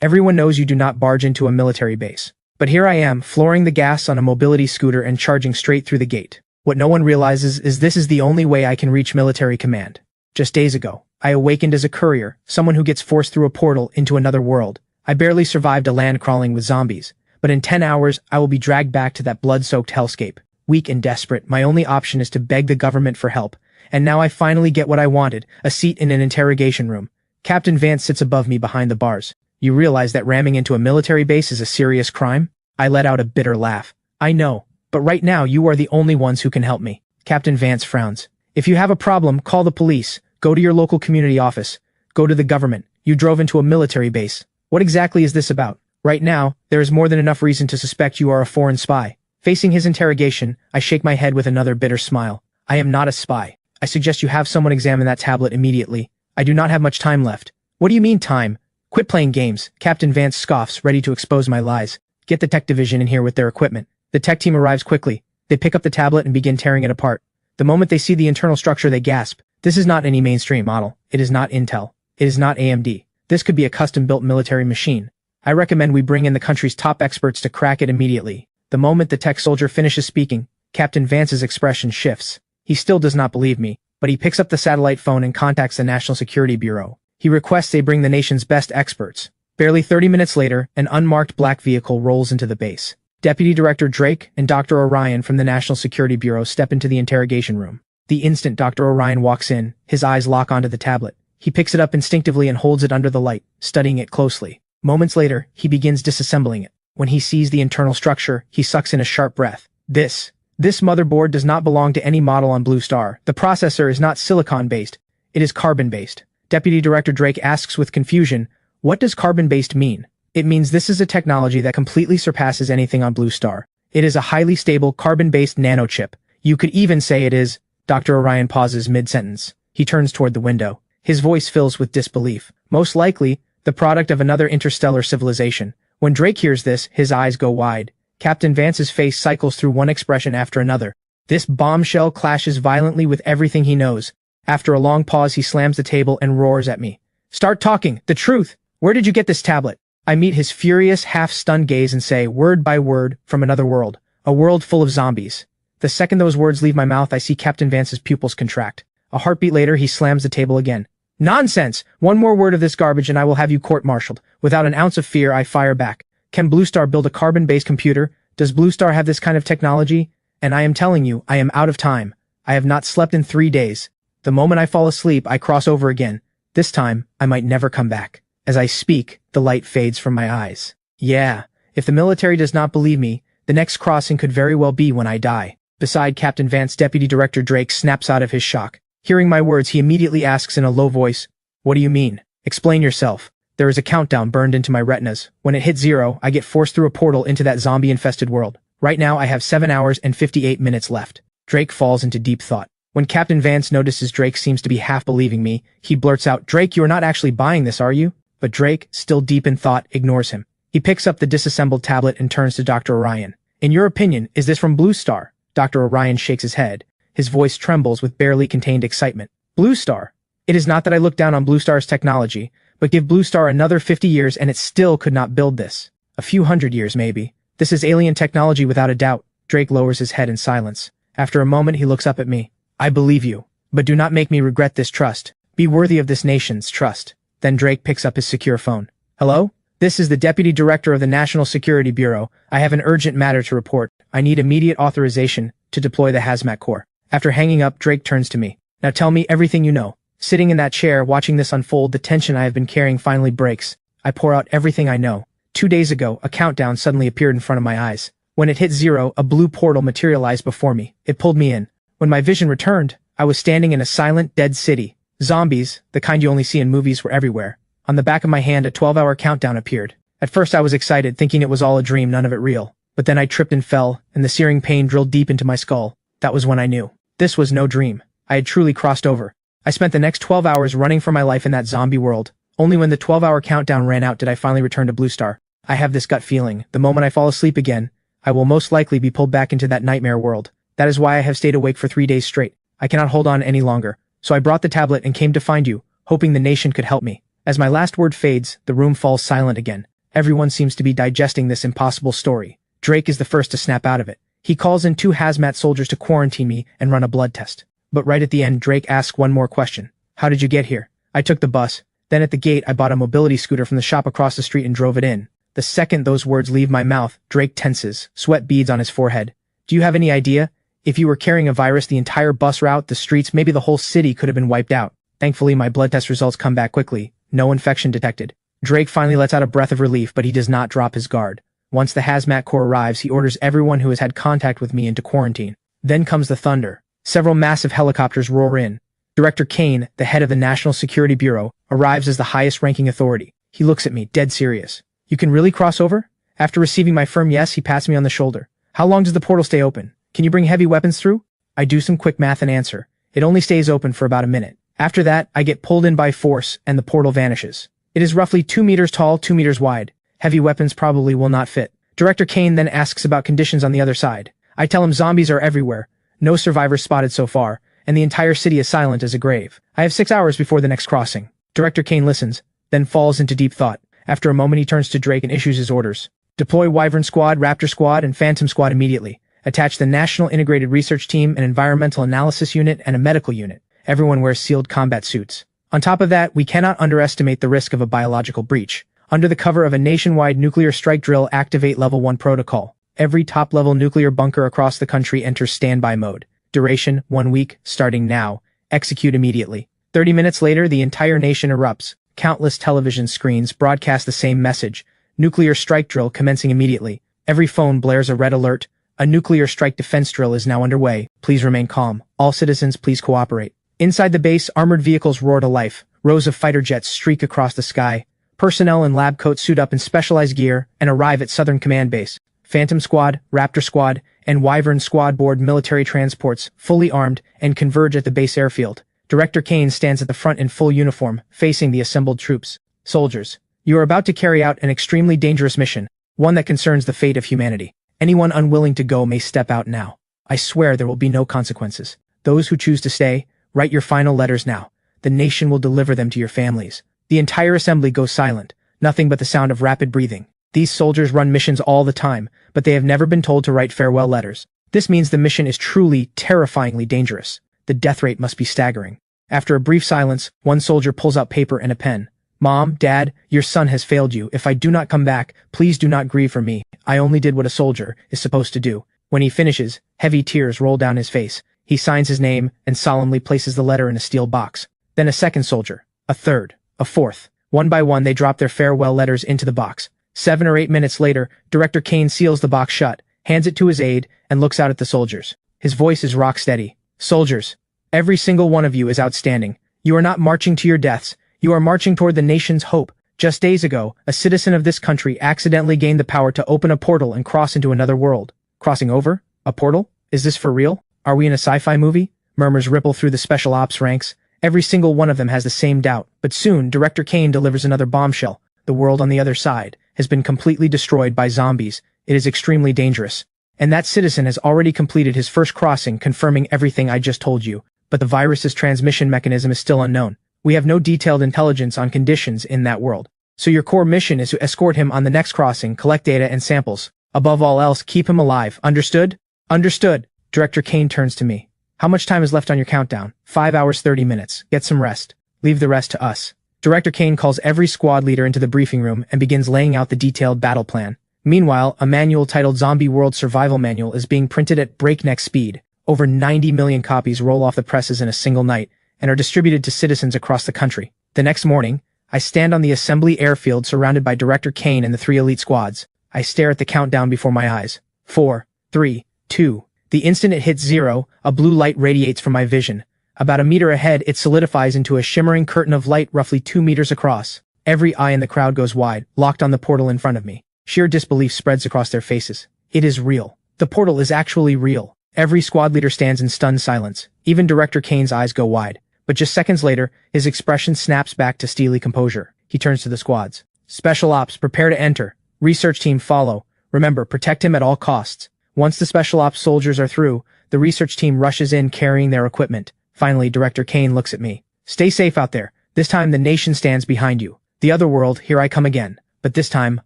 Everyone knows you do not barge into a military base. But here I am, flooring the gas on a mobility scooter and charging straight through the gate. What no one realizes is this is the only way I can reach military command. Just days ago, I awakened as a courier, someone who gets forced through a portal into another world. I barely survived a land crawling with zombies, but in 10 hours, I will be dragged back to that blood-soaked hellscape. Weak and desperate, my only option is to beg the government for help. And now I finally get what I wanted, a seat in an interrogation room. Captain Vance sits above me behind the bars. You realize that ramming into a military base is a serious crime? I let out a bitter laugh. I know, but right now you are the only ones who can help me. Captain Vance frowns. If you have a problem, call the police. Go to your local community office. Go to the government. You drove into a military base. What exactly is this about? Right now, there is more than enough reason to suspect you are a foreign spy. Facing his interrogation, I shake my head with another bitter smile. I am not a spy. I suggest you have someone examine that tablet immediately. I do not have much time left. What do you mean time? Quit playing games. Captain Vance scoffs, ready to expose my lies. Get the tech division in here with their equipment. The tech team arrives quickly. They pick up the tablet and begin tearing it apart. The moment they see the internal structure, they gasp. This is not any mainstream model. It is not Intel. It is not AMD. This could be a custom-built military machine. I recommend we bring in the country's top experts to crack it immediately. The moment the tech soldier finishes speaking, Captain Vance's expression shifts. He still does not believe me, but he picks up the satellite phone and contacts the National Security Bureau. He requests they bring the nation's best experts. Barely 30 minutes later, an unmarked black vehicle rolls into the base. Deputy Director Drake and Dr. Orion from the National Security Bureau step into the interrogation room. The instant Dr. Orion walks in, his eyes lock onto the tablet. He picks it up instinctively and holds it under the light, studying it closely. Moments later, he begins disassembling it. When he sees the internal structure, he sucks in a sharp breath. This motherboard does not belong to any model on Blue Star. The processor is not silicon-based. It is carbon-based. Deputy Director Drake asks with confusion, what does carbon-based mean? It means this is a technology that completely surpasses anything on Blue Star. It is a highly stable carbon-based nanochip. You could even say it is. Dr. Orion pauses mid-sentence. He turns toward the window. His voice fills with disbelief. Most likely, the product of another interstellar civilization. When Drake hears this, his eyes go wide. Captain Vance's face cycles through one expression after another. This bombshell clashes violently with everything he knows. After a long pause, he slams the table and roars at me. Start talking! The truth! Where did you get this tablet? I meet his furious, half-stunned gaze and say, word by word, from another world. A world full of zombies. The second those words leave my mouth, I see Captain Vance's pupils contract. A heartbeat later, he slams the table again. Nonsense! One more word of this garbage and I will have you court-martialed. Without an ounce of fear, I fire back. Can Blue Star build a carbon-based computer? Does Blue Star have this kind of technology? And I am telling you, I am out of time. I have not slept in 3 days. The moment I fall asleep, I cross over again. This time, I might never come back. As I speak, the light fades from my eyes. Yeah, if the military does not believe me, the next crossing could very well be when I die. Beside Captain Vance, Deputy Director Drake snaps out of his shock. Hearing my words, he immediately asks in a low voice, what do you mean? Explain yourself. There is a countdown burned into my retinas. When it hits 0, I get forced through a portal into that zombie-infested world. Right now, I have 7 hours and 58 minutes left. Drake falls into deep thought. When Captain Vance notices Drake seems to be half believing me, he blurts out, Drake, you are not actually buying this, are you? But Drake, still deep in thought, ignores him. He picks up the disassembled tablet and turns to Dr. Orion. In your opinion, is this from Blue Star? Dr. Orion shakes his head. His voice trembles with barely contained excitement. Blue Star? It is not that I look down on Blue Star's technology, but give Blue Star another 50 years and it still could not build this. A few hundred years, maybe. This is alien technology without a doubt. Drake lowers his head in silence. After a moment, he looks up at me. I believe you, but do not make me regret this trust. Be worthy of this nation's trust. Then Drake picks up his secure phone. Hello? This is the Deputy Director of the National Security Bureau. I have an urgent matter to report. I need immediate authorization to deploy the Hazmat Corps. After hanging up, Drake turns to me. Now tell me everything you know. Sitting in that chair, watching this unfold, the tension I have been carrying finally breaks. I pour out everything I know. 2 days ago, a countdown suddenly appeared in front of my eyes. When it hit 0, a blue portal materialized before me. It pulled me in. When my vision returned, I was standing in a silent, dead city. Zombies, the kind you only see in movies, were everywhere. On the back of my hand, a 12-hour countdown appeared. At first I was excited, thinking it was all a dream, none of it real. But then I tripped and fell, and the searing pain drilled deep into my skull. That was when I knew. This was no dream. I had truly crossed over. I spent the next 12 hours running for my life in that zombie world. Only when the 12-hour countdown ran out did I finally return to Blue Star. I have this gut feeling. The moment I fall asleep again, I will most likely be pulled back into that nightmare world. That is why I have stayed awake for 3 days straight. I cannot hold on any longer. So I brought the tablet and came to find you, hoping the nation could help me. As my last word fades, the room falls silent again. Everyone seems to be digesting this impossible story. Drake is the first to snap out of it. He calls in 2 hazmat soldiers to quarantine me and run a blood test. But right at the end, Drake asks one more question. How did you get here? I took the bus. Then at the gate, I bought a mobility scooter from the shop across the street and drove it in. The second those words leave my mouth, Drake tenses, sweat beads on his forehead. Do you have any idea? If you were carrying a virus, the entire bus route, the streets, maybe the whole city could have been wiped out. Thankfully, my blood test results come back quickly. No infection detected. Drake finally lets out a breath of relief, but he does not drop his guard. Once the hazmat corps arrives, he orders everyone who has had contact with me into quarantine. Then comes the thunder. Several massive helicopters roar in. Director Kane, the head of the National Security Bureau, arrives as the highest-ranking authority. He looks at me, dead serious. You can really cross over? After receiving my firm yes, he pats me on the shoulder. How long does the portal stay open? Can you bring heavy weapons through? I do some quick math and answer. It only stays open for about a minute. After that, I get pulled in by force, and the portal vanishes. It is roughly 2 meters tall, 2 meters wide. Heavy weapons probably will not fit. Director Kane then asks about conditions on the other side. I tell him zombies are everywhere, no survivors spotted so far, and the entire city is silent as a grave. I have 6 hours before the next crossing. Director Kane listens, then falls into deep thought. After a moment, he turns to Drake and issues his orders. Deploy Wyvern Squad, Raptor Squad, and Phantom Squad immediately. Attach the National Integrated Research Team, an Environmental Analysis Unit, and a Medical Unit. Everyone wears sealed combat suits. On top of that, we cannot underestimate the risk of a biological breach. Under the cover of a nationwide nuclear strike drill, activate Level 1 protocol. Every top-level nuclear bunker across the country enters standby mode. Duration, 1 week, starting now. Execute immediately. 30 minutes later, the entire nation erupts. Countless television screens broadcast the same message. Nuclear strike drill commencing immediately. Every phone blares a red alert. A nuclear strike defense drill is now underway. Please remain calm. All citizens, please cooperate. Inside the base, armored vehicles roar to life. Rows of fighter jets streak across the sky. Personnel in lab coats suit up in specialized gear and arrive at Southern Command Base. Phantom Squad, Raptor Squad, and Wyvern Squad board military transports, fully armed, and converge at the base airfield. Director Kane stands at the front in full uniform, facing the assembled troops. Soldiers, you are about to carry out an extremely dangerous mission, one that concerns the fate of humanity. Anyone unwilling to go may step out now. I swear there will be no consequences. Those who choose to stay, write your final letters now. The nation will deliver them to your families. The entire assembly goes silent, nothing but the sound of rapid breathing. These soldiers run missions all the time, but they have never been told to write farewell letters. This means the mission is truly, terrifyingly dangerous. The death rate must be staggering. After a brief silence, one soldier pulls out paper and a pen. Mom, Dad, your son has failed you. If I do not come back, please do not grieve for me. I only did what a soldier is supposed to do. When he finishes, heavy tears roll down his face. He signs his name and solemnly places the letter in a steel box. Then a second soldier, a third, a fourth. One by one, they drop their farewell letters into the box. 7 or 8 minutes later, Director Kane seals the box shut, hands it to his aide, and looks out at the soldiers. His voice is rock steady. Soldiers, every single one of you is outstanding. You are not marching to your deaths. You are marching toward the nation's hope. Just days ago, a citizen of this country accidentally gained the power to open a portal and cross into another world. Crossing over? A portal? Is this for real? Are we in a sci-fi movie? Murmurs ripple through the special ops ranks. Every single one of them has the same doubt. But soon, Director Kane delivers another bombshell. The world on the other side has been completely destroyed by zombies. It is extremely dangerous. And that citizen has already completed his first crossing, confirming everything I just told you. But the virus's transmission mechanism is still unknown. We have no detailed intelligence on conditions in that world. So your core mission is to escort him on the next crossing, collect data and samples. Above all else, keep him alive. Understood? Understood. Director Kane turns to me. How much time is left on your countdown? 5 hours 30 minutes. Get some rest. Leave the rest to us. Director Kane calls every squad leader into the briefing room and begins laying out the detailed battle plan. Meanwhile, a manual titled Zombie World Survival Manual is being printed at breakneck speed. Over 90 million copies roll off the presses in a single night and are distributed to citizens across the country. The next morning, I stand on the assembly airfield surrounded by Director Kane and the 3 elite squads. I stare at the countdown before my eyes. 4, 3, 2. The instant it hits 0, a blue light radiates from my vision. About a meter ahead, it solidifies into a shimmering curtain of light roughly 2 meters across. Every eye in the crowd goes wide, locked on the portal in front of me. Sheer disbelief spreads across their faces. It is real. The portal is actually real. Every squad leader stands in stunned silence. Even Director Kane's eyes go wide. But just seconds later, his expression snaps back to steely composure. He turns to the squads. Special Ops, prepare to enter. Research team, follow. Remember, protect him at all costs. Once the Special Ops soldiers are through, the research team rushes in carrying their equipment. Finally, Director Kane looks at me. Stay safe out there. This time the nation stands behind you. The other world, here I come again. But this time,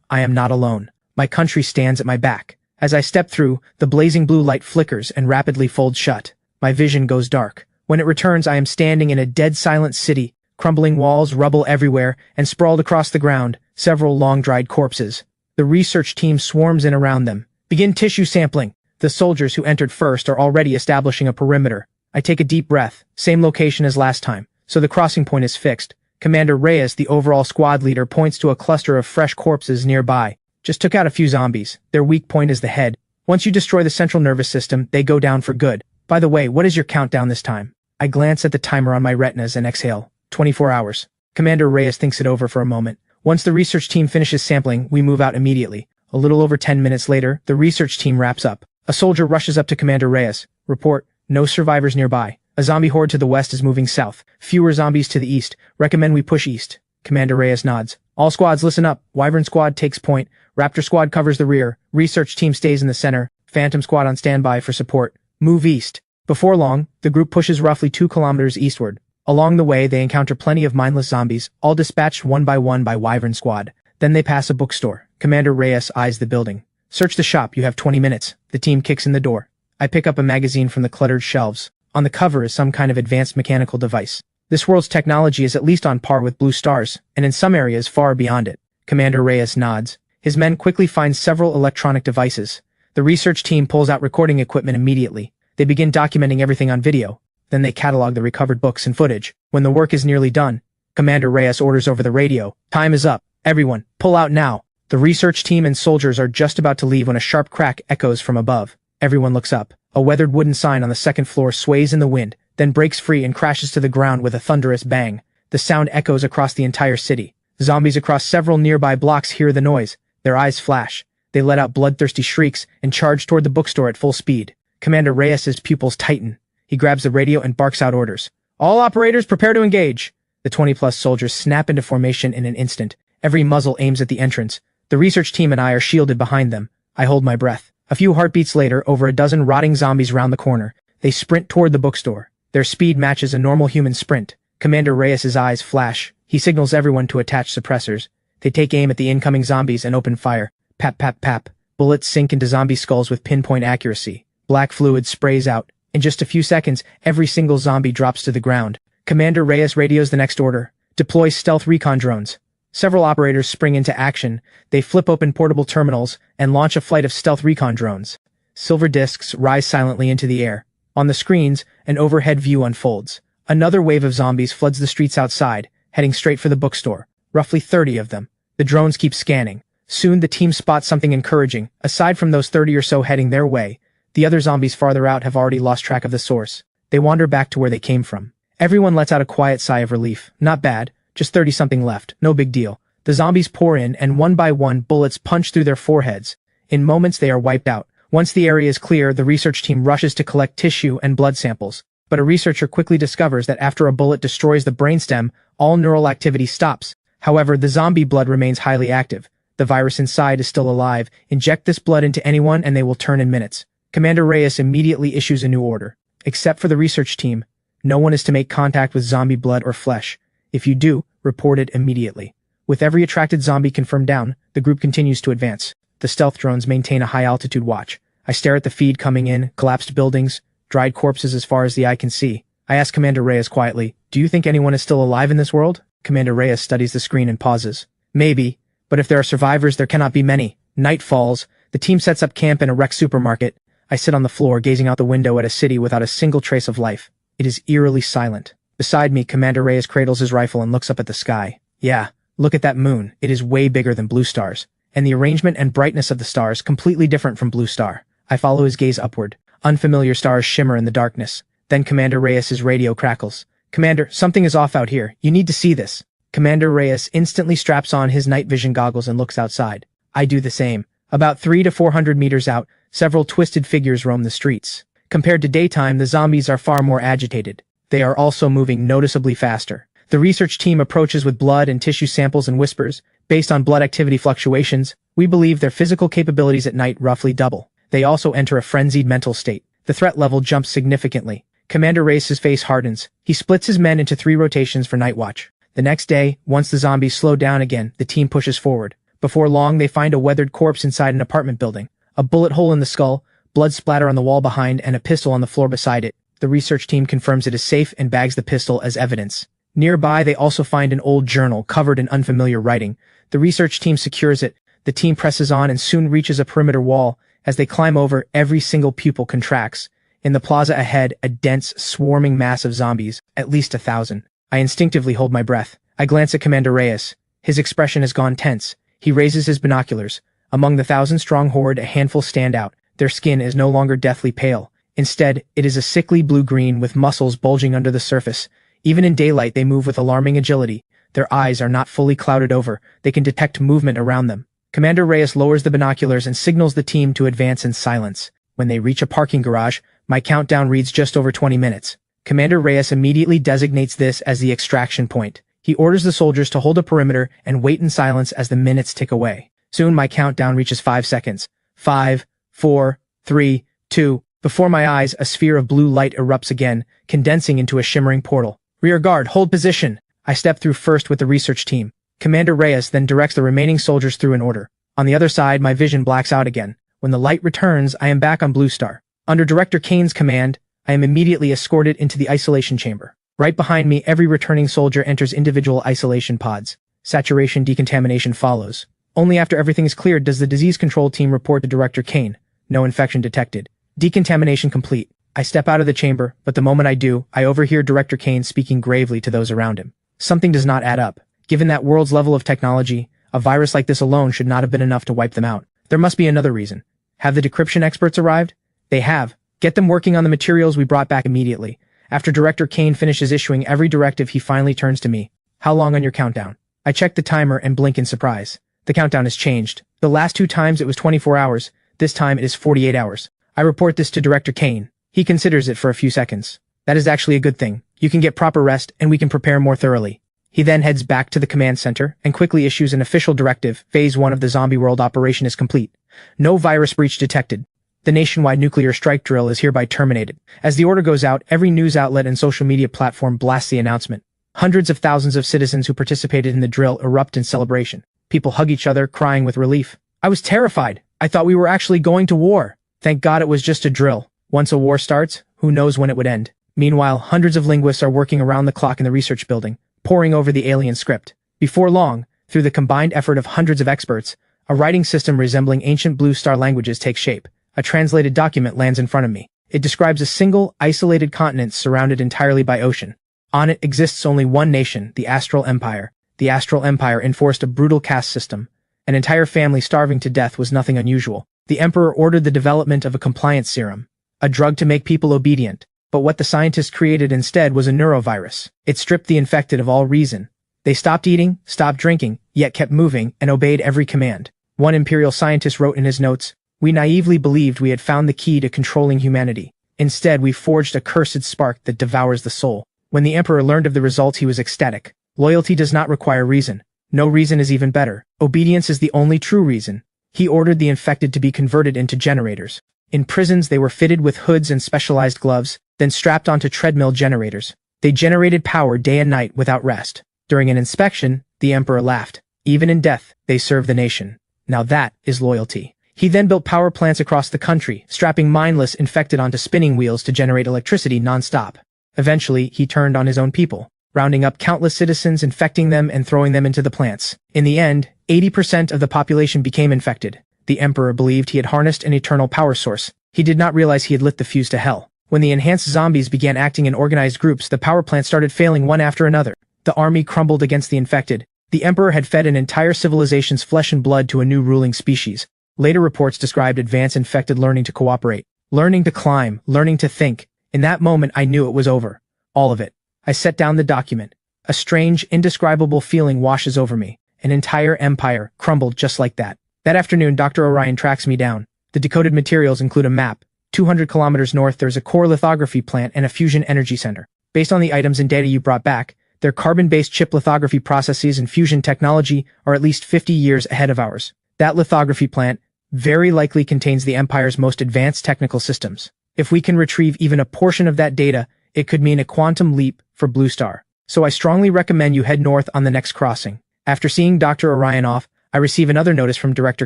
I am not alone. My country stands at my back. As I step through, the blazing blue light flickers and rapidly folds shut. My vision goes dark. When it returns, I am standing in a dead silent city, crumbling walls, rubble everywhere, and sprawled across the ground, several long-dried corpses. The research team swarms in around them. Begin tissue sampling. The soldiers who entered first are already establishing a perimeter. I take a deep breath, same location as last time, so the crossing point is fixed. Commander Reyes, the overall squad leader, points to a cluster of fresh corpses nearby. Just took out a few zombies. Their weak point is the head. Once you destroy the central nervous system, they go down for good. By the way, what is your countdown this time? I glance at the timer on my retinas and exhale. 24 hours. Commander Reyes thinks it over for a moment. Once the research team finishes sampling, we move out immediately. A little over 10 minutes later, the research team wraps up. A soldier rushes up to Commander Reyes. Report, no survivors nearby. A zombie horde to the west is moving south. Fewer zombies to the east. Recommend we push east. Commander Reyes nods. All squads listen up. Wyvern squad takes point. Raptor squad covers the rear. Research team stays in the center. Phantom squad on standby for support. Move east. Before long, the group pushes roughly 2 kilometers eastward. Along the way, they encounter plenty of mindless zombies, all dispatched one by Wyvern squad. Then they pass a bookstore. Commander Reyes eyes the building. Search the shop, you have 20 minutes. The team kicks in the door. I pick up a magazine from the cluttered shelves. On the cover is some kind of advanced mechanical device. This world's technology is at least on par with Blue Star's, and in some areas far beyond it. Commander Reyes nods. His men quickly find several electronic devices. The research team pulls out recording equipment immediately. They begin documenting everything on video. Then they catalog the recovered books and footage. When the work is nearly done, Commander Reyes orders over the radio. Time is up. Everyone, pull out now. The research team and soldiers are just about to leave when a sharp crack echoes from above. Everyone looks up. A weathered wooden sign on the second floor sways in the wind, then breaks free and crashes to the ground with a thunderous bang. The sound echoes across the entire city. Zombies across several nearby blocks hear the noise. Their eyes flash. They let out bloodthirsty shrieks and charge toward the bookstore at full speed. Commander Reyes's pupils tighten. He grabs the radio and barks out orders. All operators prepare to engage. The 20-plus soldiers snap into formation in an instant. Every muzzle aims at the entrance. The research team and I are shielded behind them. I hold my breath. A few heartbeats later, over a dozen rotting zombies round the corner. They sprint toward the bookstore. Their speed matches a normal human sprint. Commander Reyes's eyes flash. He signals everyone to attach suppressors. They take aim at the incoming zombies and open fire. Pap, pap, pap. Bullets sink into zombie skulls with pinpoint accuracy. Black fluid sprays out. In just a few seconds, every single zombie drops to the ground. Commander Reyes radios the next order. Deploy stealth recon drones. Several operators spring into action. They flip open portable terminals and launch a flight of stealth recon drones. Silver discs rise silently into the air. On the screens, an overhead view unfolds. Another wave of zombies floods the streets outside, heading straight for the bookstore. Roughly 30 of them. The drones keep scanning. Soon the team spots something encouraging. Aside from those 30 or so heading their way, the other zombies farther out have already lost track of the source. They wander back to where they came from. Everyone lets out a quiet sigh of relief. Not bad. Just 30-something left. No big deal. The zombies pour in, and one by one, bullets punch through their foreheads. In moments, they are wiped out. Once the area is clear, the research team rushes to collect tissue and blood samples. But a researcher quickly discovers that after a bullet destroys the brainstem, all neural activity stops. However, the zombie blood remains highly active. The virus inside is still alive. Inject this blood into anyone, and they will turn in minutes. Commander Reyes immediately issues a new order. Except for the research team, no one is to make contact with zombie blood or flesh. If you do, report it immediately. With every attracted zombie confirmed down, the group continues to advance. The stealth drones maintain a high-altitude watch. I stare at the feed coming in, collapsed buildings, dried corpses as far as the eye can see. I ask Commander Reyes quietly, do you think anyone is still alive in this world? Commander Reyes studies the screen and pauses. Maybe, but if there are survivors, there cannot be many. Night falls. The team sets up camp in a wrecked supermarket. I sit on the floor, gazing out the window at a city without a single trace of life. It is eerily silent. Beside me, Commander Reyes cradles his rifle and looks up at the sky. Yeah, look at that moon. It is way bigger than Blue Star's. And the arrangement and brightness of the stars completely different from Blue Star. I follow his gaze upward. Unfamiliar stars shimmer in the darkness. Then Commander Reyes's radio crackles. Commander, something is off out here. You need to see this. Commander Reyes instantly straps on his night vision goggles and looks outside. I do the same. About 300 to 400 meters out, several twisted figures roam the streets. Compared to daytime, the zombies are far more agitated. They are also moving noticeably faster. The research team approaches with blood and tissue samples and whispers. Based on blood activity fluctuations, we believe their physical capabilities at night roughly double. They also enter a frenzied mental state. The threat level jumps significantly. Commander Reyes's face hardens. He splits his men into 3 rotations for night watch. The next day, once the zombies slow down again, the team pushes forward. Before long, they find a weathered corpse inside an apartment building, a bullet hole in the skull, blood splatter on the wall behind, and a pistol on the floor beside it. The research team confirms it is safe and bags the pistol as evidence. Nearby, they also find an old journal covered in unfamiliar writing. The research team secures it. The team presses on and soon reaches a perimeter wall. As they climb over, every single pupil contracts. In the plaza ahead, a dense, swarming mass of zombies, at least 1,000. I instinctively hold my breath. I glance at Commander Reyes. His expression has gone tense. He raises his binoculars. Among the 1,000-strong horde, a handful stand out. Their skin is no longer deathly pale. Instead, it is a sickly blue-green with muscles bulging under the surface. Even in daylight, they move with alarming agility. Their eyes are not fully clouded over. They can detect movement around them. Commander Reyes lowers the binoculars and signals the team to advance in silence. When they reach a parking garage, my countdown reads just over 20 minutes. Commander Reyes immediately designates this as the extraction point. He orders the soldiers to hold a perimeter and wait in silence as the minutes tick away. Soon my countdown reaches 5 seconds. 5, 4, 3, 2. Before my eyes, a sphere of blue light erupts again, condensing into a shimmering portal. Rear guard, hold position. I step through first with the research team. Commander Reyes then directs the remaining soldiers through in order. On the other side, my vision blacks out again. When the light returns, I am back on Blue Star. Under Director Kane's command, I am immediately escorted into the isolation chamber. Right behind me, every returning soldier enters individual isolation pods. Saturation decontamination follows. Only after everything is cleared does the disease control team report to Director Kane. No infection detected. Decontamination complete. I step out of the chamber, but the moment I do, I overhear Director Kane speaking gravely to those around him. Something does not add up. Given that world's level of technology, a virus like this alone should not have been enough to wipe them out. There must be another reason. Have the decryption experts arrived? They have. Get them working on the materials we brought back immediately. After Director Kane finishes issuing every directive, he finally turns to me. How long on your countdown? I check the timer and blink in surprise. The countdown has changed. The last 2 times it was 24 hours. This time it is 48 hours. I report this to Director Kane. He considers it for a few seconds. That is actually a good thing. You can get proper rest and we can prepare more thoroughly. He then heads back to the command center and quickly issues an official directive. Phase 1 of the zombie world operation is complete. No virus breach detected. The nationwide nuclear strike drill is hereby terminated. As the order goes out, every news outlet and social media platform blasts the announcement. Hundreds of thousands of citizens who participated in the drill erupt in celebration. People hug each other, crying with relief. I was terrified. I thought we were actually going to war. Thank God it was just a drill. Once a war starts, who knows when it would end. Meanwhile, hundreds of linguists are working around the clock in the research building, poring over the alien script. Before long, through the combined effort of hundreds of experts, a writing system resembling ancient Blue Star languages takes shape. A translated document lands in front of me. It describes a single, isolated continent surrounded entirely by ocean. On it exists only one nation, the Astral Empire. The Astral Empire enforced a brutal caste system. An entire family starving to death was nothing unusual. The Emperor ordered the development of a compliance serum, a drug to make people obedient. But what the scientists created instead was a neurovirus. It stripped the infected of all reason. They stopped eating, stopped drinking, yet kept moving and obeyed every command. One imperial scientist wrote in his notes, "We naively believed we had found the key to controlling humanity. Instead, we forged a cursed spark that devours the soul." When the emperor learned of the results, he was ecstatic. Loyalty does not require reason. No reason is even better. Obedience is the only true reason. He ordered the infected to be converted into generators. In prisons, they were fitted with hoods and specialized gloves, then strapped onto treadmill generators. They generated power day and night without rest. During an inspection, the emperor laughed. Even in death, they serve the nation. Now that is loyalty. He then built power plants across the country, strapping mindless infected onto spinning wheels to generate electricity non-stop. Eventually, he turned on his own people, rounding up countless citizens, infecting them, and throwing them into the plants. In the end, 80% of the population became infected. The emperor believed he had harnessed an eternal power source. He did not realize he had lit the fuse to hell. When the enhanced zombies began acting in organized groups, the power plants started failing one after another. The army crumbled against the infected. The emperor had fed an entire civilization's flesh and blood to a new ruling species. Later reports described advanced infected learning to cooperate, learning to climb, learning to think. In that moment, I knew it was over. All of it. I set down the document. A strange, indescribable feeling washes over me. An entire empire crumbled just like that. That afternoon, Dr. Orion tracks me down. The decoded materials include a map. 200 kilometers north, there's a core lithography plant and a fusion energy center. Based on the items and data you brought back, their carbon-based chip lithography processes and fusion technology are at least 50 years ahead of ours. That lithography plant very likely contains the Empire's most advanced technical systems. If we can retrieve even a portion of that data, it could mean a quantum leap for Blue Star. So I strongly recommend you head north on the next crossing. After seeing Dr. Orion off, I receive another notice from Director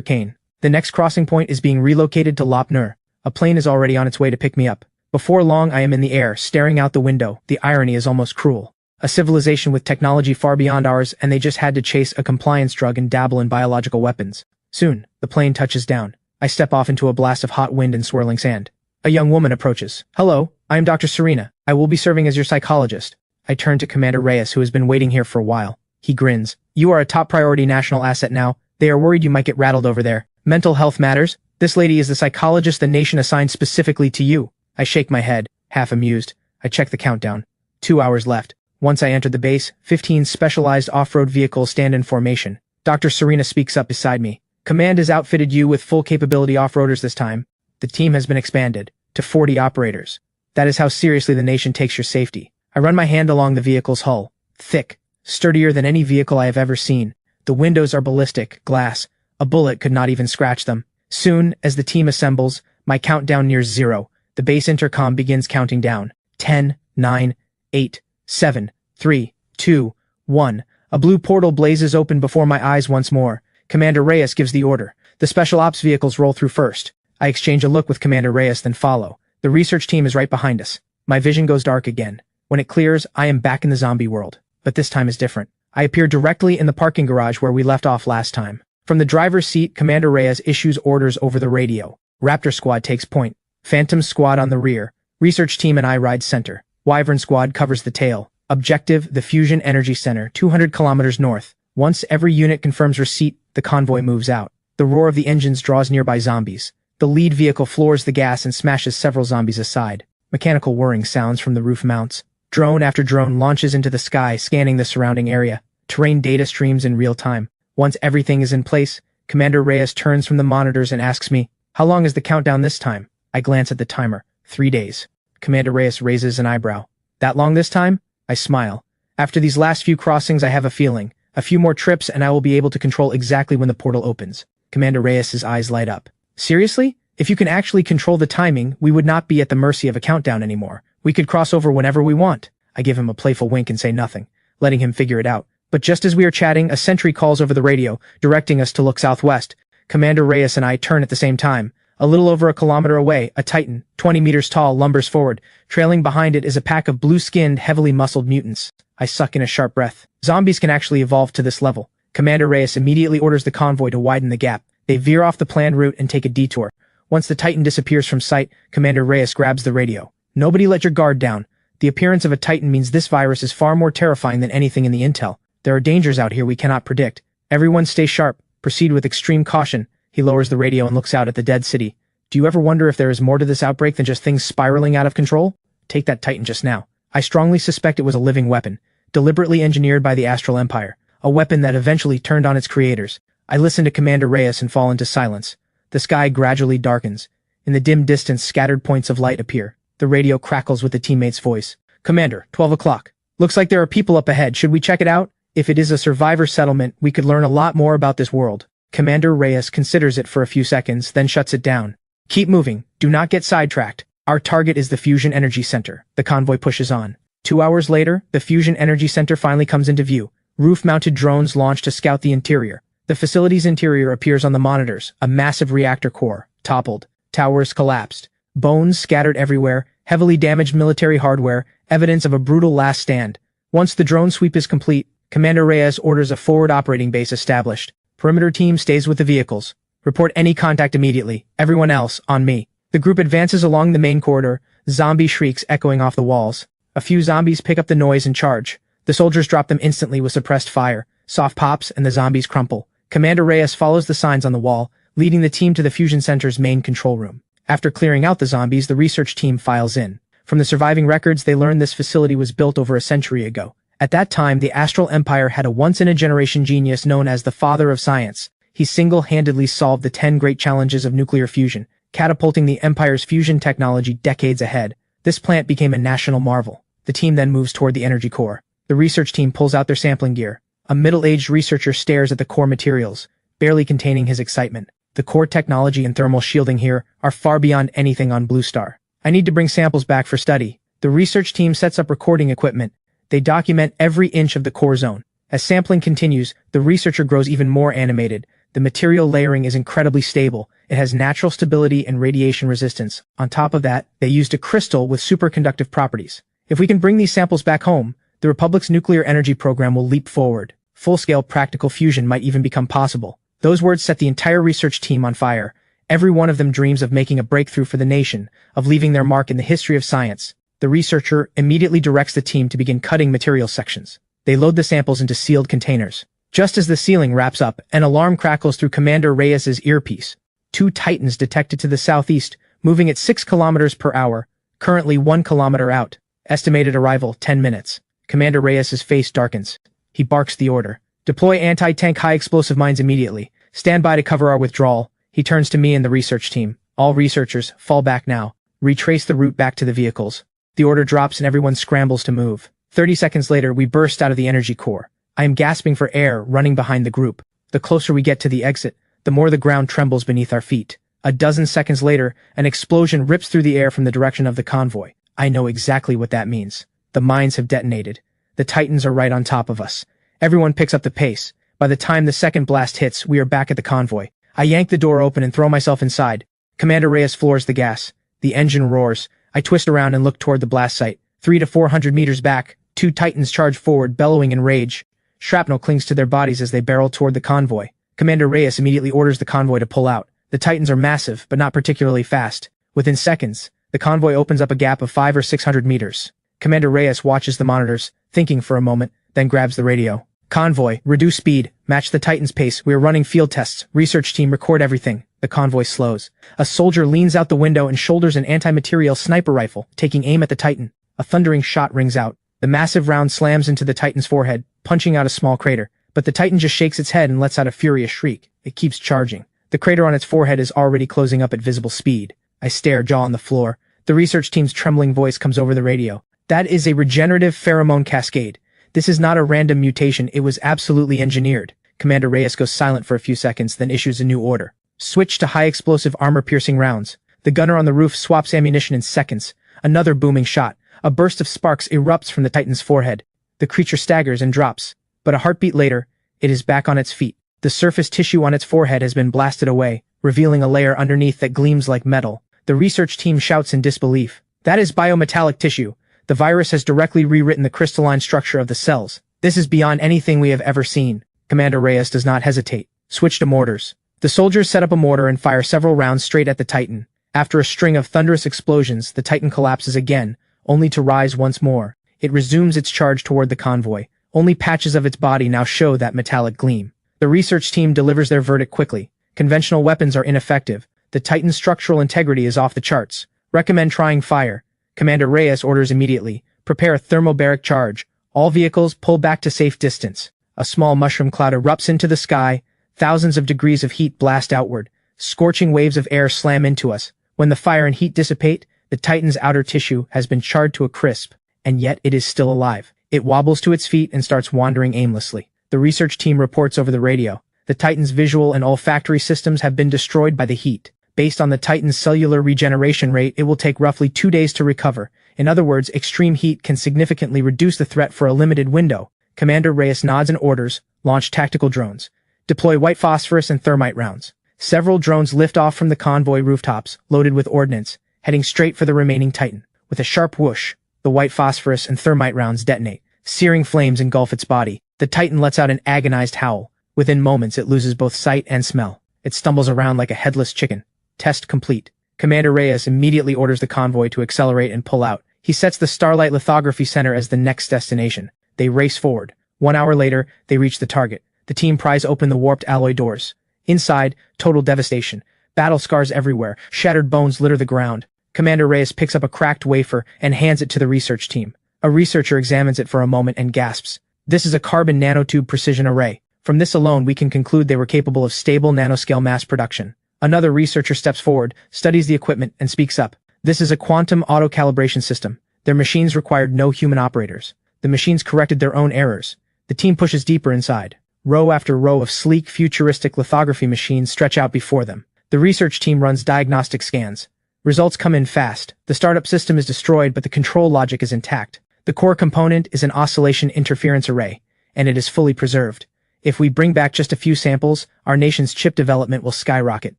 Kane. The next crossing point is being relocated to Lop Nur. A plane is already on its way to pick me up. Before long, I am in the air, staring out the window. The irony is almost cruel. A civilization with technology far beyond ours, and they just had to chase a compliance drug and dabble in biological weapons. Soon, the plane touches down. I step off into a blast of hot wind and swirling sand. A young woman approaches. Hello, I am Dr. Serena. I will be serving as your psychologist. I turn to Commander Reyes, who has been waiting here for a while. He grins. You are a top priority national asset now. They are worried you might get rattled over there. Mental health matters. This lady is the psychologist the nation assigned specifically to you. I shake my head, half amused. I check the countdown. 2 hours left. Once I enter the base, 15 specialized off-road vehicles stand in formation. Dr. Serena speaks up beside me. Command has outfitted you with full capability off-roaders this time. The team has been expanded to 40 operators. That is how seriously the nation takes your safety. I run my hand along the vehicle's hull. Thick, sturdier than any vehicle I have ever seen. The windows are ballistic, glass. A bullet could not even scratch them. Soon, as the team assembles, my countdown nears 0. The base intercom begins counting down. 10, 9, 8, 7, 3, 2, 1. A blue portal blazes open before my eyes once more. Commander Reyes gives the order. The special ops vehicles roll through first. I exchange a look with Commander Reyes, then follow. The research team is right behind us. My vision goes dark again. When it clears, I am back in the zombie world. But this time is different. I appear directly in the parking garage where we left off last time. From the driver's seat, Commander Reyes issues orders over the radio. Raptor Squad takes point. Phantom Squad on the rear. Research team and I ride center. Wyvern Squad covers the tail. Objective, the Fusion Energy Center, 200 kilometers north. Once every unit confirms receipt, the convoy moves out. The roar of the engines draws nearby zombies. The lead vehicle floors the gas and smashes several zombies aside. Mechanical whirring sounds from the roof mounts. Drone after drone launches into the sky, scanning the surrounding area. Terrain data streams in real time. Once everything is in place, Commander Reyes turns from the monitors and asks me, "How long is the countdown this time?" I glance at the timer. 3 days. Commander Reyes raises an eyebrow. That long this time? I smile. After these last few crossings, I have a feeling. A few more trips and I will be able to control exactly when the portal opens. Commander Reyes' eyes light up. Seriously? If you can actually control the timing, we would not be at the mercy of a countdown anymore. We could cross over whenever we want. I give him a playful wink and say nothing, letting him figure it out. But just as we are chatting, a sentry calls over the radio, directing us to look southwest. Commander Reyes and I turn at the same time. A little over a kilometer away, a Titan, 20 meters tall, lumbers forward. Trailing behind it is a pack of blue-skinned, heavily muscled mutants. I suck in a sharp breath. Zombies can actually evolve to this level. Commander Reyes immediately orders the convoy to widen the gap. They veer off the planned route and take a detour. Once the Titan disappears from sight, Commander Reyes grabs the radio. Nobody let your guard down. The appearance of a Titan means this virus is far more terrifying than anything in the intel. There are dangers out here we cannot predict. Everyone stay sharp. Proceed with extreme caution. He lowers the radio and looks out at the dead city. Do you ever wonder if there is more to this outbreak than just things spiraling out of control? Take that Titan just now. I strongly suspect it was a living weapon, deliberately engineered by the Astral Empire. A weapon that eventually turned on its creators. I listen to Commander Reyes and fall into silence. The sky gradually darkens. In the dim distance, scattered points of light appear. The radio crackles with the teammate's voice. Commander, 12 o'clock. Looks like there are people up ahead. Should we check it out? If it is a survivor settlement, we could learn a lot more about this world. Commander Reyes considers it for a few seconds, then shuts it down. Keep moving. Do not get sidetracked. Our target is the Fusion Energy Center. The convoy pushes on. 2 hours later, the Fusion Energy Center finally comes into view. Roof-mounted drones launch to scout the interior. The facility's interior appears on the monitors. A massive reactor core, toppled. Towers collapsed. Bones scattered everywhere. Heavily damaged military hardware. Evidence of a brutal last stand. Once the drone sweep is complete, Commander Reyes orders a forward operating base established. Perimeter team stays with the vehicles. Report any contact immediately. Everyone else, on me. The group advances along the main corridor, zombie shrieks echoing off the walls. A few zombies pick up the noise and charge. The soldiers drop them instantly with suppressed fire. Soft pops and the zombies crumple. Commander Reyes follows the signs on the wall, leading the team to the Fusion Center's main control room. After clearing out the zombies, the research team files in. From the surviving records, they learn this facility was built over a century ago. At that time, the Astral Empire had a once-in-a-generation genius known as the Father of Science. He single-handedly solved the 10 great challenges of nuclear fusion, catapulting the Empire's fusion technology decades ahead. This plant became a national marvel. The team then moves toward the energy core. The research team pulls out their sampling gear. A middle-aged researcher stares at the core materials, barely containing his excitement. The core technology and thermal shielding here are far beyond anything on Blue Star. I need to bring samples back for study. The research team sets up recording equipment. They document every inch of the core zone. As sampling continues, the researcher grows even more animated. The material layering is incredibly stable. It has natural stability and radiation resistance. On top of that, they used a crystal with superconductive properties. If we can bring these samples back home, the Republic's nuclear energy program will leap forward. Full-scale practical fusion might even become possible. Those words set the entire research team on fire. Every one of them dreams of making a breakthrough for the nation, of leaving their mark in the history of science. The researcher immediately directs the team to begin cutting material sections. They load the samples into sealed containers. Just as the sealing wraps up, an alarm crackles through Commander Reyes's earpiece. 2 Titans detected to the southeast, moving at 6 kilometers per hour, currently 1 kilometer out. Estimated arrival, 10 minutes. Commander Reyes's face darkens. He barks the order. Deploy anti-tank high-explosive mines immediately. Stand by to cover our withdrawal. He turns to me and the research team. All researchers, fall back now. Retrace the route back to the vehicles. The order drops and everyone scrambles to move. 30 seconds later, we burst out of the energy core. I am gasping for air, running behind the group. The closer we get to the exit, the more the ground trembles beneath our feet. A dozen seconds later, an explosion rips through the air from the direction of the convoy. I know exactly what that means. The mines have detonated. The Titans are right on top of us. Everyone picks up the pace. By the time the second blast hits, we are back at the convoy. I yank the door open and throw myself inside. Commander Reyes floors the gas. The engine roars. I twist around and look toward the blast site. 300 to 400 meters back, 2 Titans charge forward, bellowing in rage. Shrapnel clings to their bodies as they barrel toward the convoy. Commander Reyes immediately orders the convoy to pull out. The Titans are massive, but not particularly fast. Within seconds, the convoy opens up a gap of 500 or 600 meters. Commander Reyes watches the monitors, thinking for a moment, then grabs the radio. Convoy, reduce speed, match the Titan's pace. We are running field tests. Research team, record everything. The convoy slows. A soldier leans out the window and shoulders an anti-material sniper rifle, taking aim at the Titan. A thundering shot rings out. The massive round slams into the Titan's forehead, punching out a small crater. But the Titan just shakes its head and lets out a furious shriek. It keeps charging. The crater on its forehead is already closing up at visible speed. I stare, jaw on the floor. The research team's trembling voice comes over the radio. That is a regenerative pheromone cascade. This is not a random mutation, it was absolutely engineered. Commander Reyes goes silent for a few seconds, then issues a new order. Switch to high-explosive armor-piercing rounds. The gunner on the roof swaps ammunition in seconds. Another booming shot. A burst of sparks erupts from the Titan's forehead. The creature staggers and drops. But a heartbeat later, it is back on its feet. The surface tissue on its forehead has been blasted away, revealing a layer underneath that gleams like metal. The research team shouts in disbelief. That is biometallic tissue. The virus has directly rewritten the crystalline structure of the cells. This is beyond anything we have ever seen. Commander Reyes does not hesitate. Switch to mortars. The soldiers set up a mortar and fire several rounds straight at the Titan. After a string of thunderous explosions, the Titan collapses again, only to rise once more. It resumes its charge toward the convoy. Only patches of its body now show that metallic gleam. The research team delivers their verdict quickly. Conventional weapons are ineffective. The Titan's structural integrity is off the charts. Recommend trying fire. Commander Reyes orders immediately. Prepare a thermobaric charge. All vehicles pull back to safe distance. A small mushroom cloud erupts into the sky. Thousands of degrees of heat blast outward. Scorching waves of air slam into us. When the fire and heat dissipate, the Titan's outer tissue has been charred to a crisp, and yet it is still alive. It wobbles to its feet and starts wandering aimlessly. The research team reports over the radio. The Titan's visual and olfactory systems have been destroyed by the heat. Based on the Titan's cellular regeneration rate, it will take roughly 2 days to recover. In other words, extreme heat can significantly reduce the threat for a limited window. Commander Reyes nods and orders, launch tactical drones. Deploy white phosphorus and thermite rounds. Several drones lift off from the convoy rooftops, loaded with ordnance, heading straight for the remaining Titan. With a sharp whoosh, the white phosphorus and thermite rounds detonate. Searing flames engulf its body. The Titan lets out an agonized howl. Within moments, it loses both sight and smell. It stumbles around like a headless chicken. Test complete. Commander Reyes immediately orders the convoy to accelerate and pull out. He sets the Starlight Lithography Center as the next destination. They race forward. 1 hour later, they reach the target. The team pries open the warped alloy doors. Inside, total devastation. Battle scars everywhere. Shattered bones litter the ground. Commander Reyes picks up a cracked wafer and hands it to the research team. A researcher examines it for a moment and gasps. This is a carbon nanotube precision array. From this alone, we can conclude they were capable of stable nanoscale mass production. Another researcher steps forward, studies the equipment, and speaks up. This is a quantum auto-calibration system. Their machines required no human operators. The machines corrected their own errors. The team pushes deeper inside. Row after row of sleek, futuristic lithography machines stretch out before them. The research team runs diagnostic scans. Results come in fast. The startup system is destroyed, but the control logic is intact. The core component is an oscillation interference array, and it is fully preserved. If we bring back just a few samples, our nation's chip development will skyrocket.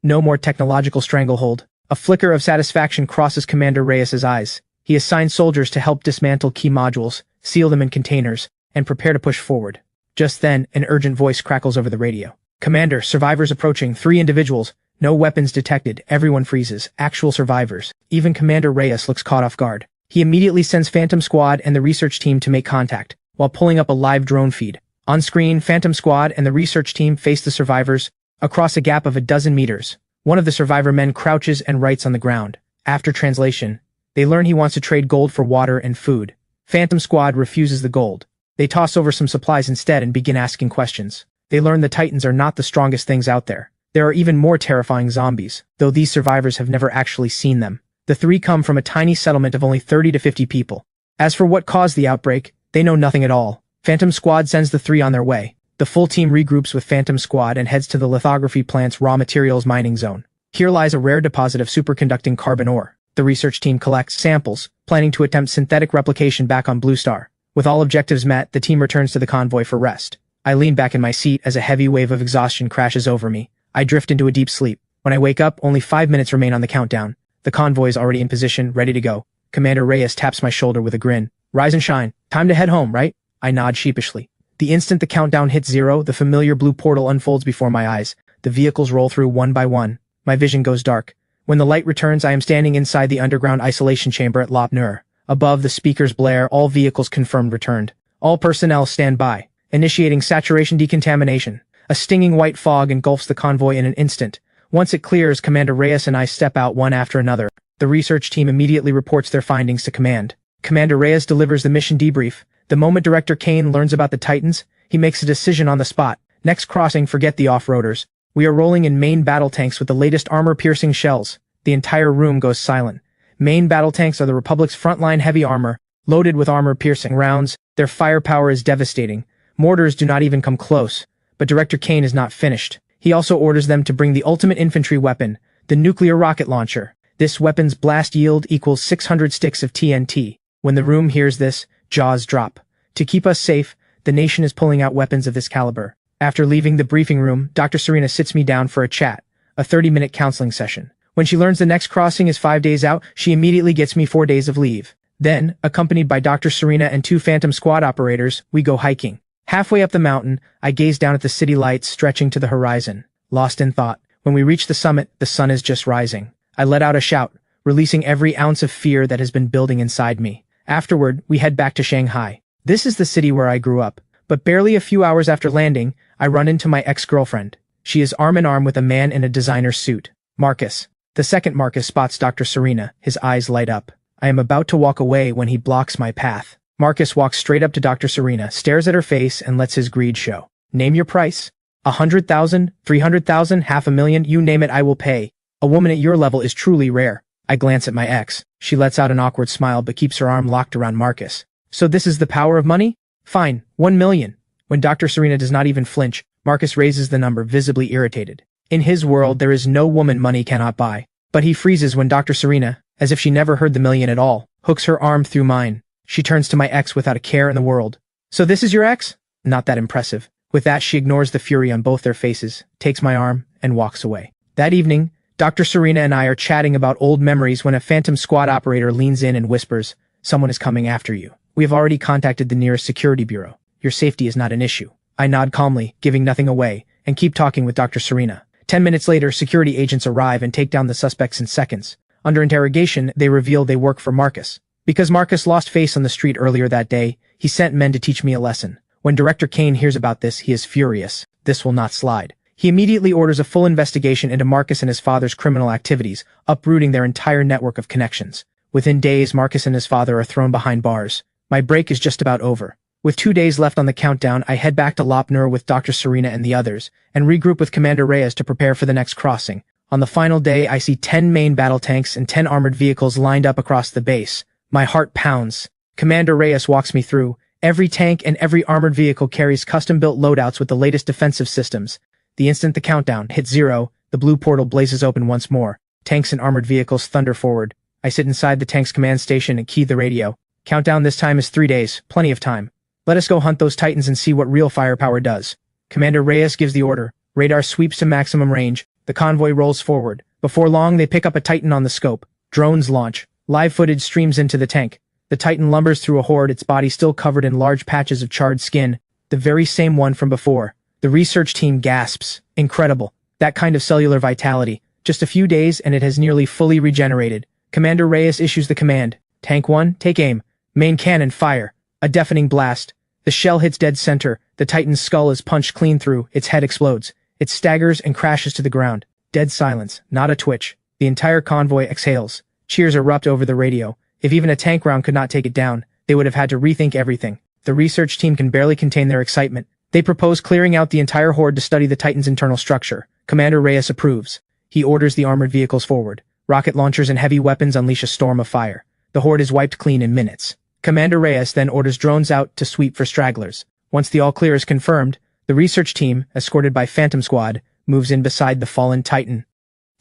No more technological stranglehold. A flicker of satisfaction crosses Commander Reyes's eyes. He assigns soldiers to help dismantle key modules, seal them in containers, and prepare to push forward. Just then, an urgent voice crackles over the radio. Commander, survivors approaching, 3 individuals. No weapons detected, everyone freezes, actual survivors. Even Commander Reyes looks caught off guard. He immediately sends Phantom Squad and the research team to make contact, while pulling up a live drone feed. On screen, Phantom Squad and the research team face the survivors across a gap of a dozen meters. One of the survivor men crouches and writes on the ground. After translation, they learn he wants to trade gold for water and food. Phantom Squad refuses the gold. They toss over some supplies instead and begin asking questions. They learn the Titans are not the strongest things out there. There are even more terrifying zombies, though these survivors have never actually seen them. The 3 come from a tiny settlement of only 30 to 50 people. As for what caused the outbreak, they know nothing at all. Phantom Squad sends the 3 on their way. The full team regroups with Phantom Squad and heads to the lithography plant's raw materials mining zone. Here lies a rare deposit of superconducting carbon ore. The research team collects samples, planning to attempt synthetic replication back on Blue Star. With all objectives met, the team returns to the convoy for rest. I lean back in my seat as a heavy wave of exhaustion crashes over me. I drift into a deep sleep. When I wake up, only 5 minutes remain on the countdown. The convoy is already in position, ready to go. Commander Reyes taps my shoulder with a grin. Rise and shine. Time to head home, right? I nod sheepishly. The instant the countdown hits 0, the familiar blue portal unfolds before my eyes. The vehicles roll through one by one. My vision goes dark. When the light returns, I am standing inside the underground isolation chamber at Lop Nur. Above, the speakers blare, all vehicles confirmed returned. All personnel stand by. Initiating saturation decontamination. A stinging white fog engulfs the convoy in an instant. Once it clears, Commander Reyes and I step out one after another. The research team immediately reports their findings to command. Commander Reyes delivers the mission debrief. The moment Director Kane learns about the Titans, he makes a decision on the spot. Next crossing, forget the off-roaders. We are rolling in main battle tanks with the latest armor-piercing shells. The entire room goes silent. Main battle tanks are the Republic's frontline heavy armor, loaded with armor-piercing rounds. Their firepower is devastating. Mortars do not even come close. But Director Kane is not finished. He also orders them to bring the ultimate infantry weapon, the nuclear rocket launcher. This weapon's blast yield equals 600 sticks of TNT. When the room hears this, jaws drop. To keep us safe, the nation is pulling out weapons of this caliber. After leaving the briefing room, Dr. Serena sits me down for a chat, a 30-minute counseling session. When she learns the next crossing is 5 days out, she immediately gets me 4 days of leave. Then, accompanied by Dr. Serena and 2 Phantom Squad operators, we go hiking. Halfway up the mountain, I gaze down at the city lights stretching to the horizon, lost in thought. When we reach the summit, the sun is just rising. I let out a shout, releasing every ounce of fear that has been building inside me. Afterward, we head back to Shanghai. This is the city where I grew up. But barely a few hours after landing, I run into my ex-girlfriend. She is arm in arm with a man in a designer suit. Marcus. The second Marcus spots Dr. Serena. His eyes light up. I am about to walk away when he blocks my path. Marcus walks straight up to Dr. Serena, stares at her face, and lets his greed show. Name your price. 100,000, 300,000, 500,000, you name it, I will pay. A woman at your level is truly rare. I glance at my ex. She lets out an awkward smile but keeps her arm locked around Marcus. So this is the power of money? Fine, 1 million. When Dr. Serena does not even flinch, Marcus raises the number, visibly irritated. In his world, there is no woman money cannot buy. But he freezes when Dr. Serena, as if she never heard the million at all, hooks her arm through mine. She turns to my ex without a care in the world. So this is your ex? Not that impressive. With that, she ignores the fury on both their faces, takes my arm, and walks away. That evening, Dr. Serena and I are chatting about old memories when a Phantom Squad operator leans in and whispers, "Someone is coming after you. We have already contacted the nearest security bureau. Your safety is not an issue." I nod calmly, giving nothing away, and keep talking with Dr. Serena. 10 minutes later, security agents arrive and take down the suspects in seconds. Under interrogation, they reveal they work for Marcus. Because Marcus lost face on the street earlier that day, he sent men to teach me a lesson. When Director Kane hears about this, he is furious. This will not slide. He immediately orders a full investigation into Marcus and his father's criminal activities, uprooting their entire network of connections. Within days, Marcus and his father are thrown behind bars. My break is just about over. With 2 days left on the countdown, I head back to Lop Nur with Dr. Serena and the others, and regroup with Commander Reyes to prepare for the next crossing. On the final day, I see 10 main battle tanks and 10 armored vehicles lined up across the base. My heart pounds. Commander Reyes walks me through. Every tank and every armored vehicle carries custom-built loadouts with the latest defensive systems. The instant the countdown hits 0, the blue portal blazes open once more. Tanks and armored vehicles thunder forward. I sit inside the tank's command station and key the radio. Countdown this time is 3 days, plenty of time. Let us go hunt those Titans and see what real firepower does. Commander Reyes gives the order. Radar sweeps to maximum range. The convoy rolls forward. Before long, they pick up a Titan on the scope. Drones launch. Live footage streams into the tank. The Titan lumbers through a horde, its body still covered in large patches of charred skin. The very same one from before. The research team gasps. Incredible. That kind of cellular vitality. Just a few days and it has nearly fully regenerated. Commander Reyes issues the command. Tank 1, take aim. Main cannon, fire. A deafening blast. The shell hits dead center. The Titan's skull is punched clean through. Its head explodes. It staggers and crashes to the ground. Dead silence. Not a twitch. The entire convoy exhales. Cheers erupt over the radio. If even a tank round could not take it down, they would have had to rethink everything. The research team can barely contain their excitement. They propose clearing out the entire horde to study the Titan's internal structure. Commander Reyes approves. He orders the armored vehicles forward. Rocket launchers and heavy weapons unleash a storm of fire. The horde is wiped clean in minutes. Commander Reyes then orders drones out to sweep for stragglers. Once the all-clear is confirmed, the research team, escorted by Phantom Squad, moves in beside the fallen Titan.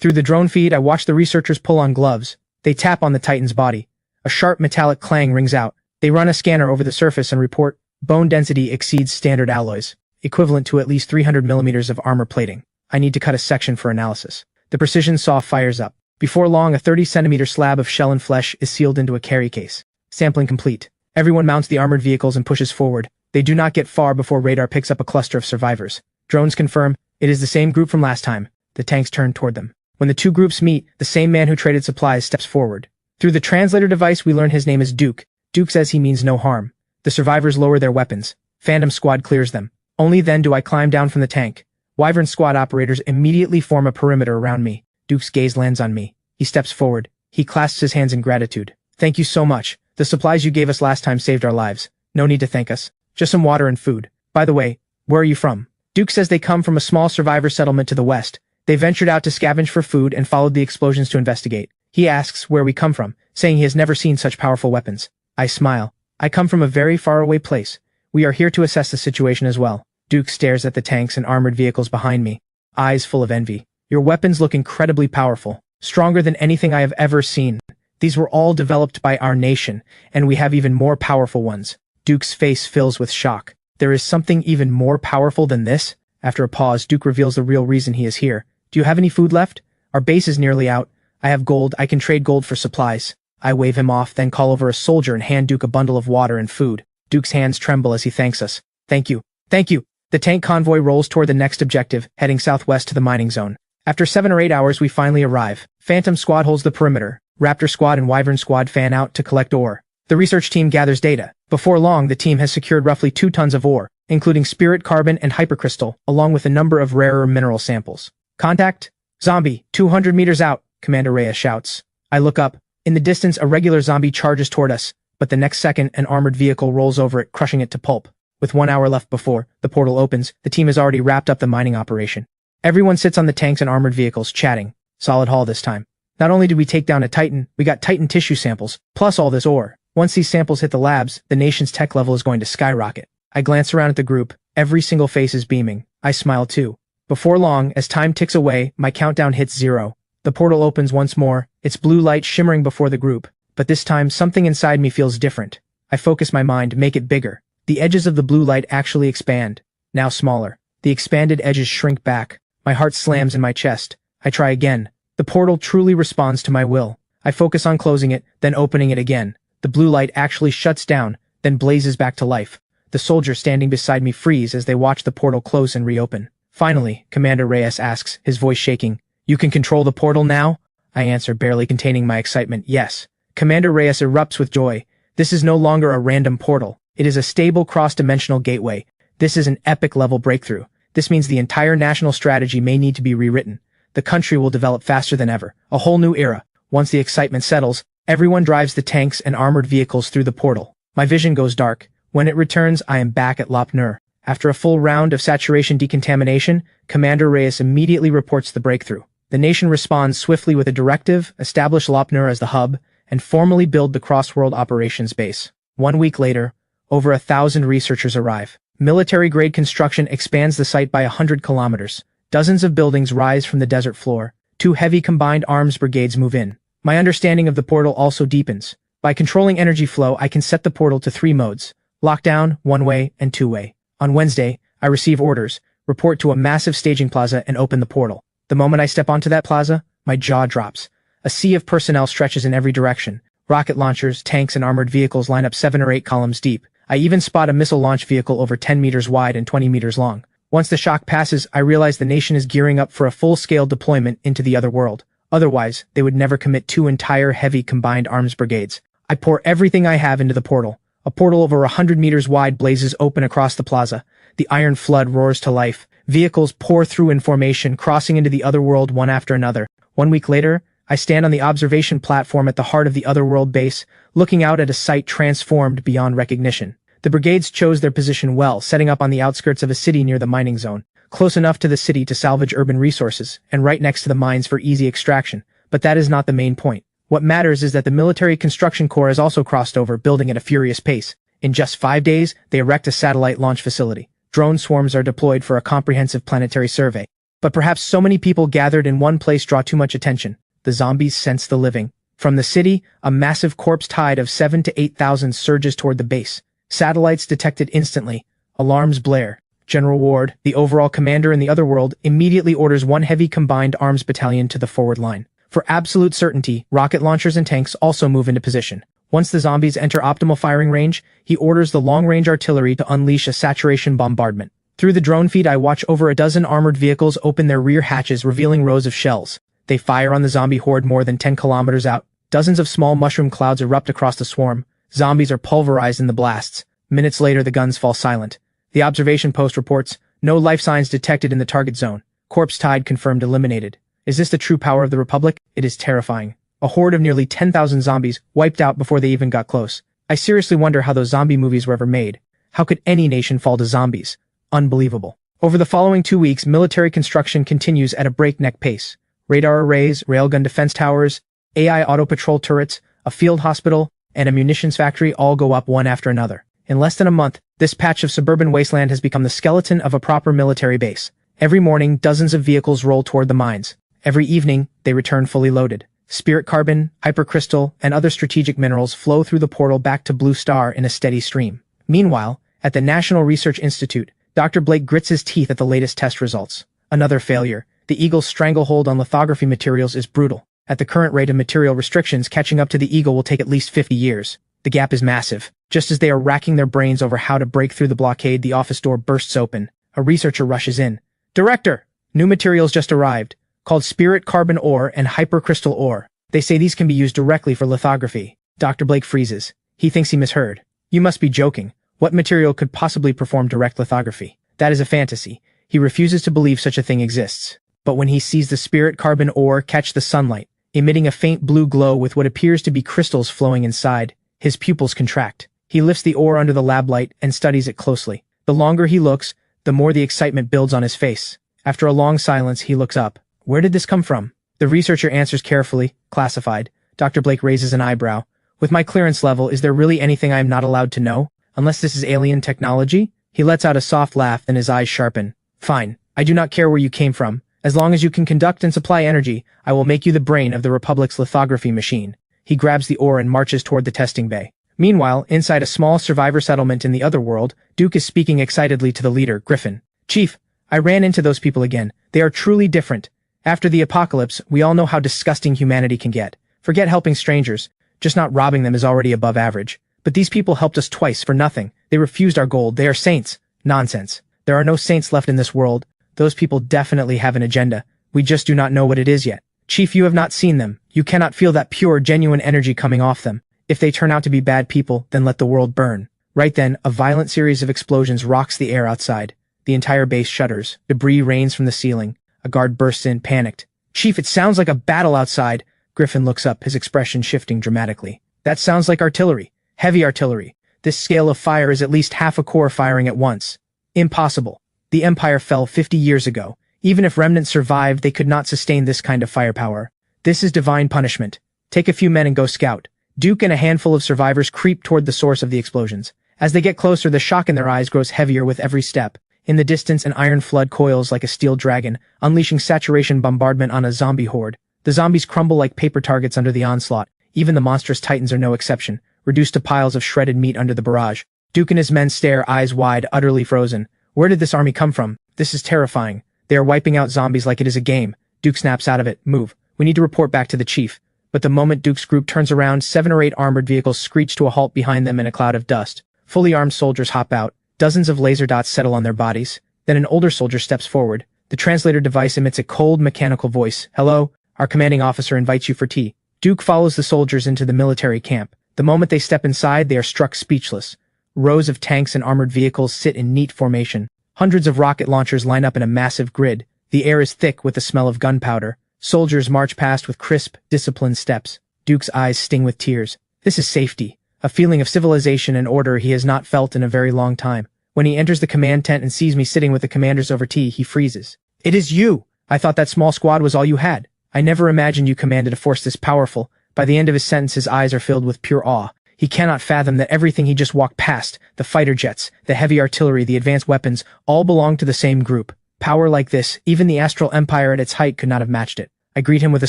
Through the drone feed, I watch the researchers pull on gloves. They tap on the Titan's body. A sharp metallic clang rings out. They run a scanner over the surface and report bone density exceeds standard alloys, equivalent to at least 300 millimeters of armor plating. I need to cut a section for analysis. The precision saw fires up. Before long, a 30-centimeter slab of shell and flesh is sealed into a carry case. Sampling complete. Everyone mounts the armored vehicles and pushes forward. They do not get far before radar picks up a cluster of survivors. Drones confirm it is the same group from last time. The tanks turn toward them. When the two groups meet, the same man who traded supplies steps forward. Through the translator device, we learn his name is Duke. Duke says he means no harm. The survivors lower their weapons. Phantom Squad clears them. Only then do I climb down from the tank. Wyvern Squad operators immediately form a perimeter around me. Duke's gaze lands on me. He steps forward. He clasps his hands in gratitude. Thank you so much. The supplies you gave us last time saved our lives. No need to thank us. Just some water and food. By the way, where are you from? Duke says they come from a small survivor settlement to the west. They ventured out to scavenge for food and followed the explosions to investigate. He asks where we come from, saying he has never seen such powerful weapons. I smile. I come from a very faraway place. We are here to assess the situation as well. Duke stares at the tanks and armored vehicles behind me, eyes full of envy. Your weapons look incredibly powerful, stronger than anything I have ever seen. These were all developed by our nation, and we have even more powerful ones. Duke's face fills with shock. There is something even more powerful than this? After a pause, Duke reveals the real reason he is here. Do you have any food left? Our base is nearly out. I have gold. I can trade gold for supplies. I wave him off, then call over a soldier and hand Duke a bundle of water and food. Duke's hands tremble as he thanks us. Thank you. Thank you. The tank convoy rolls toward the next objective, heading southwest to the mining zone. After 7 or 8 hours, we finally arrive. Phantom Squad holds the perimeter. Raptor Squad and Wyvern Squad fan out to collect ore. The research team gathers data. Before long, the team has secured roughly 2 tons of ore, including spirit carbon and hypercrystal, along with a number of rarer mineral samples. Contact? Zombie, 200 meters out, Commander Reyes shouts. I look up. In the distance, a regular zombie charges toward us, but the next second, an armored vehicle rolls over it, crushing it to pulp. With 1 hour left before the portal opens, the team has already wrapped up the mining operation. Everyone sits on the tanks and armored vehicles, chatting. Solid haul this time. Not only did we take down a Titan, we got Titan tissue samples, plus all this ore. Once these samples hit the labs, the nation's tech level is going to skyrocket. I glance around at the group. Every single face is beaming. I smile too. Before long, as time ticks away, my countdown hits 0. The portal opens once more, its blue light shimmering before the group. But this time, something inside me feels different. I focus my mind, make it bigger. The edges of the blue light actually expand. Now smaller. The expanded edges shrink back. My heart slams in my chest. I try again. The portal truly responds to my will. I focus on closing it, then opening it again. The blue light actually shuts down, then blazes back to life. The soldiers standing beside me freeze as they watch the portal close and reopen. Finally, Commander Reyes asks, his voice shaking, "You can control the portal now?" I answer, barely containing my excitement, "Yes." Commander Reyes erupts with joy. This is no longer a random portal. It is a stable cross-dimensional gateway. This is an epic-level breakthrough. This means the entire national strategy may need to be rewritten. The country will develop faster than ever. A whole new era. Once the excitement settles, everyone drives the tanks and armored vehicles through the portal. My vision goes dark. When it returns, I am back at Lop Nur. After a full round of saturation decontamination, Commander Reyes immediately reports the breakthrough. The nation responds swiftly with a directive, establish Lop Nur as the hub, and formally build the cross-world operations base. 1 week later, over 1,000 researchers arrive. Military-grade construction expands the site by 100 kilometers. Dozens of buildings rise from the desert floor. 2 heavy combined arms brigades move in. My understanding of the portal also deepens. By controlling energy flow, I can set the portal to 3 modes: lockdown, one-way, and two-way. On Wednesday, I receive orders. report to a massive staging plaza and open the portal. The moment I step onto that plaza, my jaw drops. A sea of personnel stretches in every direction. Rocket launchers, tanks, and armored vehicles line up 7 or 8 columns deep. I even spot a missile launch vehicle over 10 meters wide and 20 meters long. Once the shock passes, I realize the nation is gearing up for a full-scale deployment into the other world. Otherwise, they would never commit 2 entire heavy combined arms brigades. I pour everything I have into the portal. A portal over 100 meters wide blazes open across the plaza. The iron flood roars to life. Vehicles pour through in formation, crossing into the other world one after another. 1 week later, I stand on the observation platform at the heart of the Otherworld base, looking out at a site transformed beyond recognition. The brigades chose their position well, setting up on the outskirts of a city near the mining zone, close enough to the city to salvage urban resources, and right next to the mines for easy extraction. But that is not the main point. What matters is that the Military Construction Corps has also crossed over, building at a furious pace. In just 5 days, they erect a satellite launch facility. Drone swarms are deployed for a comprehensive planetary survey. But perhaps so many people gathered in one place draw too much attention. The zombies sense the living. From the city, a massive corpse tide of 7,000 to 8,000 surges toward the base. Satellites detected instantly. Alarms blare. General Ward, the overall commander in the Otherworld, immediately orders 1 heavy combined arms battalion to the forward line. For absolute certainty, rocket launchers and tanks also move into position. Once the zombies enter optimal firing range, he orders the long-range artillery to unleash a saturation bombardment. Through the drone feed, I watch over a dozen armored vehicles open their rear hatches, revealing rows of shells. They fire on the zombie horde more than 10 kilometers out. Dozens of small mushroom clouds erupt across the swarm. Zombies are pulverized in the blasts. Minutes later, the guns fall silent. The observation post reports, no life signs detected in the target zone. Corpse tide confirmed eliminated. Is this the true power of the Republic? It is terrifying. A horde of nearly 10,000 zombies wiped out before they even got close. I seriously wonder how those zombie movies were ever made. How could any nation fall to zombies? Unbelievable. Over the following 2 weeks, military construction continues at a breakneck pace. Radar arrays, railgun defense towers, AI auto patrol turrets, a field hospital, and a munitions factory all go up one after another. In less than a month, this patch of suburban wasteland has become the skeleton of a proper military base. Every morning, dozens of vehicles roll toward the mines. Every evening, they return fully loaded. Spirit carbon, hypercrystal, and other strategic minerals flow through the portal back to Blue Star in a steady stream. Meanwhile, at the National Research Institute, Dr. Blake grits his teeth at the latest test results. Another failure. The Eagle's stranglehold on lithography materials is brutal. At the current rate of material restrictions, catching up to the Eagle will take at least 50 years. The gap is massive. Just as they are racking their brains over how to break through the blockade, the office door bursts open. A researcher rushes in. "Director! New materials just arrived, called spirit carbon ore and hypercrystal ore. They say these can be used directly for lithography." Dr. Blake freezes. He thinks he misheard. "You must be joking. What material could possibly perform direct lithography? That is a fantasy." He refuses to believe such a thing exists. But when he sees the spirit carbon ore catch the sunlight, emitting a faint blue glow with what appears to be crystals flowing inside, his pupils contract. He lifts the ore under the lab light and studies it closely. The longer he looks, the more the excitement builds on his face. After a long silence, he looks up. "Where did this come from?" The researcher answers carefully, "Classified." Dr. Blake raises an eyebrow. "With my clearance level, is there really anything I am not allowed to know? Unless this is alien technology?" He lets out a soft laugh and his eyes sharpen. "Fine. I do not care where you came from. As long as you can conduct and supply energy, I will make you the brain of the Republic's lithography machine." He grabs the ore and marches toward the testing bay. Meanwhile, inside a small survivor settlement in the Otherworld, Duke is speaking excitedly to the leader, Griffin. "Chief, I ran into those people again. They are truly different. After the apocalypse, we all know how disgusting humanity can get. Forget helping strangers. Just not robbing them is already above average. But these people helped us twice for nothing. They refused our gold. They are saints." "Nonsense. There are no saints left in this world. Those people definitely have an agenda. We just do not know what it is yet. Chief, you have not seen them. You cannot feel that pure, genuine energy coming off them. If they turn out to be bad people, then let the world burn." Right then, a violent series of explosions rocks the air outside. The entire base shudders. Debris rains from the ceiling. A guard bursts in, panicked. "Chief, it sounds like a battle outside." Griffin looks up, his expression shifting dramatically. "That sounds like artillery. Heavy artillery. This scale of fire is at least half a corps firing at once." "Impossible. The Empire fell 50 years ago. Even if remnants survived, they could not sustain this kind of firepower. This is divine punishment. Take a few men and go scout." Duke and a handful of survivors creep toward the source of the explosions. As they get closer, the shock in their eyes grows heavier with every step. In the distance, an iron flood coils like a steel dragon, unleashing saturation bombardment on a zombie horde. The zombies crumble like paper targets under the onslaught. Even the monstrous titans are no exception, reduced to piles of shredded meat under the barrage. Duke and his men stare, eyes wide, utterly frozen. Where did this army come from? This This is terrifying. They are wiping out zombies like it is a game. Duke snaps out of it. Move. We need to report back to the chief. But the moment Duke's group turns around, 7 or 8 armored vehicles screech to a halt behind them in a cloud of dust. Fully armed soldiers hop out. Dozens of laser dots settle on their bodies. Then an older soldier steps forward. The translator device emits a cold, mechanical voice. Hello, our commanding officer invites you for tea. Duke follows the soldiers into the military camp. The moment they step inside, they are struck speechless. Rows of tanks and armored vehicles sit in neat formation. Hundreds of rocket launchers line up in a massive grid. The air is thick with the smell of gunpowder. Soldiers march past with crisp, disciplined steps. Duke's eyes sting with tears. This is safety, a feeling of civilization and order he has not felt in a very long time. When he enters the command tent and sees me sitting with the commanders over tea, he freezes. It is you! I thought that small squad was all you had. I never imagined you commanded a force this powerful. By the end of his sentence, his eyes are filled with pure awe. He cannot fathom that everything he just walked past, the fighter jets, the heavy artillery, the advanced weapons, all belong to the same group. Power like this, even the Astral Empire at its height could not have matched it. I greet him with a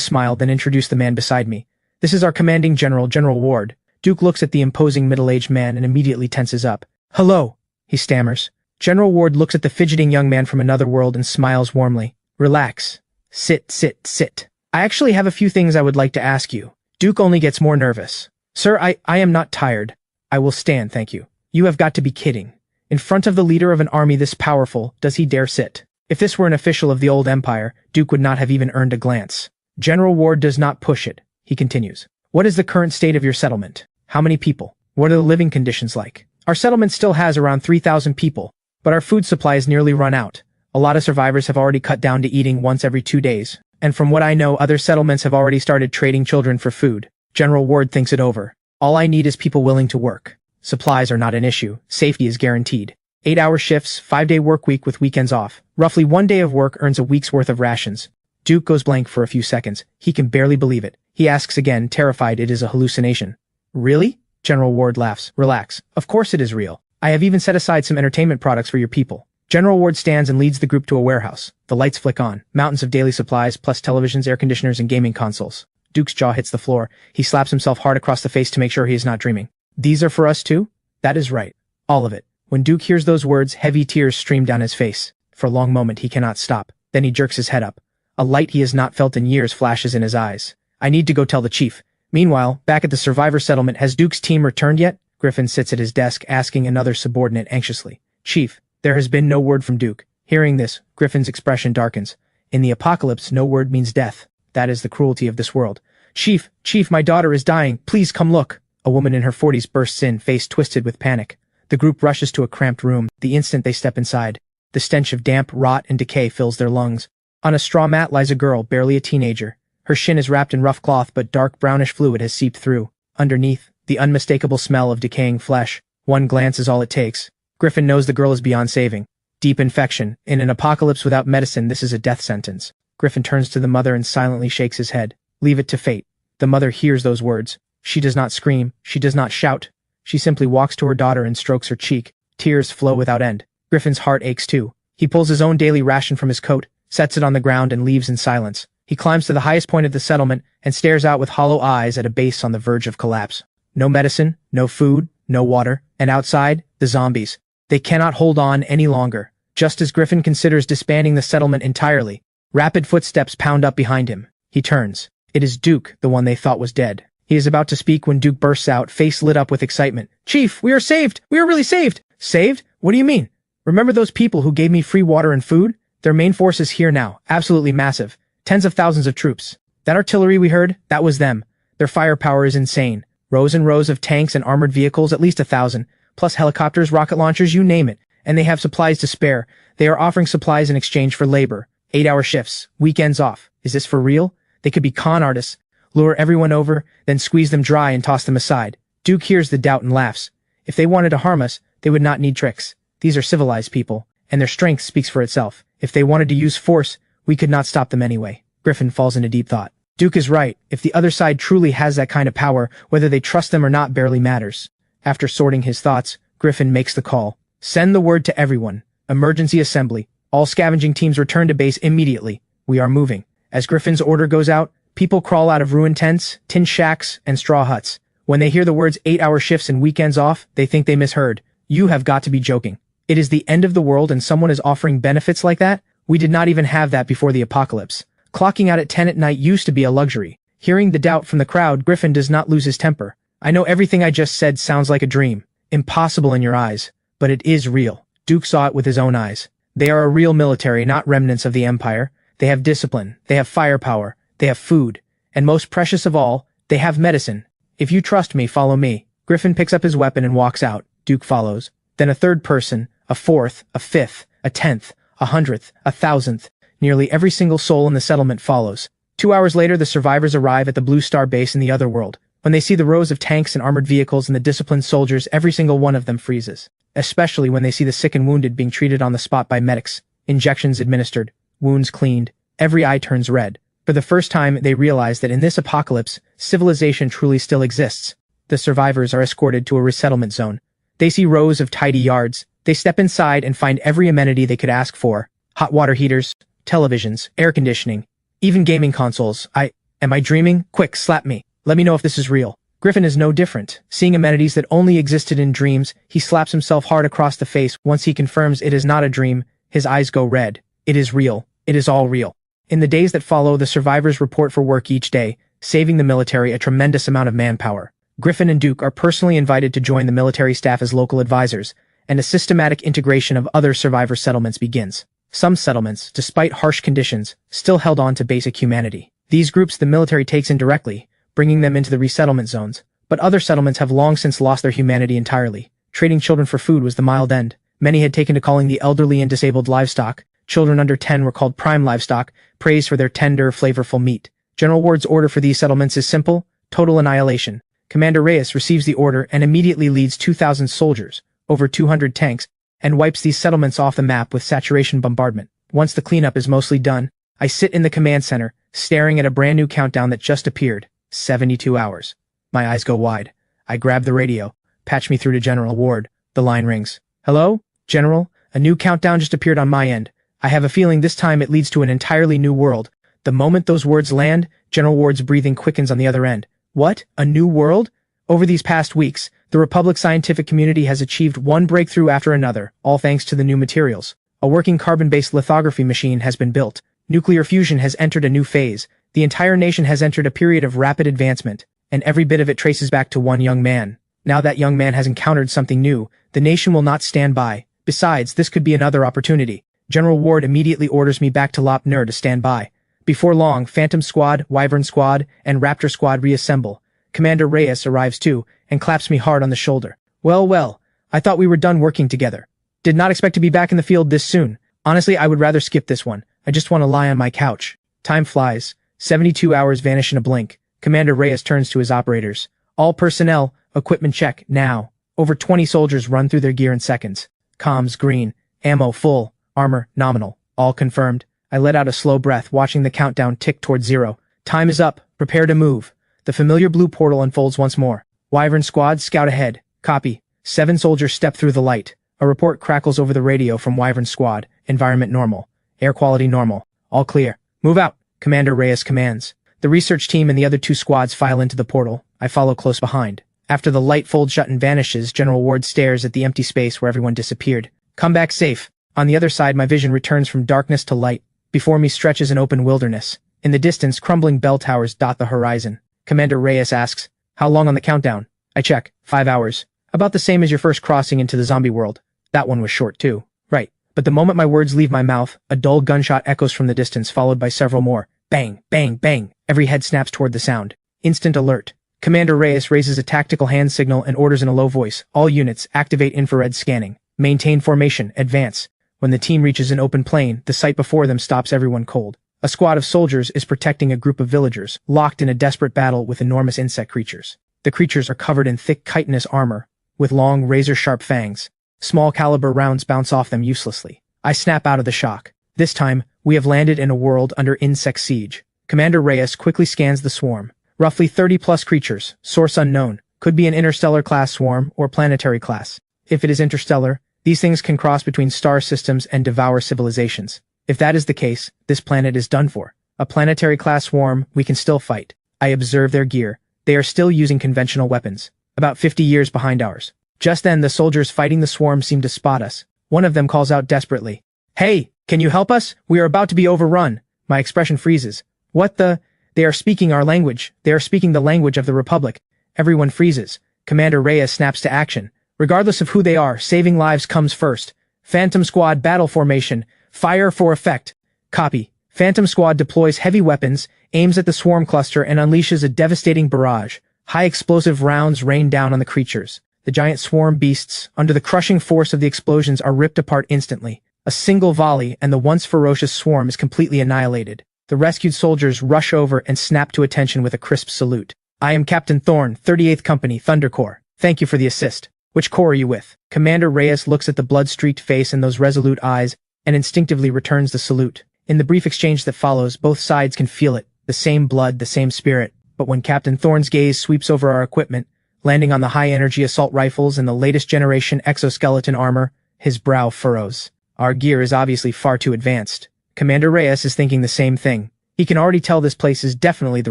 smile, then introduce the man beside me. This is our commanding general, General Ward. Duke looks at the imposing middle-aged man and immediately tenses up. Hello, he stammers. General Ward looks at the fidgeting young man from another world and smiles warmly. Relax. Sit, sit, sit. I actually have a few things I would like to ask you. Duke only gets more nervous. Sir, I am not tired. I will stand, thank you. You have got to be kidding. In front of the leader of an army this powerful, does he dare sit? If this were an official of the old empire, Duke would not have even earned a glance. General Ward does not push it. He continues. What is the current state of your settlement? How many people? What are the living conditions like? Our settlement still has around 3,000 people, but our food supply is nearly run out. A lot of survivors have already cut down to eating once every 2 days. And from what I know, other settlements have already started trading children for food. General Ward thinks it over. All I need is people willing to work. Supplies are not an issue. Safety is guaranteed. 8-hour shifts, 5-day work week with weekends off. Roughly 1 day of work earns a week's worth of rations. Duke goes blank for a few seconds. He can barely believe it. He asks again, terrified it is a hallucination. Really? General Ward laughs. Relax. Of course it is real. I have even set aside some entertainment products for your people. General Ward stands and leads the group to a warehouse. The lights flick on. Mountains of daily supplies, plus televisions, air conditioners, and gaming consoles. Duke's jaw hits the floor. He slaps himself hard across the face to make sure he is not dreaming. These are for us too? That is right. All of it. When Duke hears those words, heavy tears stream down his face. For a long moment he cannot stop. Then he jerks his head up. A light he has not felt in years flashes in his eyes. I need to go tell the chief. Meanwhile, back at the survivor settlement, has Duke's team returned yet? Griffin sits at his desk, asking another subordinate anxiously. Chief, there has been no word from Duke. Hearing this, Griffin's expression darkens. In the apocalypse, no word means death. That is the cruelty of this world. Chief, my daughter is dying. Please come look. A woman in her 40s bursts in, face twisted with panic. The group rushes to a cramped room. The instant they step inside, the stench of damp, rot, and decay fills their lungs. On a straw mat lies a girl, barely a teenager. Her shin is wrapped in rough cloth, but dark brownish fluid has seeped through. Underneath, the unmistakable smell of decaying flesh. One glance is all it takes. Griffin knows the girl is beyond saving. Deep infection. In an apocalypse without medicine, this is a death sentence. Griffin turns to the mother and silently shakes his head. Leave it to fate. The mother hears those words. She does not scream. She does not shout. She simply walks to her daughter and strokes her cheek. Tears flow without end. Griffin's heart aches too. He pulls his own daily ration from his coat, sets it on the ground, and leaves in silence. He climbs to the highest point of the settlement and stares out with hollow eyes at a base on the verge of collapse. No medicine, no food, no water, and outside, the zombies. They cannot hold on any longer. Just as Griffin considers disbanding the settlement entirely, rapid footsteps pound up behind him. He turns. It is Duke, the one they thought was dead. He is about to speak when Duke bursts out, face lit up with excitement. Chief, we are saved! We are really saved! Saved? What do you mean? Remember those people who gave me free water and food? Their main force is here now, absolutely massive. Tens of thousands of troops. That artillery we heard, that was them. Their firepower is insane. Rows and rows of tanks and armored vehicles, at least 1,000. Plus helicopters, rocket launchers, you name it. And they have supplies to spare. They are offering supplies in exchange for labor. 8-hour shifts. Weekends off. Is this for real? They could be con artists. Lure everyone over, then squeeze them dry and toss them aside. Duke hears the doubt and laughs. If they wanted to harm us, they would not need tricks. These are civilized people, and their strength speaks for itself. If they wanted to use force, we could not stop them anyway. Griffin falls into deep thought. Duke is right. If the other side truly has that kind of power, whether they trust them or not barely matters. After sorting his thoughts, Griffin makes the call. Send the word to everyone. Emergency assembly. All scavenging teams return to base immediately. We are moving. As Griffin's order goes out, people crawl out of ruined tents, tin shacks, and straw huts. When they hear the words 8-hour shifts and weekends off, they think they misheard. You have got to be joking. It is the end of the world and someone is offering benefits like that? We did not even have that before the apocalypse. Clocking out at 10 at night used to be a luxury. Hearing the doubt from the crowd, Griffin does not lose his temper. I know everything I just said sounds like a dream. Impossible in your eyes. But it is real. Duke saw it with his own eyes. They are a real military, not remnants of the Empire. They have discipline. They have firepower. They have food. And most precious of all, they have medicine. If you trust me, follow me. Griffin picks up his weapon and walks out. Duke follows. Then a third person, a fourth, a fifth, a 10th, a 100th, a 1,000th. Nearly every single soul in the settlement follows. 2 hours later, the survivors arrive at the Blue Star base in the other world. When they see the rows of tanks and armored vehicles and the disciplined soldiers, every single one of them freezes. Especially when they see the sick and wounded being treated on the spot by medics. Injections administered, wounds cleaned, every eye turns red. For the first time, they realize that in this apocalypse, civilization truly still exists. The survivors are escorted to a resettlement zone. They see rows of tidy yards. They step inside and find every amenity they could ask for. Hot water heaters, televisions, air conditioning, even gaming consoles. Am I dreaming? Quick, slap me. Let me know if this is real. Griffin is no different. Seeing amenities that only existed in dreams, he slaps himself hard across the face. Once he confirms it is not a dream, his eyes go red. It is real. It is all real. In the days that follow, the survivors report for work each day, saving the military a tremendous amount of manpower. Griffin and Duke are personally invited to join the military staff as local advisors, and a systematic integration of other survivor settlements begins. Some settlements, despite harsh conditions, still held on to basic humanity. These groups the military takes in directly, bringing them into the resettlement zones, but other settlements have long since lost their humanity entirely. Trading children for food was the mild end. Many had taken to calling the elderly and disabled livestock. Children under 10 were called prime livestock, praised for their tender, flavorful meat. General Ward's order for these settlements is simple: total annihilation. Commander Reyes receives the order and immediately leads 2,000 soldiers, over 200 tanks, and wipes these settlements off the map with saturation bombardment. Once the cleanup is mostly done, I sit in the command center, staring at a brand new countdown that just appeared. 72 hours. My eyes go wide. I grab the radio. Patch me through to General Ward. The line rings. Hello? General? A new countdown just appeared on my end. I have a feeling this time it leads to an entirely new world. The moment those words land, General Ward's breathing quickens on the other end. What? A new world? Over these past weeks, the Republic scientific community has achieved one breakthrough after another, all thanks to the new materials. A working carbon-based lithography machine has been built. Nuclear fusion has entered a new phase. The entire nation has entered a period of rapid advancement, and every bit of it traces back to one young man. Now that young man has encountered something new, the nation will not stand by. Besides, this could be another opportunity. General Ward immediately orders me back to Lop Nur to stand by. Before long, Phantom Squad, Wyvern Squad, and Raptor Squad reassemble. Commander Reyes arrives too, and claps me hard on the shoulder. Well, I thought we were done working together. Did not expect to be back in the field this soon. Honestly, I would rather skip this one. I just want to lie on my couch. Time flies. 72 hours vanish in a blink. Commander Reyes turns to his operators. All personnel, equipment check, now. Over 20 soldiers run through their gear in seconds. Comms green, ammo full, armor nominal. All confirmed. I let out a slow breath, watching the countdown tick towards 0. Time is up. Prepare to move. The familiar blue portal unfolds once more. Wyvern Squad, scout ahead. Copy. 7 soldiers step through the light. A report crackles over the radio from Wyvern Squad. Environment normal. Air quality normal. All clear. Move out. Commander Reyes commands. The research team and the other 2 squads file into the portal. I follow close behind. After the light folds shut and vanishes, General Ward stares at the empty space where everyone disappeared. Come back safe. On the other side, my vision returns from darkness to light. Before me stretches an open wilderness. In the distance, crumbling bell towers dot the horizon. Commander Reyes asks, how long on the countdown? I check. 5 hours. About the same as your first crossing into the zombie world. That one was short too. Right. But the moment my words leave my mouth, a dull gunshot echoes from the distance, followed by several more. Bang, bang, bang. Every head snaps toward the sound. Instant alert. Commander Reyes raises a tactical hand signal and orders in a low voice. All units, activate infrared scanning. Maintain formation. Advance. When the team reaches an open plain, the sight before them stops everyone cold. A squad of soldiers is protecting a group of villagers, locked in a desperate battle with enormous insect creatures. The creatures are covered in thick chitinous armor, with long, razor-sharp fangs. Small caliber rounds bounce off them uselessly. I snap out of the shock. This time, we have landed in a world under insect siege. Commander Reyes quickly scans the swarm. Roughly 30-plus creatures, source unknown. Could be an interstellar-class swarm or planetary class. If it is interstellar, these things can cross between star systems and devour civilizations. If that is the case, this planet is done for. A planetary-class swarm, we can still fight. I observe their gear. They are still using conventional weapons. About 50 years behind ours. Just then, the soldiers fighting the swarm seem to spot us. One of them calls out desperately. Hey, can you help us? We are about to be overrun. My expression freezes. What the? They are speaking our language. They are speaking the language of the Republic. Everyone freezes. Commander Reyes snaps to action. Regardless of who they are, saving lives comes first. Phantom Squad battle formation. Fire for effect. Copy. Phantom Squad deploys heavy weapons, aims at the swarm cluster, and unleashes a devastating barrage. High explosive rounds rain down on the creatures. The giant swarm beasts, under the crushing force of the explosions, are ripped apart instantly. A single volley, and the once ferocious swarm is completely annihilated. The rescued soldiers rush over and snap to attention with a crisp salute. I am Captain Thorne, 38th Company, Thunder Corps. Thank you for the assist. Which corps are you with? Commander Reyes looks at the blood-streaked face and those resolute eyes, and instinctively returns the salute. In the brief exchange that follows, both sides can feel it. The same blood, the same spirit. But when Captain Thorne's gaze sweeps over our equipment, landing on the high-energy assault rifles and the latest generation exoskeleton armor, his brow furrows. Our gear is obviously far too advanced. Commander Reyes is thinking the same thing. He can already tell this place is definitely the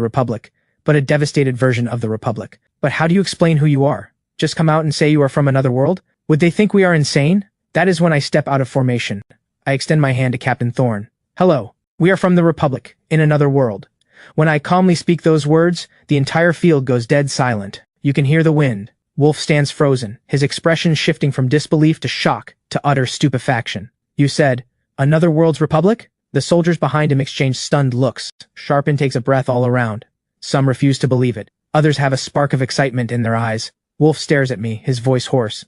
Republic, but a devastated version of the Republic. But how do you explain who you are? Just come out and say you are from another world? Would they think we are insane? That is when I step out of formation. I extend my hand to Captain Thorne. Hello. We are from the Republic, in another world. When I calmly speak those words, the entire field goes dead silent. You can hear the wind. Wolf stands frozen, his expression shifting from disbelief to shock to utter stupefaction. You said, another world's Republic? The soldiers behind him exchange stunned looks. Sharpen takes a breath all around. Some refuse to believe it. Others have a spark of excitement in their eyes. Wolf stares at me, his voice hoarse.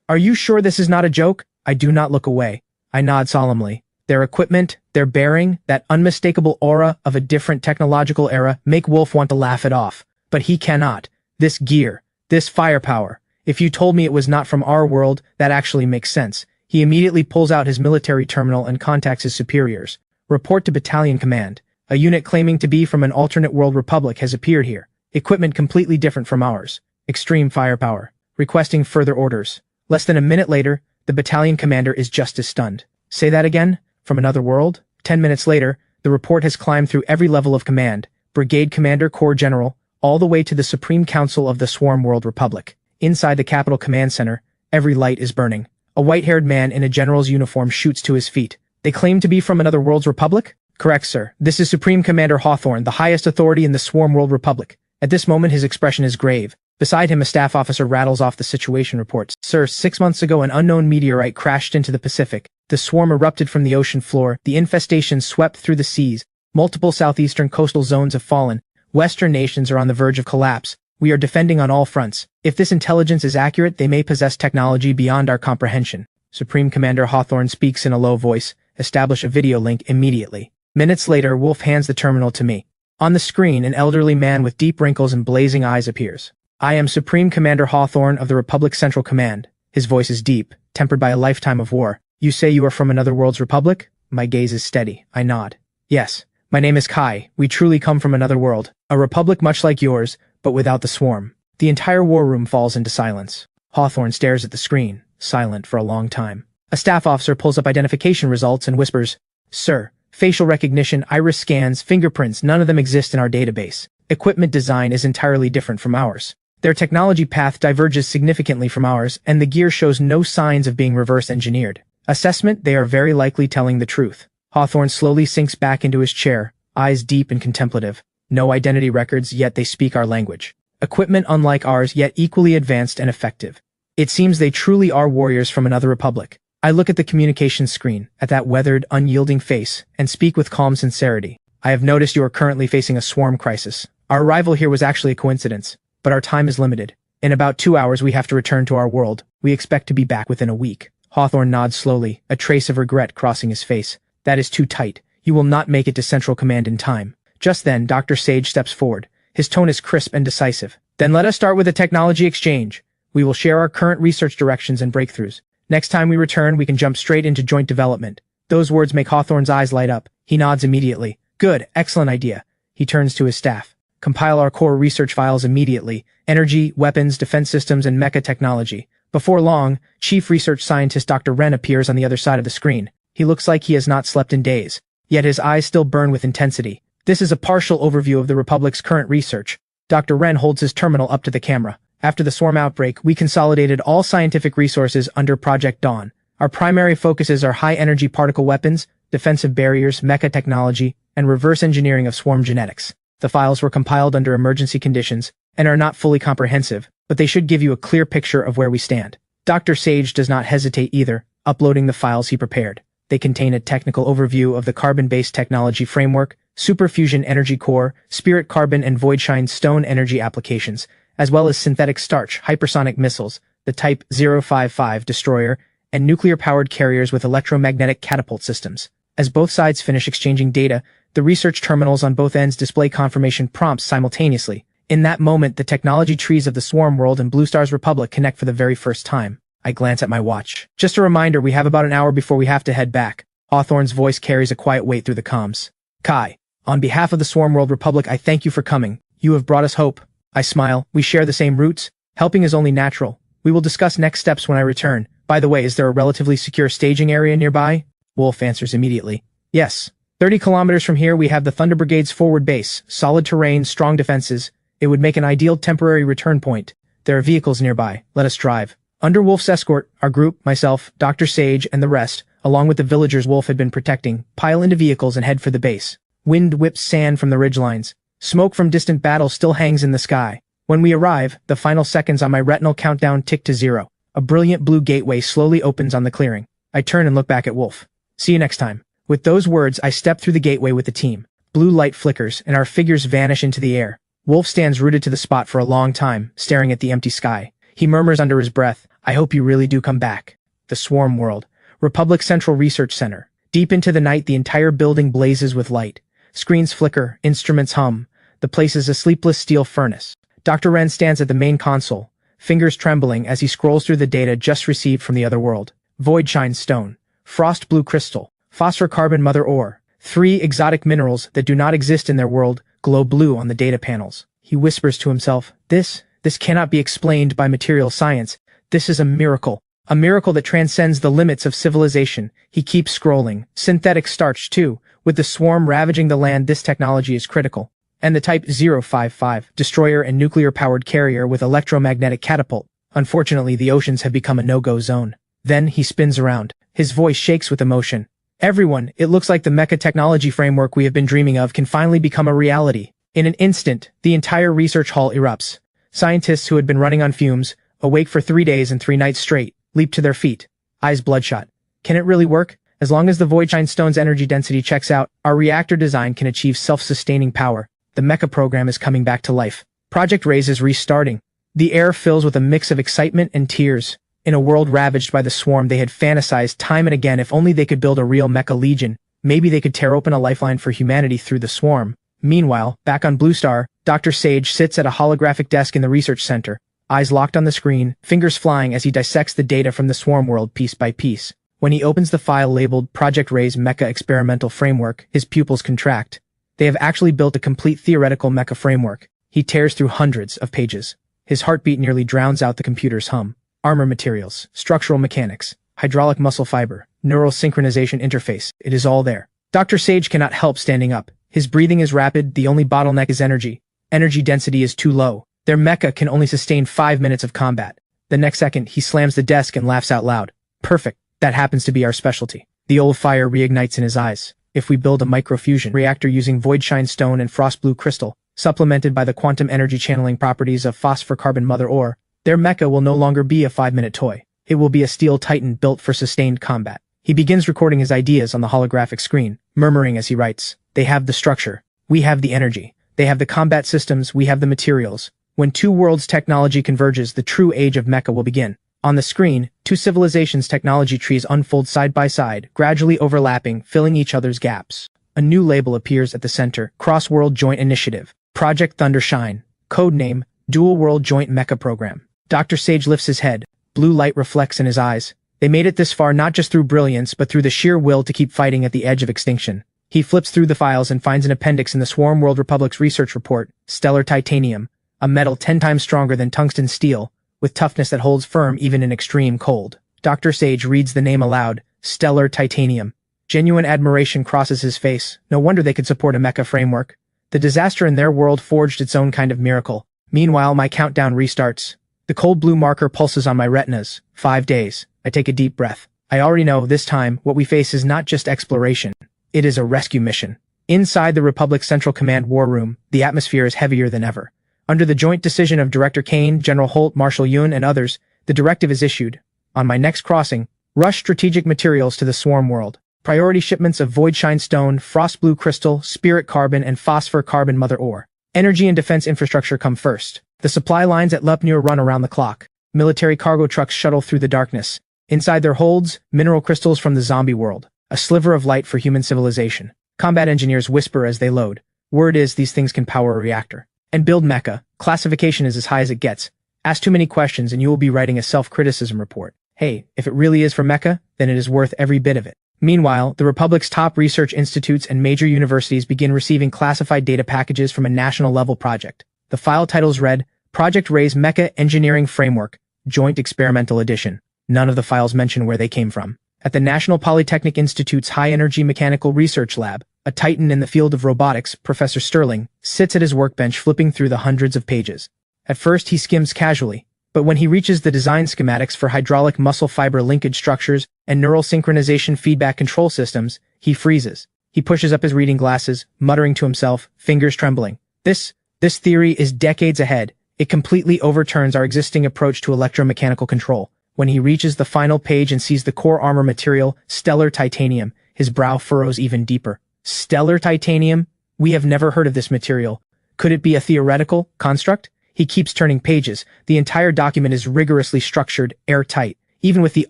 Are you sure this is not a joke? I do not look away. I nod solemnly. Their equipment, their bearing, that unmistakable aura of a different technological era make Wolf want to laugh it off. But he cannot. This gear, this firepower. If you told me it was not from our world, that actually makes sense. He immediately pulls out his military terminal and contacts his superiors. Report to Battalion Command. A unit claiming to be from an alternate world republic has appeared here. Equipment completely different from ours. Extreme firepower. Requesting further orders. Less than a minute later, the battalion commander is just as stunned. Say that again? From another world? 10 minutes later, the report has climbed through every level of command. Brigade Commander, Corps General, all the way to the Supreme Council of the Swarm World Republic. Inside the Capital Command Center, every light is burning. A white-haired man in a general's uniform shoots to his feet. They claim to be from another world's republic? Correct, sir. This is Supreme Commander Hawthorne, the highest authority in the Swarm World Republic. At this moment, his expression is grave. Beside him, a staff officer rattles off the situation reports. Sir, 6 months ago, an unknown meteorite crashed into the Pacific. The swarm erupted from the ocean floor. The infestation swept through the seas. Multiple southeastern coastal zones have fallen. Western nations are on the verge of collapse. We are defending on all fronts. If this intelligence is accurate, they may possess technology beyond our comprehension. Supreme Commander Hawthorne speaks in a low voice. Establish a video link immediately. Minutes later, Wolf hands the terminal to me. On the screen, an elderly man with deep wrinkles and blazing eyes appears. I am Supreme Commander Hawthorne of the Republic Central Command. His voice is deep, tempered by a lifetime of war. You say you are from another world's republic? My gaze is steady. I nod. Yes. My name is Kai. We truly come from another world. A republic much like yours, but without the swarm. The entire war room falls into silence. Hawthorne stares at the screen, silent for a long time. A staff officer pulls up identification results and whispers, Sir, facial recognition, iris scans, fingerprints, none of them exist in our database. Equipment design is entirely different from ours. Their technology path diverges significantly from ours, and the gear shows no signs of being reverse engineered. Assessment, they are very likely telling the truth. Hawthorne slowly sinks back into his chair, eyes deep and contemplative. No identity records, yet they speak our language. Equipment unlike ours, yet equally advanced and effective. It seems they truly are warriors from another republic. I look at the communications screen, at that weathered, unyielding face, and speak with calm sincerity. I have noticed you are currently facing a swarm crisis. Our arrival here was actually a coincidence, but our time is limited. In about 2 hours we have to return to our world. We expect to be back within a week. Hawthorne nods slowly, a trace of regret crossing his face. That is too tight. You will not make it to Central Command in time. Just then, Dr. Sage steps forward. His tone is crisp and decisive. Then let us start with a technology exchange. We will share our current research directions and breakthroughs. Next time we return, we can jump straight into joint development. Those words make Hawthorne's eyes light up. He nods immediately. Good, excellent idea. He turns to his staff. Compile our core research files immediately. Energy, weapons, defense systems, and mecha technology. Before long, Chief Research Scientist Dr. Wren appears on the other side of the screen. He looks like he has not slept in days. Yet his eyes still burn with intensity. This is a partial overview of the Republic's current research. Dr. Wren holds his terminal up to the camera. After the swarm outbreak, we consolidated all scientific resources under Project Dawn. Our primary focuses are high-energy particle weapons, defensive barriers, mecha technology, and reverse engineering of swarm genetics. The files were compiled under emergency conditions and are not fully comprehensive, but they should give you a clear picture of where we stand. Dr. Sage does not hesitate either, uploading the files he prepared. They contain a technical overview of the carbon-based technology framework, superfusion energy core, spirit carbon and voidshine stone energy applications, as well as synthetic starch, hypersonic missiles, the Type 055 destroyer, and nuclear-powered carriers with electromagnetic catapult systems. As both sides finish exchanging data, the research terminals on both ends display confirmation prompts simultaneously. In that moment, the technology trees of the Swarm World and Blue Star's Republic connect for the very first time. I glance at my watch. Just a reminder, we have about an hour before we have to head back. Hawthorne's voice carries a quiet weight through the comms. Kai, on behalf of the Swarm World Republic, I thank you for coming. You have brought us hope. I smile. We share the same roots. Helping is only natural. We will discuss next steps when I return. By the way, is there a relatively secure staging area nearby? Wolf answers immediately. Yes. 30 kilometers from here, we have the Thunder Brigade's forward base. Solid terrain, strong defenses. It would make an ideal temporary return point. There are vehicles nearby. Let us drive. Under Wolf's escort, our group, myself, Dr. Sage, and the rest, along with the villagers Wolf had been protecting, pile into vehicles and head for the base. Wind whips sand from the ridgelines. Smoke from distant battle still hangs in the sky. When we arrive, the final seconds on my retinal countdown tick to 0. A brilliant blue gateway slowly opens on the clearing. I turn and look back at Wolf. See you next time. With those words, I step through the gateway with the team. Blue light flickers, and our figures vanish into the air. Wolf stands rooted to the spot for a long time, staring at the empty sky. He murmurs under his breath, I hope you really do come back. The Swarm World. Republic Central Research Center. Deep into the night, the entire building blazes with light. Screens flicker, instruments hum. The place is a sleepless steel furnace. Dr. Wren stands at the main console, fingers trembling as he scrolls through the data just received from the other world. Voidshine stone, frost blue crystal, phosphor carbon mother ore. 3 exotic minerals that do not exist in their world glow blue on the data panels. He whispers to himself, This cannot be explained by material science. This is a miracle that transcends the limits of civilization. He keeps scrolling. Synthetic starch, too. With the swarm ravaging the land, this technology is critical. And the Type 055, destroyer and nuclear-powered carrier with electromagnetic catapult. Unfortunately, the oceans have become a no-go zone. Then he spins around. His voice shakes with emotion. Everyone, it looks like the mecha technology framework we have been dreaming of can finally become a reality. In an instant, the entire research hall erupts. Scientists who had been running on fumes, awake for 3 days and 3 nights straight, leap to their feet, eyes bloodshot. Can it really work? As long as the Voidshine Stone's energy density checks out, our reactor design can achieve self-sustaining power. The mecha program is coming back to life. Project Raise is restarting. The air fills with a mix of excitement and tears. In a world ravaged by the swarm, they had fantasized time and again if only they could build a real mecha legion. Maybe they could tear open a lifeline for humanity through the swarm. Meanwhile, back on Blue Star, Dr. Sage sits at a holographic desk in the research center, eyes locked on the screen, fingers flying as he dissects the data from the swarm world piece by piece. When he opens the file labeled Project Raise Mecha Experimental Framework, his pupils contract. They have actually built a complete theoretical mecha framework. He tears through hundreds of pages. His heartbeat nearly drowns out the computer's hum. Armor materials, structural mechanics, hydraulic muscle fiber, neural synchronization interface. It is all there. Dr. Sage cannot help standing up. His breathing is rapid. The only bottleneck is energy. Energy density is too low. Their mecha can only sustain 5 minutes of combat. The next second, he slams the desk and laughs out loud. Perfect. That happens to be our specialty. The old fire reignites in his eyes. If we build a microfusion reactor using Voidshine Stone and Frost Blue Crystal, supplemented by the quantum energy channeling properties of phosphor carbon mother ore, their mecha will no longer be a 5-minute toy. It will be a steel titan built for sustained combat. He begins recording his ideas on the holographic screen, murmuring as he writes, They have the structure. We have the energy. They have the combat systems. We have the materials. When 2 worlds' technology converges, the true age of mecha will begin. On the screen, 2 civilizations' technology trees unfold side by side, gradually overlapping, filling each other's gaps. A new label appears at the center, Cross-World Joint Initiative, Project Thundershine, codename, Dual World Joint Mecha Program. Dr. Sage lifts his head. Blue light reflects in his eyes. They made it this far not just through brilliance, but through the sheer will to keep fighting at the edge of extinction. He flips through the files and finds an appendix in the Swarm World Republic's research report, Stellar Titanium, a metal 10 times stronger than tungsten steel, with toughness that holds firm even in extreme cold. Dr. Sage reads the name aloud, Stellar Titanium. Genuine admiration crosses his face. No wonder they could support a mecha framework. The disaster in their world forged its own kind of miracle. Meanwhile, my countdown restarts. The cold blue marker pulses on my retinas. 5 days. I take a deep breath. I already know this time what we face is not just exploration. It is a rescue mission. Inside the Republic's Central Command war room, the atmosphere is heavier than ever. Under the joint decision of Director Kane, General Holt, Marshal Yun, and others, the directive is issued. On my next crossing, rush strategic materials to the swarm world. Priority shipments of voidshine stone, frost blue crystal, spirit carbon, and phosphor carbon mother ore. Energy and defense infrastructure come first. The supply lines at Lupnur run around the clock. Military cargo trucks shuttle through the darkness. Inside their holds, mineral crystals from the zombie world. A sliver of light for human civilization. Combat engineers whisper as they load. Word is these things can power a reactor. And build mecha. Classification is as high as it gets. Ask too many questions and you will be writing a self-criticism report. Hey, if it really is for mecha, then it is worth every bit of it. Meanwhile, the Republic's top research institutes and major universities begin receiving classified data packages from a national-level project. The file titles read, Project Ray's Mecha Engineering Framework, Joint Experimental Edition. None of the files mention where they came from. At the National Polytechnic Institute's High-Energy Mechanical Research Lab, a titan in the field of robotics, Professor Sterling, sits at his workbench flipping through the hundreds of pages. At first he skims casually, but when he reaches the design schematics for hydraulic muscle fiber linkage structures and neural synchronization feedback control systems, he freezes. He pushes up his reading glasses, muttering to himself, fingers trembling. This theory is decades ahead. It completely overturns our existing approach to electromechanical control. When he reaches the final page and sees the core armor material, stellar titanium, his brow furrows even deeper. Stellar titanium? We have never heard of this material. Could it be a theoretical construct? He keeps turning pages. The entire document is rigorously structured, airtight. Even with the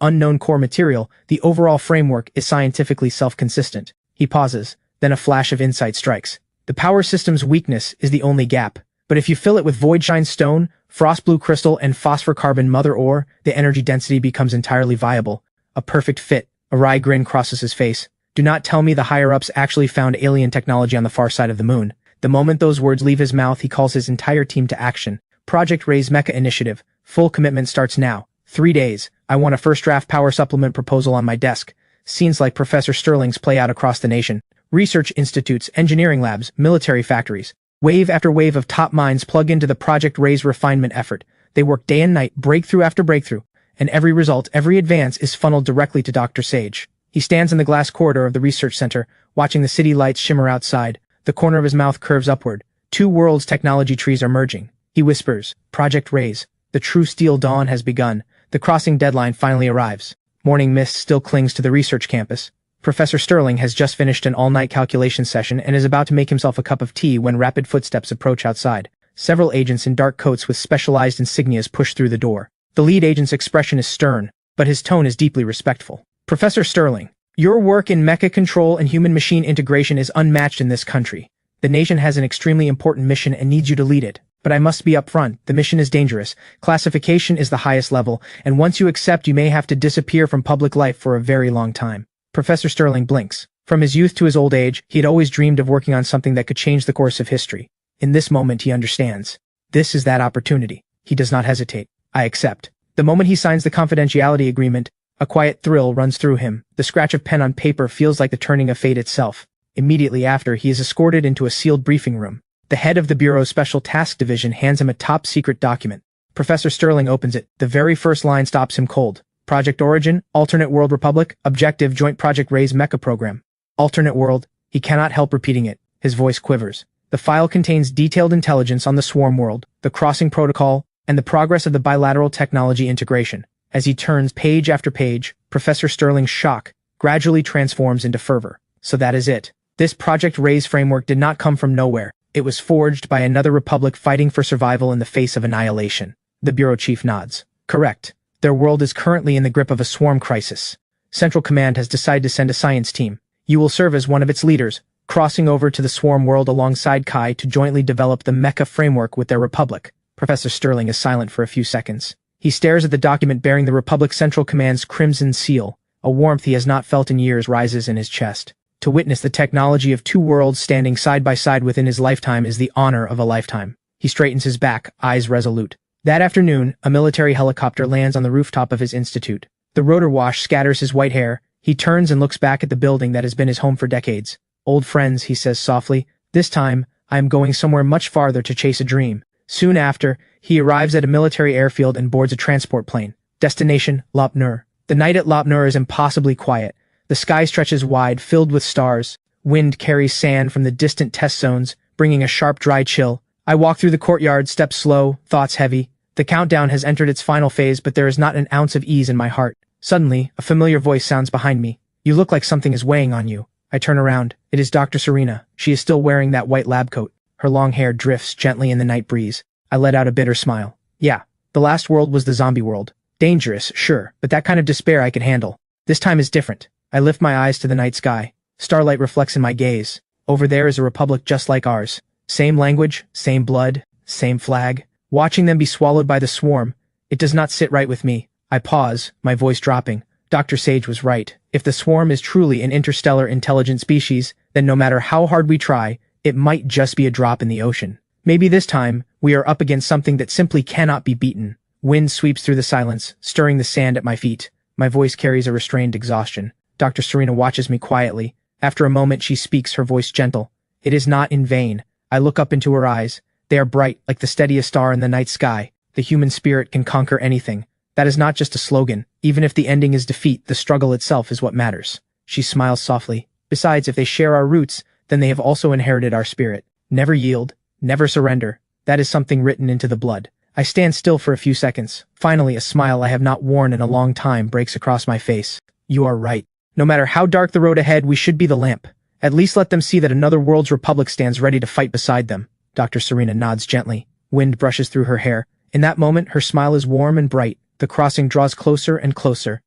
unknown core material, the overall framework is scientifically self-consistent. He pauses, then a flash of insight strikes. The power system's weakness is the only gap. But if you fill it with voidshine stone, frost blue crystal, and phosphor carbon mother ore, the energy density becomes entirely viable. A perfect fit. A wry grin crosses his face. Do not tell me the higher-ups actually found alien technology on the far side of the moon. The moment those words leave his mouth, he calls his entire team to action. Project Ray's Mecha Initiative. Full commitment starts now. 3 days. I want a first draft power supplement proposal on my desk. Scenes like Professor Sterling's play out across the nation. Research institutes, engineering labs, military factories. Wave after wave of top minds plug into the Project Ray's refinement effort. They work day and night, breakthrough after breakthrough, and every result, every advance is funneled directly to Dr. Sage. He stands in the glass corridor of the research center, watching the city lights shimmer outside. The corner of his mouth curves upward. 2 worlds' technology trees are merging. He whispers, Project Rays. The true steel dawn has begun. The crossing deadline finally arrives. Morning mist still clings to the research campus. Professor Sterling has just finished an all-night calculation session and is about to make himself a cup of tea when rapid footsteps approach outside. Several agents in dark coats with specialized insignias push through the door. The lead agent's expression is stern, but his tone is deeply respectful. Professor Sterling, your work in mecha control and human-machine integration is unmatched in this country. The nation has an extremely important mission and needs you to lead it. But I must be upfront, the mission is dangerous. Classification is the highest level, and once you accept, you may have to disappear from public life for a very long time. Professor Sterling blinks. From his youth to his old age, he had always dreamed of working on something that could change the course of history. In this moment, he understands. This is that opportunity. He does not hesitate. I accept. The moment he signs the confidentiality agreement, a quiet thrill runs through him. The scratch of pen on paper feels like the turning of fate itself. Immediately after, he is escorted into a sealed briefing room. The head of the Bureau's Special Task Division hands him a top-secret document. Professor Sterling opens it. The very first line stops him cold. Project Origin, Alternate World Republic, Objective Joint Project Ray's Mecha Program. Alternate World. He cannot help repeating it. His voice quivers. The file contains detailed intelligence on the swarm world, the crossing protocol, and the progress of the bilateral technology integration. As he turns page after page, Professor Sterling's shock gradually transforms into fervor. So that is it. This Project Ray's framework did not come from nowhere. It was forged by another republic fighting for survival in the face of annihilation. The bureau chief nods. Correct. Their world is currently in the grip of a swarm crisis. Central Command has decided to send a science team. You will serve as one of its leaders, crossing over to the swarm world alongside Kai to jointly develop the mecha framework with their republic. Professor Sterling is silent for a few seconds. He stares at the document bearing the Republic Central Command's crimson seal. A warmth he has not felt in years rises in his chest. To witness the technology of 2 worlds standing side by side within his lifetime is the honor of a lifetime. He straightens his back, eyes resolute. That afternoon, a military helicopter lands on the rooftop of his institute. The rotor wash scatters his white hair. He turns and looks back at the building that has been his home for decades. Old friends, he says softly. This time, I am going somewhere much farther to chase a dream. Soon after, he arrives at a military airfield and boards a transport plane. Destination, Lopnur. The night at Lopnur is impossibly quiet. The sky stretches wide, filled with stars. Wind carries sand from the distant test zones, bringing a sharp, dry chill. I walk through the courtyard, steps slow, thoughts heavy. The countdown has entered its final phase, but there is not an ounce of ease in my heart. Suddenly, a familiar voice sounds behind me. You look like something is weighing on you. I turn around. It is Dr. Serena. She is still wearing that white lab coat. Her long hair drifts gently in the night breeze. I let out a bitter smile. Yeah, the last world was the zombie world. Dangerous, sure, but that kind of despair I could handle. This time is different. I lift my eyes to the night sky. Starlight reflects in my gaze. Over there is a republic just like ours. Same language, same blood, same flag. Watching them be swallowed by the swarm, it does not sit right with me. I pause, my voice dropping. Dr. Sage was right. If the swarm is truly an interstellar intelligent species, then no matter how hard we try, it might just be a drop in the ocean. Maybe this time, we are up against something that simply cannot be beaten. Wind sweeps through the silence, stirring the sand at my feet. My voice carries a restrained exhaustion. Dr. Serena watches me quietly. After a moment she speaks, her voice gentle. It is not in vain. I look up into her eyes. They are bright, like the steadiest star in the night sky. The human spirit can conquer anything. That is not just a slogan. Even if the ending is defeat, the struggle itself is what matters. She smiles softly. Besides, if they share our roots, then they have also inherited our spirit. Never yield, never surrender. That is something written into the blood. I stand still for a few seconds. Finally, a smile I have not worn in a long time breaks across my face. You are right. No matter how dark the road ahead, we should be the lamp. At least let them see that another world's republic stands ready to fight beside them. Dr. Serena nods gently. Wind brushes through her hair. In that moment, her smile is warm and bright. The crossing draws closer and closer.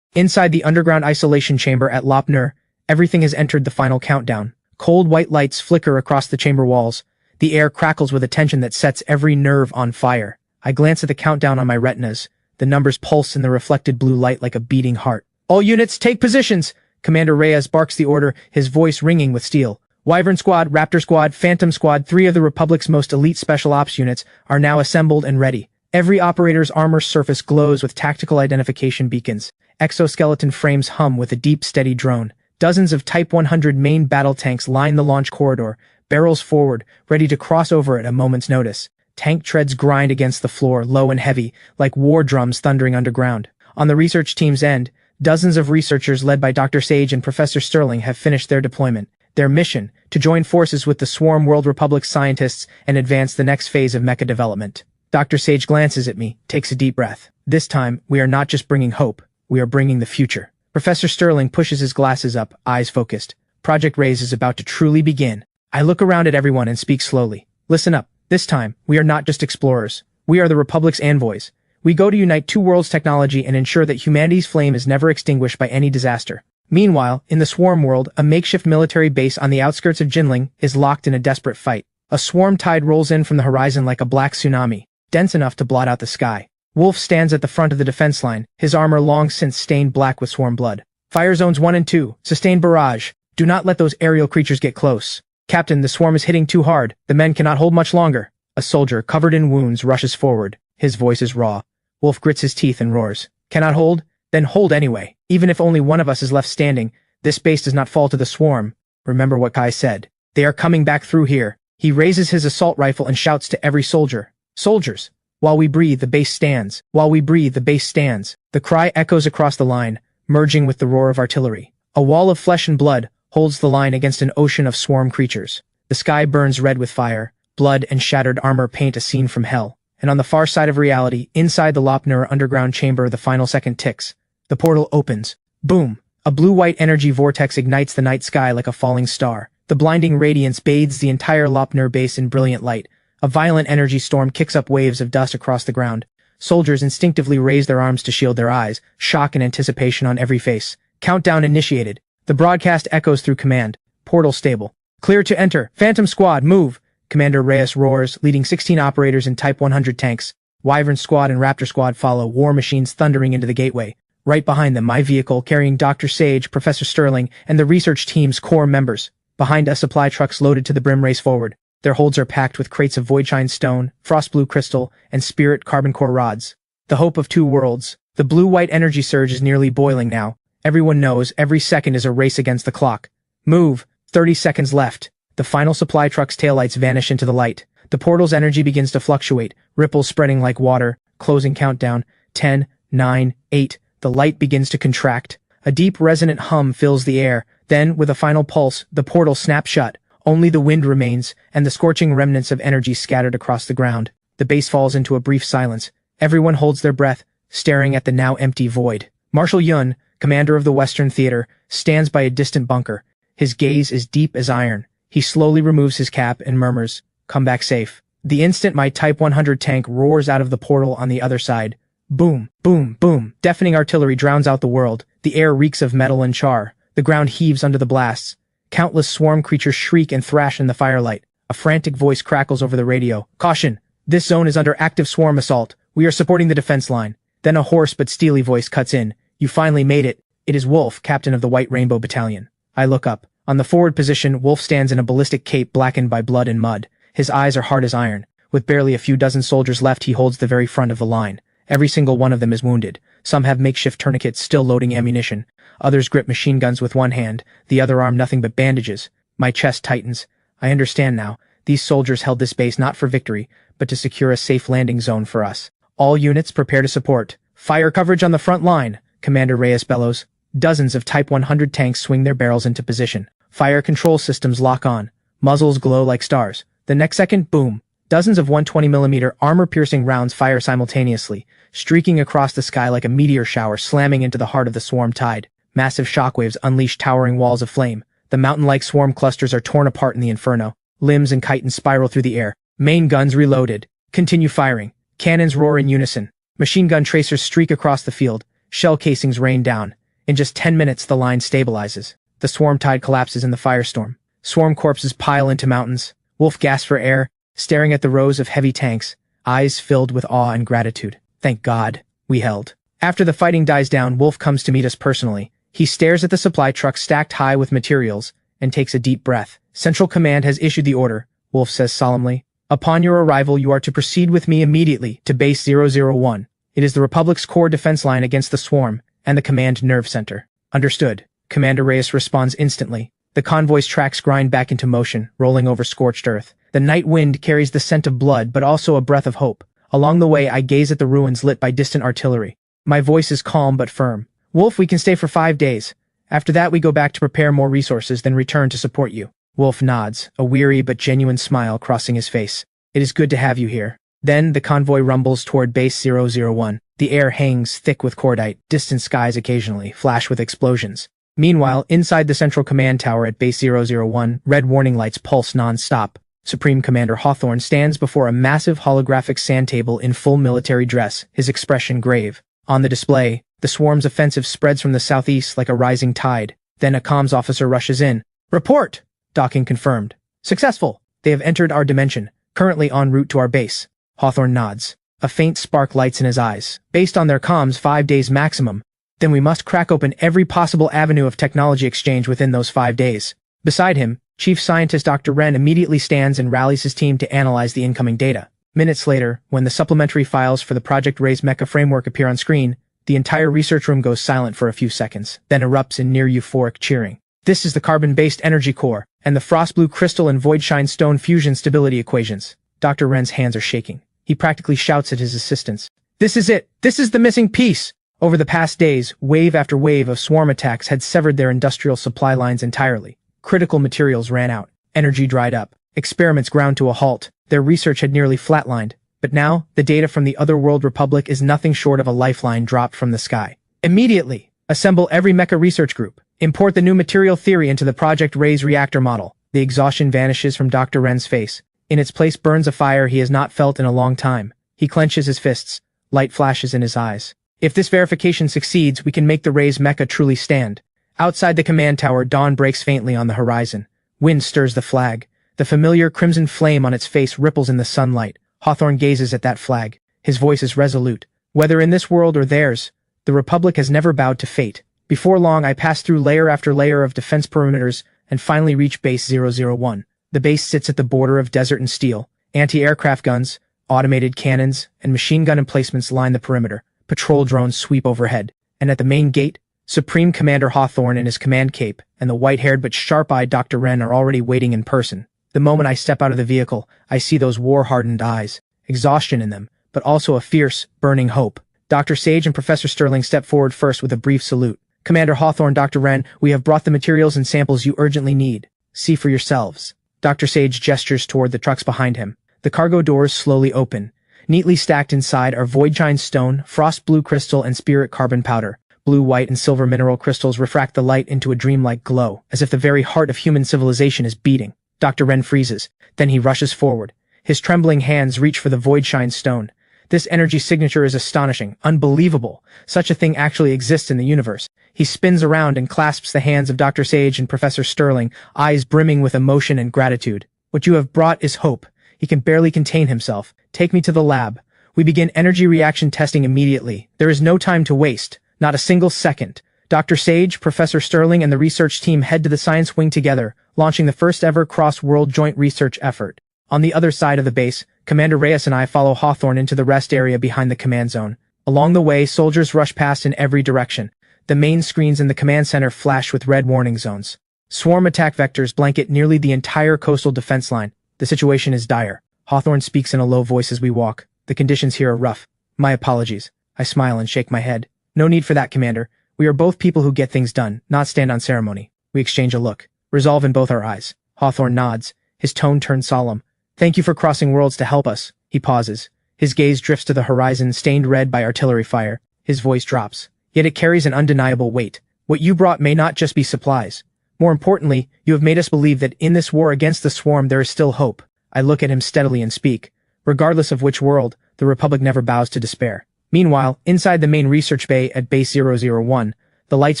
Inside the underground isolation chamber at Lopnur, everything has entered the final countdown. Cold white lights flicker across the chamber walls. The air crackles with a tension that sets every nerve on fire. I glance at the countdown on my retinas. The numbers pulse in the reflected blue light like a beating heart. All units, take positions! Commander Reyes barks the order, his voice ringing with steel. Wyvern Squad, Raptor Squad, Phantom Squad, 3 of the Republic's most elite special ops units, are now assembled and ready. Every operator's armor surface glows with tactical identification beacons. Exoskeleton frames hum with a deep, steady drone. Dozens of Type 100 main battle tanks line the launch corridor, barrels forward, ready to cross over at a moment's notice. Tank treads grind against the floor, low and heavy, like war drums thundering underground. On the research team's end, dozens of researchers led by Dr. Sage and Professor Sterling have finished their deployment. Their mission, to join forces with the Swarm World Republic scientists and advance the next phase of mecha development. Dr. Sage glances at me, takes a deep breath. This time, we are not just bringing hope, we are bringing the future. Professor Sterling pushes his glasses up, eyes focused. Project Raise is about to truly begin. I look around at everyone and speak slowly. Listen up. This time, we are not just explorers. We are the Republic's envoys. We go to unite two worlds' technology and ensure that humanity's flame is never extinguished by any disaster. Meanwhile, in the Swarm world, a makeshift military base on the outskirts of Jinling is locked in a desperate fight. A swarm tide rolls in from the horizon like a black tsunami, dense enough to blot out the sky. Wolf stands at the front of the defense line, his armor long since stained black with swarm blood. Fire zones 1 and 2, sustain barrage. Do not let those aerial creatures get close. Captain, the swarm is hitting too hard. The men cannot hold much longer. A soldier, covered in wounds, rushes forward. His voice is raw. Wolf grits his teeth and roars. Cannot hold? Then hold anyway. Even if only one of us is left standing, this base does not fall to the swarm. Remember what Kai said. They are coming back through here. He raises his assault rifle and shouts to every soldier. Soldiers! While we breathe, the base stands. While we breathe, the base stands. The cry echoes across the line, merging with the roar of artillery. A wall of flesh and blood holds the line against an ocean of swarm creatures. The sky burns red with fire. Blood and shattered armor paint a scene from hell. And on the far side of reality, inside the Lopnur underground chamber, the final second ticks. The portal opens. Boom! A blue-white energy vortex ignites the night sky like a falling star. The blinding radiance bathes the entire Lopnur base in brilliant light. A violent energy storm kicks up waves of dust across the ground. Soldiers instinctively raise their arms to shield their eyes, shock and anticipation on every face. Countdown initiated. The broadcast echoes through command. Portal stable. Clear to enter. Phantom Squad, move! Commander Reyes roars, leading 16 operators in Type 100 tanks. Wyvern Squad and Raptor Squad follow, war machines thundering into the gateway. Right behind them, my vehicle carrying Dr. Sage, Professor Sterling, and the research team's core members. Behind us, supply trucks loaded to the brim race forward. Their holds are packed with crates of voidshine stone, frost blue crystal, and spirit carbon core rods. The hope of two worlds. The blue-white energy surge is nearly boiling now. Everyone knows every second is a race against the clock. Move. 30 seconds left. The final supply truck's taillights vanish into the light. The portal's energy begins to fluctuate, ripples spreading like water. Closing countdown. 10, 9, 8. The light begins to contract. A deep resonant hum fills the air. Then, with a final pulse, the portal snaps shut. Only the wind remains, and the scorching remnants of energy scattered across the ground. The base falls into a brief silence. Everyone holds their breath, staring at the now empty void. Marshal Yun, commander of the Western Theater, stands by a distant bunker. His gaze is deep as iron. He slowly removes his cap and murmurs, "Come back safe." The instant my Type 100 tank roars out of the portal on the other side, boom, boom, boom, deafening artillery drowns out the world. The air reeks of metal and char. The ground heaves under the blasts. Countless swarm creatures shriek and thrash in the firelight. A frantic voice crackles over the radio. "Caution! This zone is under active swarm assault. We are supporting the defense line." Then a hoarse but steely voice cuts in. "You finally made it." It is Wolf, captain of the White Rainbow Battalion. I look up. On the forward position, Wolf stands in a ballistic cape blackened by blood and mud. His eyes are hard as iron. With barely a few dozen soldiers left, he holds the very front of the line. Every single one of them is wounded. Some have makeshift tourniquets still loading ammunition. Others grip machine guns with one hand, the other arm nothing but bandages. My chest tightens. I understand now. These soldiers held this base not for victory, but to secure a safe landing zone for us. All units prepare to support. "Fire coverage on the front line," Commander Reyes bellows. Dozens of Type 100 tanks swing their barrels into position. Fire control systems lock on. Muzzles glow like stars. The next second, boom. Dozens of 120mm armor-piercing rounds fire simultaneously, streaking across the sky like a meteor shower slamming into the heart of the swarm tide. Massive shockwaves unleash towering walls of flame. The mountain-like swarm clusters are torn apart in the inferno. Limbs and chitons spiral through the air. Main guns reloaded. Continue firing. Cannons roar in unison. Machine gun tracers streak across the field. Shell casings rain down. In just 10 minutes, the line stabilizes. The swarm tide collapses in the firestorm. Swarm corpses pile into mountains. Wolf gasps for air, staring at the rows of heavy tanks, eyes filled with awe and gratitude. Thank God, we held. After the fighting dies down, Wolf comes to meet us personally. He stares at the supply truck stacked high with materials and takes a deep breath. "Central Command has issued the order," Wolf says solemnly. "Upon your arrival, you are to proceed with me immediately to Base 001. It is the Republic's core defense line against the swarm and the command nerve center." "Understood." Commander Reyes responds instantly. The convoy's tracks grind back into motion, rolling over scorched earth. The night wind carries the scent of blood, but also a breath of hope. Along the way, I gaze at the ruins lit by distant artillery. My voice is calm but firm. "Wolf, we can stay for 5 days. After that, we go back to prepare more resources, then return to support you." Wolf nods, a weary but genuine smile crossing his face. "It is good to have you here." Then the convoy rumbles toward Base 001. The air hangs thick with cordite. Distant skies occasionally flash with explosions. Meanwhile, inside the Central Command Tower at Base 001, red warning lights pulse non-stop. Supreme Commander Hawthorne stands before a massive holographic sand table in full military dress, his expression grave. On the display, the swarm's offensive spreads from the southeast like a rising tide. Then a comms officer rushes in. "Report!" Docking confirmed. "Successful! They have entered our dimension, currently en route to our base." Hawthorne nods. A faint spark lights in his eyes. "Based on their comms, 5 days maximum. Then we must crack open every possible avenue of technology exchange within those 5 days." Beside him, Chief Scientist Dr. Wren immediately stands and rallies his team to analyze the incoming data. Minutes later, when the supplementary files for the Project Raise Mecha framework appear on screen, the entire research room goes silent for a few seconds, then erupts in near euphoric cheering. "This is the carbon-based energy core, and the frost blue crystal and voidshine stone fusion stability equations." Dr. Wren's hands are shaking. He practically shouts at his assistants. "This is it! This is the missing piece!" Over the past days, wave after wave of swarm attacks had severed their industrial supply lines entirely. Critical materials ran out. Energy dried up. Experiments ground to a halt. Their research had nearly flatlined. But now, the data from the Otherworld Republic is nothing short of a lifeline dropped from the sky. "Immediately! Assemble every mecha research group. Import the new material theory into the Project Raise reactor model." The exhaustion vanishes from Dr. Wren's face. In its place burns a fire he has not felt in a long time. He clenches his fists. Light flashes in his eyes. "If this verification succeeds, we can make the Raise mecha truly stand." Outside the command tower, dawn breaks faintly on the horizon. Wind stirs the flag. The familiar crimson flame on its face ripples in the sunlight. Hawthorne gazes at that flag. His voice is resolute. "Whether in this world or theirs, the Republic has never bowed to fate." Before long, I pass through layer after layer of defense perimeters and finally reach Base 001. The base sits at the border of desert and steel. Anti-aircraft guns, automated cannons, and machine gun emplacements line the perimeter. Patrol drones sweep overhead. And at the main gate, Supreme Commander Hawthorne in his command cape and the white-haired but sharp-eyed Dr. Wren are already waiting in person. The moment I step out of the vehicle, I see those war-hardened eyes, exhaustion in them, but also a fierce, burning hope. Dr. Sage and Professor Sterling step forward first with a brief salute. Commander Hawthorne, Dr. Wren, we have brought the materials and samples you urgently need. See for yourselves. Dr. Sage gestures toward the trucks behind him. The cargo doors slowly open. Neatly stacked inside are voidshine stone, frost blue crystal, and spirit carbon powder. Blue, white, and silver mineral crystals refract the light into a dreamlike glow, as if the very heart of human civilization is beating. Dr. Wren freezes. Then he rushes forward. His trembling hands reach for the voidshine stone. This energy signature is astonishing, unbelievable. Such a thing actually exists in the universe. He spins around and clasps the hands of Dr. Sage and Professor Sterling, eyes brimming with emotion and gratitude. What you have brought is hope. He can barely contain himself. Take me to the lab. We begin energy reaction testing immediately. There is no time to waste. Not a single second. Dr. Sage, Professor Sterling, and the research team head to the science wing together, launching the first ever cross-world joint research effort. On the other side of the base, Commander Reyes and I follow Hawthorne into the rest area behind the command zone. Along the way, soldiers rush past in every direction. The main screens in the command center flash with red warning zones. Swarm attack vectors blanket nearly the entire coastal defense line. The situation is dire. Hawthorne speaks in a low voice as we walk. The conditions here are rough. My apologies. I smile and shake my head. No need for that, Commander. We are both people who get things done, not stand on ceremony. We exchange a look. Resolve in both our eyes. Hawthorne nods. His tone turns solemn. Thank you for crossing worlds to help us. He pauses. His gaze drifts to the horizon, stained red by artillery fire. His voice drops. Yet it carries an undeniable weight. What you brought may not just be supplies. More importantly, you have made us believe that in this war against the swarm there is still hope. I look at him steadily and speak. Regardless of which world, the Republic never bows to despair. Meanwhile, inside the main research bay at Base 001, the lights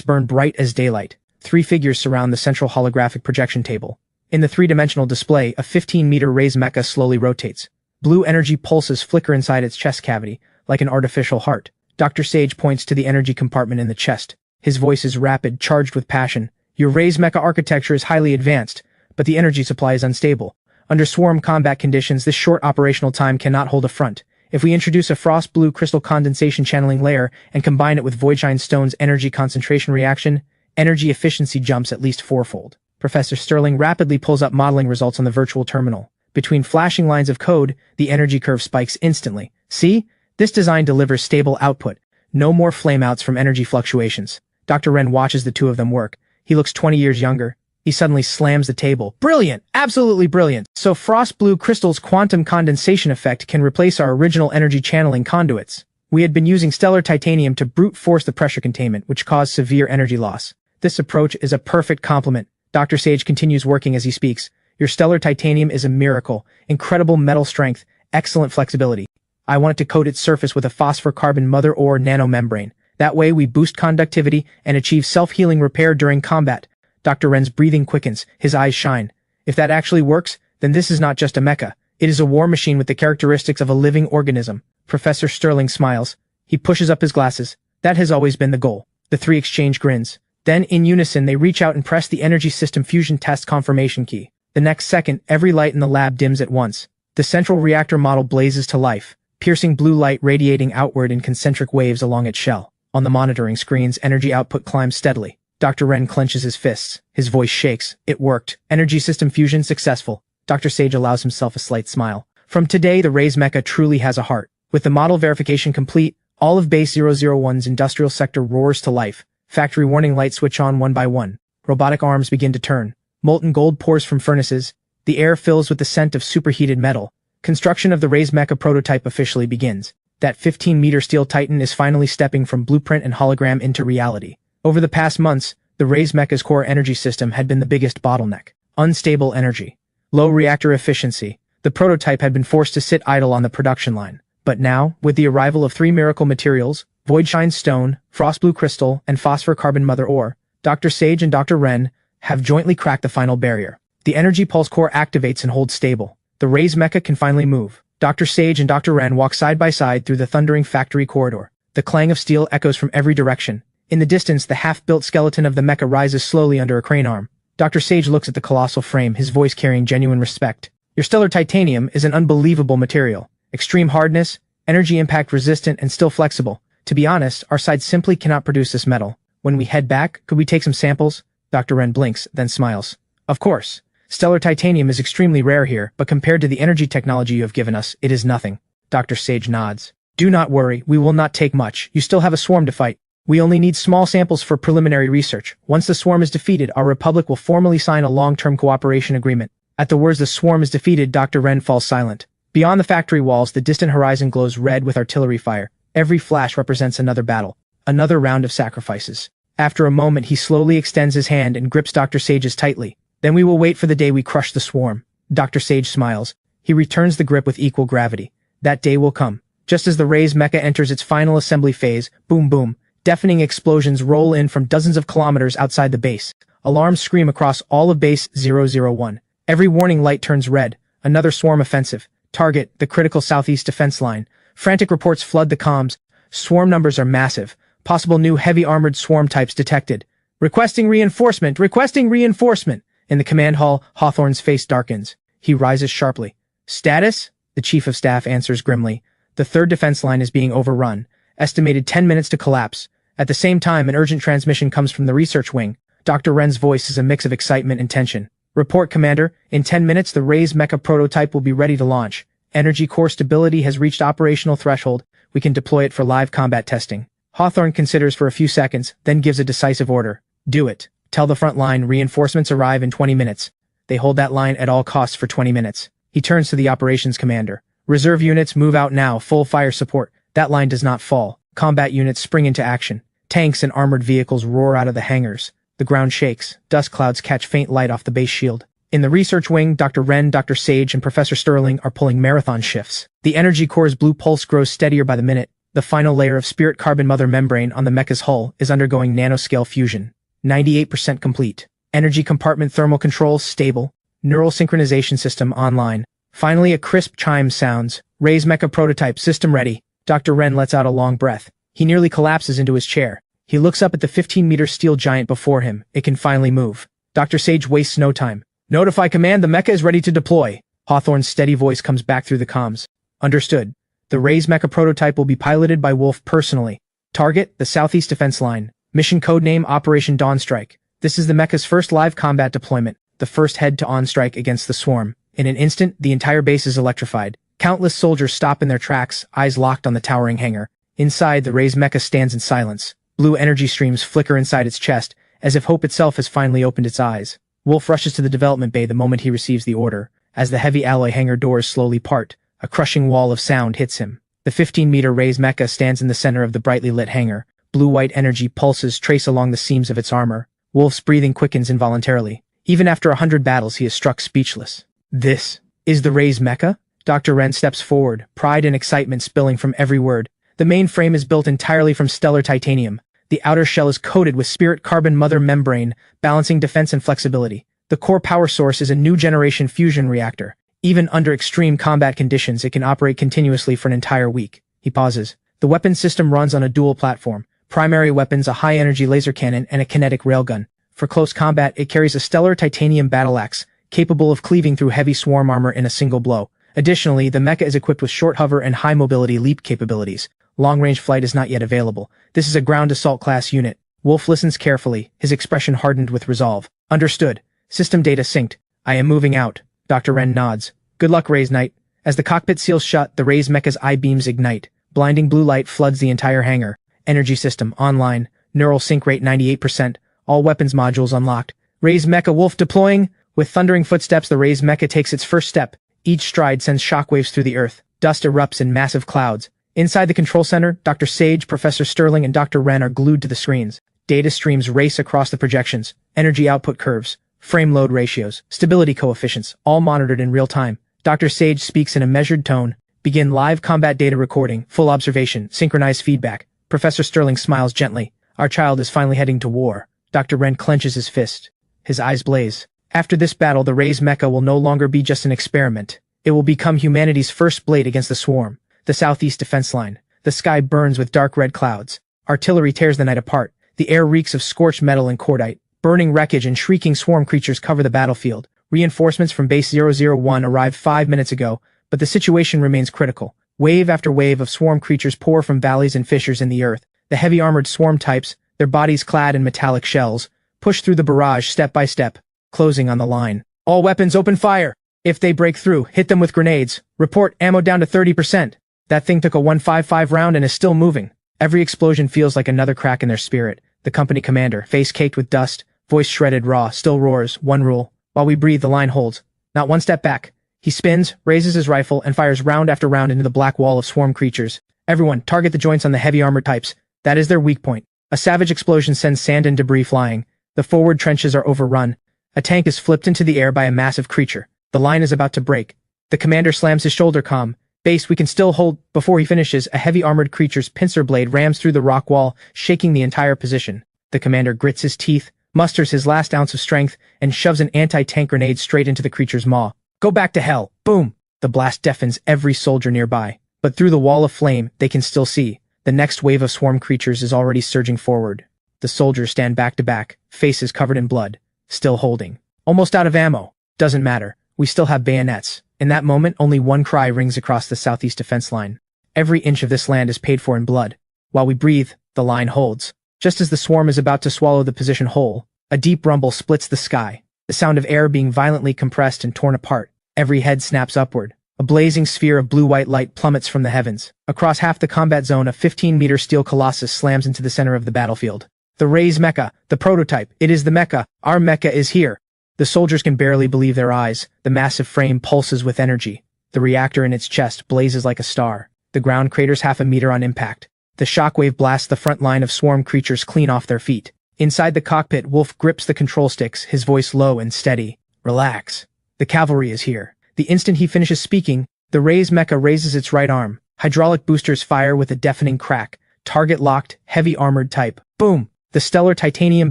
burn bright as daylight. 3 figures surround the central holographic projection table. In the 3-dimensional display, a 15-meter raised mecha slowly rotates. Blue energy pulses flicker inside its chest cavity, like an artificial heart. Dr. Sage points to the energy compartment in the chest. His voice is rapid, charged with passion. Your raised mecha architecture is highly advanced, but the energy supply is unstable. Under swarm combat conditions, this short operational time cannot hold a front. If we introduce a frost blue crystal condensation channeling layer and combine it with voidshine stone's energy concentration reaction, energy efficiency jumps at least 4-fold. Professor Sterling rapidly pulls up modeling results on the virtual terminal. Between flashing lines of code, the energy curve spikes instantly. See? This design delivers stable output. No more flameouts from energy fluctuations. Dr. Wren watches the two of them work. He looks 20 years younger. He suddenly slams the table. Brilliant! Absolutely brilliant! So frost blue crystal's quantum condensation effect can replace our original energy channeling conduits. We had been using stellar titanium to brute force the pressure containment, which caused severe energy loss. This approach is a perfect complement. Dr. Sage continues working as he speaks. Your stellar titanium is a miracle. Incredible metal strength, excellent flexibility. I wanted to coat its surface with a phosphor carbon mother ore nanomembrane. That way we boost conductivity and achieve self-healing repair during combat. Dr. Wren's breathing quickens, his eyes shine. If that actually works, then this is not just a mecha. It is a war machine with the characteristics of a living organism. Professor Sterling smiles. He pushes up his glasses. That has always been the goal. The 3 exchange grins. Then, in unison, they reach out and press the energy system fusion test confirmation key. The next second, every light in the lab dims at once. The central reactor model blazes to life, piercing blue light radiating outward in concentric waves along its shell. On the monitoring screens, energy output climbs steadily. Dr. Wren clenches his fists. His voice shakes. It worked. Energy system fusion successful. Dr. Sage allows himself a slight smile. From today, the raised mecha truly has a heart. With the model verification complete, all of Base 001's industrial sector roars to life. Factory warning lights switch on one by one. Robotic arms begin to turn. Molten gold pours from furnaces. The air fills with the scent of superheated metal. Construction of the raised mecha prototype officially begins. That 15-meter steel titan is finally stepping from blueprint and hologram into reality. Over the past months, the raised mecha's core energy system had been the biggest bottleneck. Unstable energy. Low reactor efficiency. The prototype had been forced to sit idle on the production line. But now, with the arrival of 3 miracle materials, voidshine stone, frost blue crystal, and phosphor carbon mother ore, Dr. Sage and Dr. Wren have jointly cracked the final barrier. The energy pulse core activates and holds stable. The raised mecha can finally move. Dr. Sage and Dr. Wren walk side by side through the thundering factory corridor. The clang of steel echoes from every direction. In the distance, the half-built skeleton of the mecha rises slowly under a crane arm. Dr. Sage looks at the colossal frame, his voice carrying genuine respect. Your stellar titanium is an unbelievable material. Extreme hardness, energy impact resistant, and still flexible. To be honest, our side simply cannot produce this metal. When we head back, could we take some samples? Dr. Wren blinks, then smiles. Of course. Stellar titanium is extremely rare here, but compared to the energy technology you have given us, it is nothing. Dr. Sage nods. Do not worry, we will not take much. You still have a swarm to fight. We only need small samples for preliminary research. Once the swarm is defeated, our republic will formally sign a long-term cooperation agreement. At the words "the swarm is defeated," Dr. Ren falls silent. Beyond the factory walls, the distant horizon glows red with artillery fire. Every flash represents another battle, another round of sacrifices. After a moment, he slowly extends his hand and grips Dr. Sage's tightly. Then we will wait for the day we crush the swarm. Dr. Sage smiles. He returns the grip with equal gravity. That day will come. Just as the Ray's mecha enters its final assembly phase, boom boom, deafening explosions roll in from dozens of kilometers outside the base. Alarms scream across all of Base 001. Every warning light turns red. Another swarm offensive. Target, the critical southeast defense line. Frantic reports flood the comms. Swarm numbers are massive. Possible new heavy armored swarm types detected. Requesting reinforcement! Requesting reinforcement! In the command hall, Hawthorne's face darkens. He rises sharply. Status? The chief of staff answers grimly. The third defense line is being overrun. Estimated 10 minutes to collapse. At the same time, an urgent transmission comes from the research wing. Dr. Ren's voice is a mix of excitement and tension. Report, Commander. In 10 minutes, the Ray's mecha prototype will be ready to launch. Energy core stability has reached operational threshold. We can deploy it for live combat testing. Hawthorne considers for a few seconds, then gives a decisive order. Do it. Tell the front line reinforcements arrive in 20 minutes. They hold that line at all costs for 20 minutes. He turns to the operations commander. Reserve units move out now, full fire support. That line does not fall. Combat units spring into action. Tanks and armored vehicles roar out of the hangars. The ground shakes. Dust clouds catch faint light off the base shield. In the research wing, Dr. Ren, Dr. Sage, and Professor Sterling are pulling marathon shifts. The energy core's blue pulse grows steadier by the minute. The final layer of spirit carbon mother membrane on the mecha's hull is undergoing nanoscale fusion. 98% complete. Energy compartment thermal controls stable. Neural synchronization system online. Finally, a crisp chime sounds. Ray's mecha prototype system ready. Dr. Ren lets out a long breath. He nearly collapses into his chair. He looks up at the 15-meter steel giant before him. It can finally move. Dr. Sage wastes no time. Notify command, the mecha is ready to deploy. Hawthorne's steady voice comes back through the comms. Understood. The Ray's mecha prototype will be piloted by Wolf personally. Target, the southeast defense line. Mission codename Operation Dawnstrike. This is the mecha's first live combat deployment, the first head-to-on strike against the swarm. In an instant, the entire base is electrified. Countless soldiers stop in their tracks, eyes locked on the towering hangar. Inside, the Ray's mecha stands in silence. Blue energy streams flicker inside its chest, as if hope itself has finally opened its eyes. Wolf rushes to the development bay the moment he receives the order. As the heavy alloy hangar doors slowly part, a crushing wall of sound hits him. The 15-meter Ray's mecha stands in the center of the brightly lit hangar. Blue-white energy pulses trace along the seams of its armor. Wolf's breathing quickens involuntarily. Even after 100 battles, he is struck speechless. This is the Ray's mecha? Dr. Ren steps forward, pride and excitement spilling from every word. The main frame is built entirely from stellar titanium. The outer shell is coated with spirit carbon mother membrane, balancing defense and flexibility. The core power source is a new generation fusion reactor. Even under extreme combat conditions, it can operate continuously for an entire week. He pauses. The weapon system runs on a dual platform. Primary weapons, a high-energy laser cannon and a kinetic railgun. For close combat, it carries a stellar titanium battle axe, capable of cleaving through heavy swarm armor in a single blow. Additionally, the mecha is equipped with short hover and high-mobility leap capabilities. Long-range flight is not yet available. This is a ground assault class unit. Wolf listens carefully, his expression hardened with resolve. Understood. System data synced. I am moving out. Dr. Ren nods. Good luck, Ray's Knight. As the cockpit seals shut, the Ray's mecha's eye beams ignite. Blinding blue light floods the entire hangar. Energy system online. Neural sync rate 98%. All weapons modules unlocked. Ray's mecha Wolf deploying. With thundering footsteps, the Ray's mecha takes its first step. Each stride sends shockwaves through the earth. Dust erupts in massive clouds. Inside the control center, Dr. Sage, Professor Sterling, and Dr. Ren are glued to the screens. Data streams race across the projections. Energy output curves, frame load ratios, stability coefficients, all monitored in real time. Dr. Sage speaks in a measured tone. Begin live combat data recording, full observation, synchronized feedback. Professor Sterling smiles gently. Our child is finally heading to war. Dr. Ren clenches his fist. His eyes blaze. After this battle, the Ray's mecha will no longer be just an experiment. It will become humanity's first blade against the swarm. The southeast defense line. The sky burns with dark red clouds. Artillery tears the night apart. The air reeks of scorched metal and cordite. Burning wreckage and shrieking swarm creatures cover the battlefield. Reinforcements from Base 001 arrived 5 minutes ago, but the situation remains critical. Wave after wave of swarm creatures pour from valleys and fissures in the earth. The heavy armored swarm types, their bodies clad in metallic shells, push through the barrage step by step, closing on the line. All weapons open fire! If they break through, hit them with grenades. Report ammo down to 30%. That thing took a 155 round and is still moving. Every explosion feels like another crack in their spirit. The company commander, face caked with dust, voice shredded raw, still roars, one rule. While we breathe, the line holds. Not one step back. He spins, raises his rifle, and fires round after round into the black wall of swarm creatures. Everyone, target the joints on the heavy armored types. That is their weak point. A savage explosion sends sand and debris flying. The forward trenches are overrun. A tank is flipped into the air by a massive creature. The line is about to break. The commander slams his shoulder comm. Base, we can still hold. Before he finishes, a heavy armored creature's pincer blade rams through the rock wall, shaking the entire position. The commander grits his teeth, musters his last ounce of strength, and shoves an anti-tank grenade straight into the creature's maw. Go back to hell! Boom! The blast deafens every soldier nearby. But through the wall of flame, they can still see. The next wave of swarm creatures is already surging forward. The soldiers stand back to back, faces covered in blood, still holding. Almost out of ammo. Doesn't matter. We still have bayonets. In that moment, only one cry rings across the southeast defense line. Every inch of this land is paid for in blood. While we breathe, the line holds. Just as the swarm is about to swallow the position whole, a deep rumble splits the sky. The sound of air being violently compressed and torn apart. Every head snaps upward. A blazing sphere of blue-white light plummets from the heavens. Across half the combat zone, a 15-meter steel colossus slams into the center of the battlefield. The Ray's mecha, the prototype. It is the mecha. Our mecha is here. The soldiers can barely believe their eyes. The massive frame pulses with energy. The reactor in its chest blazes like a star. The ground craters half a meter on impact. The shockwave blasts the front line of swarm creatures clean off their feet. Inside the cockpit, Wolf grips the control sticks, his voice low and steady. Relax. The cavalry is here. The instant he finishes speaking, the Ray's mecha raises its right arm. Hydraulic boosters fire with a deafening crack. Target locked, heavy armored type. Boom! The stellar titanium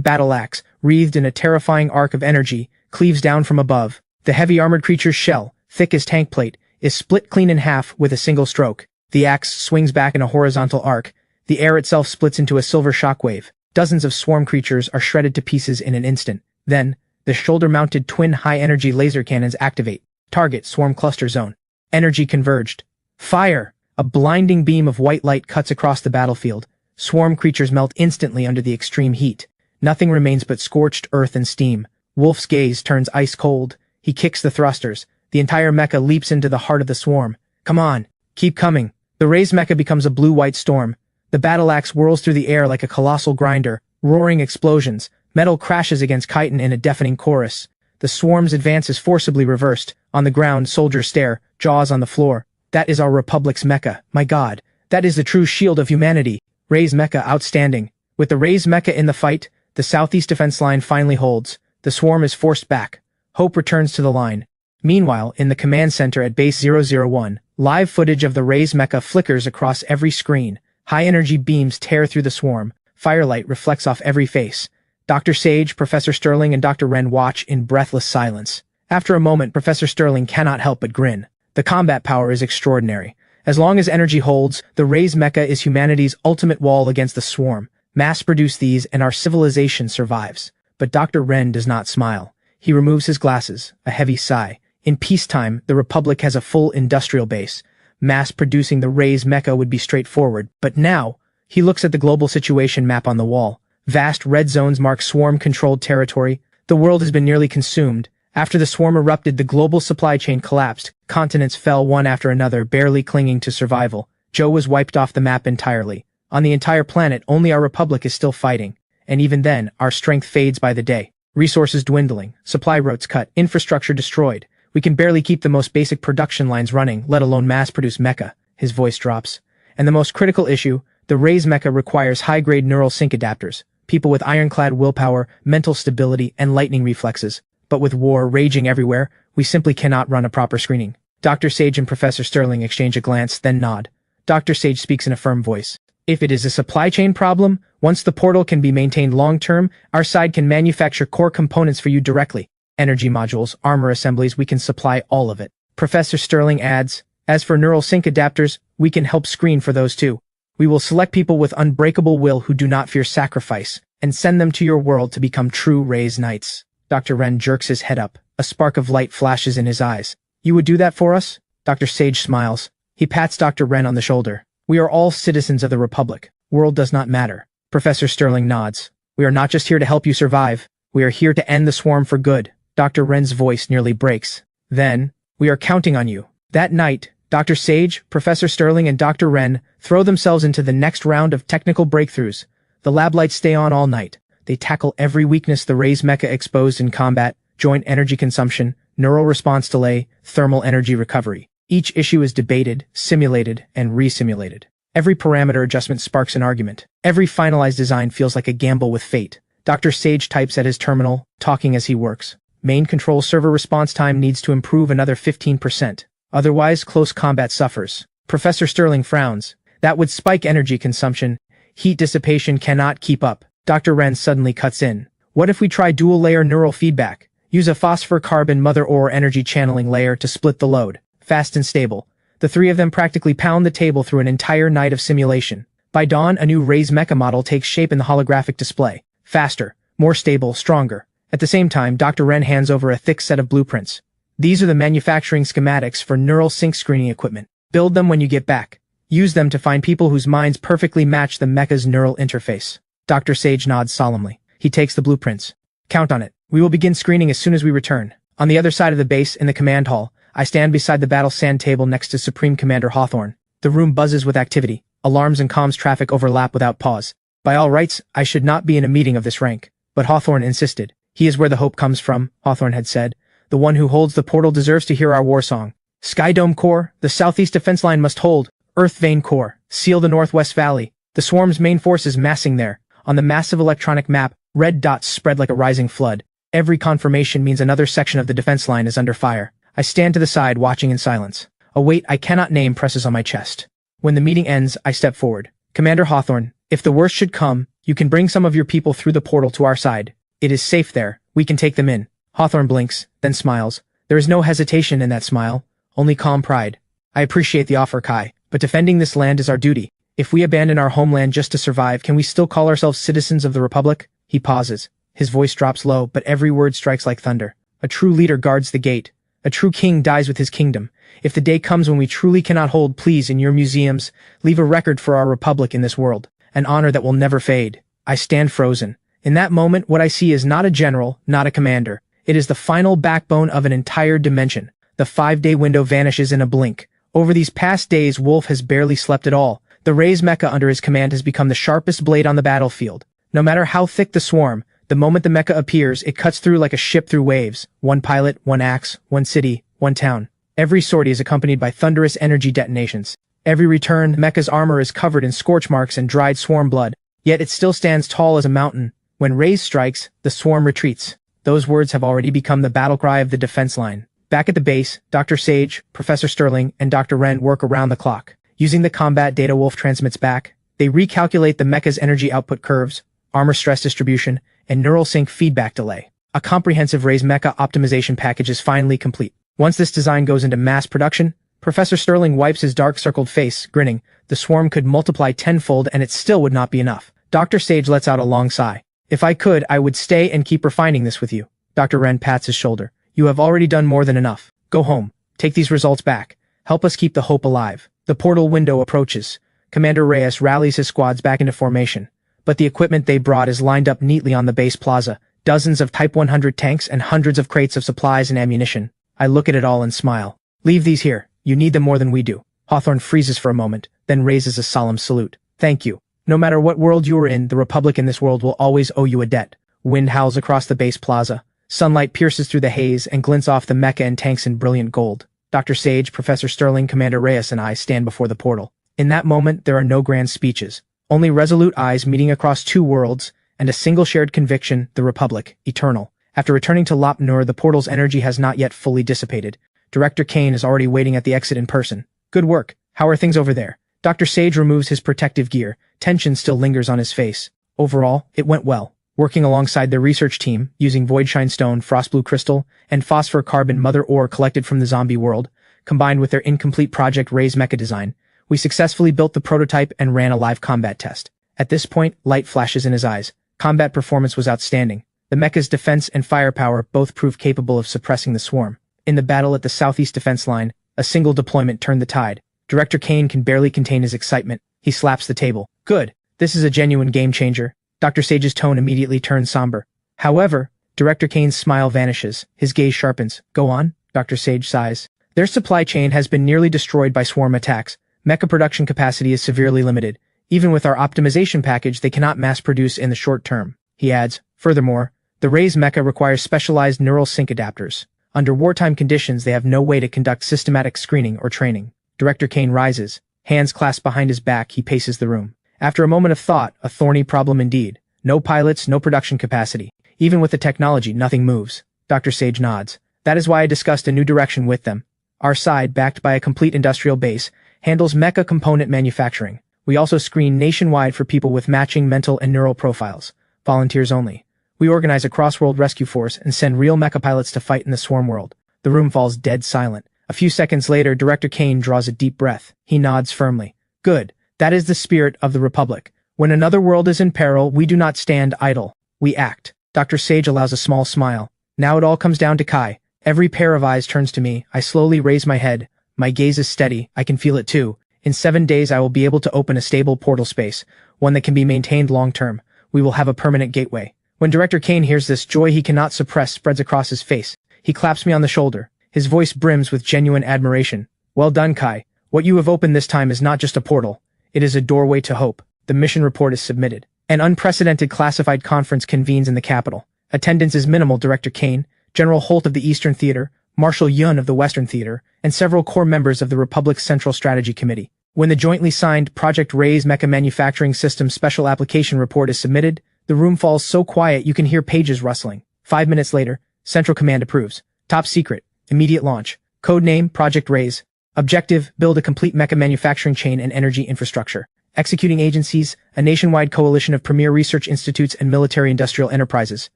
battle axe, wreathed in a terrifying arc of energy, cleaves down from above. The heavy armored creature's shell, thick as tank plate, is split clean in half with a single stroke. The axe swings back in a horizontal arc. The air itself splits into a silver shockwave. Dozens of swarm creatures are shredded to pieces in an instant. Then, the shoulder-mounted twin high-energy laser cannons activate. Target swarm cluster zone. Energy converged. Fire! A blinding beam of white light cuts across the battlefield. Swarm creatures melt instantly under the extreme heat. Nothing remains but scorched earth and steam. Wolf's gaze turns ice cold. He kicks the thrusters. The entire mecha leaps into the heart of the swarm. Come on, keep coming. The Ray's mecha becomes a blue-white storm. The battle axe whirls through the air like a colossal grinder. Roaring explosions. Metal crashes against chitin in a deafening chorus. The swarm's advance is forcibly reversed. On the ground, soldiers stare, jaws on the floor. That is our Republic's mecha. My God, that is the true shield of humanity. Ray's mecha outstanding. With the Ray's mecha in the fight, the southeast defense line finally holds. The swarm is forced back. Hope returns to the line. Meanwhile, in the command center at Base 001, live footage of the Ray's mecha flickers across every screen. High-energy beams tear through the swarm. Firelight reflects off every face. Dr. Sage, Professor Sterling, and Dr. Wren watch in breathless silence. After a moment, Professor Sterling cannot help but grin. The combat power is extraordinary. As long as energy holds, the Ray's mecha is humanity's ultimate wall against the swarm. Mass-produce these and our civilization survives. But Dr. Wren does not smile. He removes his glasses, a heavy sigh. In peacetime, the Republic has a full industrial base. Mass-producing the Ray's mecha would be straightforward. But now, he looks at the global situation map on the wall. Vast red zones mark swarm-controlled territory. The world has been nearly consumed. After the swarm erupted, the global supply chain collapsed. Continents fell one after another, barely clinging to survival. Joe was wiped off the map entirely. On the entire planet, only our Republic is still fighting. And even then, our strength fades by the day. Resources dwindling, supply routes cut, infrastructure destroyed. We can barely keep the most basic production lines running, let alone mass-produce mecha. His voice drops. And the most critical issue, the Ray's mecha requires high-grade neural sync adapters. People with ironclad willpower, mental stability, and lightning reflexes. But with war raging everywhere, we simply cannot run a proper screening. Dr. Sage and Professor Sterling exchange a glance, then nod. Dr. Sage speaks in a firm voice. If it is a supply chain problem, once the portal can be maintained long-term, our side can manufacture core components for you directly. Energy modules, armor assemblies, we can supply all of it. Professor Sterling adds, as for neural sync adapters, we can help screen for those too. We will select people with unbreakable will who do not fear sacrifice, and send them to your world to become true Ray's Knights. Dr. Wren jerks his head up. A spark of light flashes in his eyes. You would do that for us? Dr. Sage smiles. He pats Dr. Wren on the shoulder. We are all citizens of the Republic. World does not matter. Professor Sterling nods. We are not just here to help you survive. We are here to end the swarm for good. Dr. Wren's voice nearly breaks. Then, we are counting on you. That night, Dr. Sage, Professor Sterling, and Dr. Wren throw themselves into the next round of technical breakthroughs. The lab lights stay on all night. They tackle every weakness the Ray's mecha exposed in combat: joint energy consumption, neural response delay, thermal energy recovery. Each issue is debated, simulated, and re-simulated. Every parameter adjustment sparks an argument. Every finalized design feels like a gamble with fate. Dr. Sage types at his terminal, talking as he works. Main control server response time needs to improve another 15%. Otherwise, close combat suffers. Professor Sterling frowns. That would spike energy consumption. Heat dissipation cannot keep up. Dr. Wren suddenly cuts in. What if we try dual-layer neural feedback? Use a phosphor-carbon mother-ore energy channeling layer to split the load. Fast and stable. The three of them practically pound the table through an entire night of simulation. By dawn, a new Ray's mecha model takes shape in the holographic display. Faster, more stable, stronger. At the same time, Dr. Wren hands over a thick set of blueprints. These are the manufacturing schematics for neural sync screening equipment. Build them when you get back. Use them to find people whose minds perfectly match the mecha's neural interface. Dr. Sage nods solemnly. He takes the blueprints. Count on it. We will begin screening as soon as we return. On the other side of the base, in the command hall, I stand beside the battle sand table next to Supreme Commander Hawthorne. The room buzzes with activity. Alarms and comms traffic overlap without pause. By all rights, I should not be in a meeting of this rank. But Hawthorne insisted. He is where the hope comes from, Hawthorne had said. The one who holds the portal deserves to hear our war song. Sky Dome Corps, the southeast defense line must hold. Earth Vein Corps, seal the Northwest Valley. The swarm's main force is massing there. On the massive electronic map, red dots spread like a rising flood. Every confirmation means another section of the defense line is under fire. I stand to the side, watching in silence. A weight I cannot name presses on my chest. When the meeting ends, I step forward. Commander Hawthorne, if the worst should come, you can bring some of your people through the portal to our side. It is safe there. We can take them in. Hawthorne blinks, then smiles. There is no hesitation in that smile, only calm pride. I appreciate the offer, Kai, but defending this land is our duty. If we abandon our homeland just to survive, can we still call ourselves citizens of the Republic? He pauses. His voice drops low, but every word strikes like thunder. A true leader guards the gate. A true king dies with his kingdom. If the day comes when we truly cannot hold, please, in your museums, leave a record for our Republic in this world. An honor that will never fade. I stand frozen. In that moment, what I see is not a general, not a commander. It is the final backbone of an entire dimension. The 5-day window vanishes in a blink. Over these past days, Wolf has barely slept at all. The Ray's mecha under his command has become the sharpest blade on the battlefield. No matter how thick the swarm, the moment the mecha appears, it cuts through like a ship through waves. One pilot, one axe, one city, one town. Every sortie is accompanied by thunderous energy detonations. Every return, mecha's armor is covered in scorch marks and dried swarm blood. Yet it still stands tall as a mountain. When Rays strikes, the swarm retreats. Those words have already become the battle cry of the defense line. Back at the base, Dr. Sage, Professor Sterling, and Dr. Wren work around the clock. Using the combat data Wolf transmits back, they recalculate the mecha's energy output curves, armor stress distribution, and neural sync feedback delay. A comprehensive Ray's mecha optimization package is finally complete. Once this design goes into mass production, Professor Sterling wipes his dark-circled face, grinning. The swarm could multiply tenfold and it still would not be enough. Dr. Sage lets out a long sigh. If I could, I would stay and keep refining this with you. Dr. Wren pats his shoulder. You have already done more than enough. Go home. Take these results back. Help us keep the hope alive. The portal window approaches. Commander Reyes rallies his squads back into formation. But the equipment they brought is lined up neatly on the base plaza. Dozens of Type 100 tanks and hundreds of crates of supplies and ammunition. I look at it all and smile. Leave these here. You need them more than we do. Hawthorne freezes for a moment, then raises a solemn salute. Thank you. No matter what world you are in, the Republic in this world will always owe you a debt. Wind howls across the base plaza. Sunlight pierces through the haze and glints off the mecha and tanks in brilliant gold. Dr. Sage, Professor Sterling, Commander Reyes, and I stand before the portal. In that moment, there are no grand speeches. Only resolute eyes meeting across two worlds, and a single shared conviction, the Republic, eternal. After returning to Lop Nur, the portal's energy has not yet fully dissipated. Director Kane is already waiting at the exit in person. Good work. How are things over there? Dr. Sage removes his protective gear. Tension still lingers on his face. Overall, it went well. Working alongside their research team, using Voidshine Stone, Frostblue Crystal, and Phosphor Carbon Mother Ore collected from the zombie world, combined with their incomplete Project Ray's mecha design, we successfully built the prototype and ran a live combat test. At this point, light flashes in his eyes. Combat performance was outstanding. The mecha's defense and firepower both proved capable of suppressing the swarm. In the battle at the southeast defense line, a single deployment turned the tide. Director Kane can barely contain his excitement. He slaps the table. Good. This is a genuine game changer. Dr. Sage's tone immediately turns somber. However, Director Kane's smile vanishes. His gaze sharpens. Go on, Dr. Sage sighs. Their supply chain has been nearly destroyed by swarm attacks. Mecha production capacity is severely limited. Even with our optimization package, they cannot mass produce in the short term. He adds, furthermore, the Ray's mecha requires specialized neural sync adapters. Under wartime conditions, they have no way to conduct systematic screening or training. Director Kane rises. Hands clasped behind his back, he paces the room. After a moment of thought, a thorny problem indeed. No pilots, no production capacity. Even with the technology, nothing moves. Dr. Sage nods. That is why I discussed a new direction with them. Our side, backed by a complete industrial base, handles mecha component manufacturing. We also screen nationwide for people with matching mental and neural profiles. Volunteers only. We organize a cross-world rescue force and send real mecha pilots to fight in the swarm world. The room falls dead silent. A few seconds later, Director Kane draws a deep breath. He nods firmly. Good. That is the spirit of the Republic. When another world is in peril, we do not stand idle. We act. Dr. Sage allows a small smile. Now it all comes down to Kai. Every pair of eyes turns to me. I slowly raise my head. My gaze is steady. I can feel it too. In 7 days, I will be able to open a stable portal space, one that can be maintained long-term. We will have a permanent gateway. When Director Kane hears this, joy he cannot suppress spreads across his face. He claps me on the shoulder. His voice brims with genuine admiration. Well done, Kai. What you have opened this time is not just a portal. It is a doorway to hope. The mission report is submitted. An unprecedented classified conference convenes in the capital. Attendance is minimal. Director Kane, General Holt of the Eastern Theater, Marshal Yun of the Western Theater, and several core members of the Republic's Central Strategy Committee. When the jointly signed Project Ray's Mecha Manufacturing System Special Application Report is submitted, the room falls so quiet you can hear pages rustling. 5 minutes later, Central Command approves. Top secret. Immediate launch. Code name, Project Raise. Objective, build a complete mecha manufacturing chain and energy infrastructure. Executing agencies, a nationwide coalition of premier research institutes and military-industrial enterprises.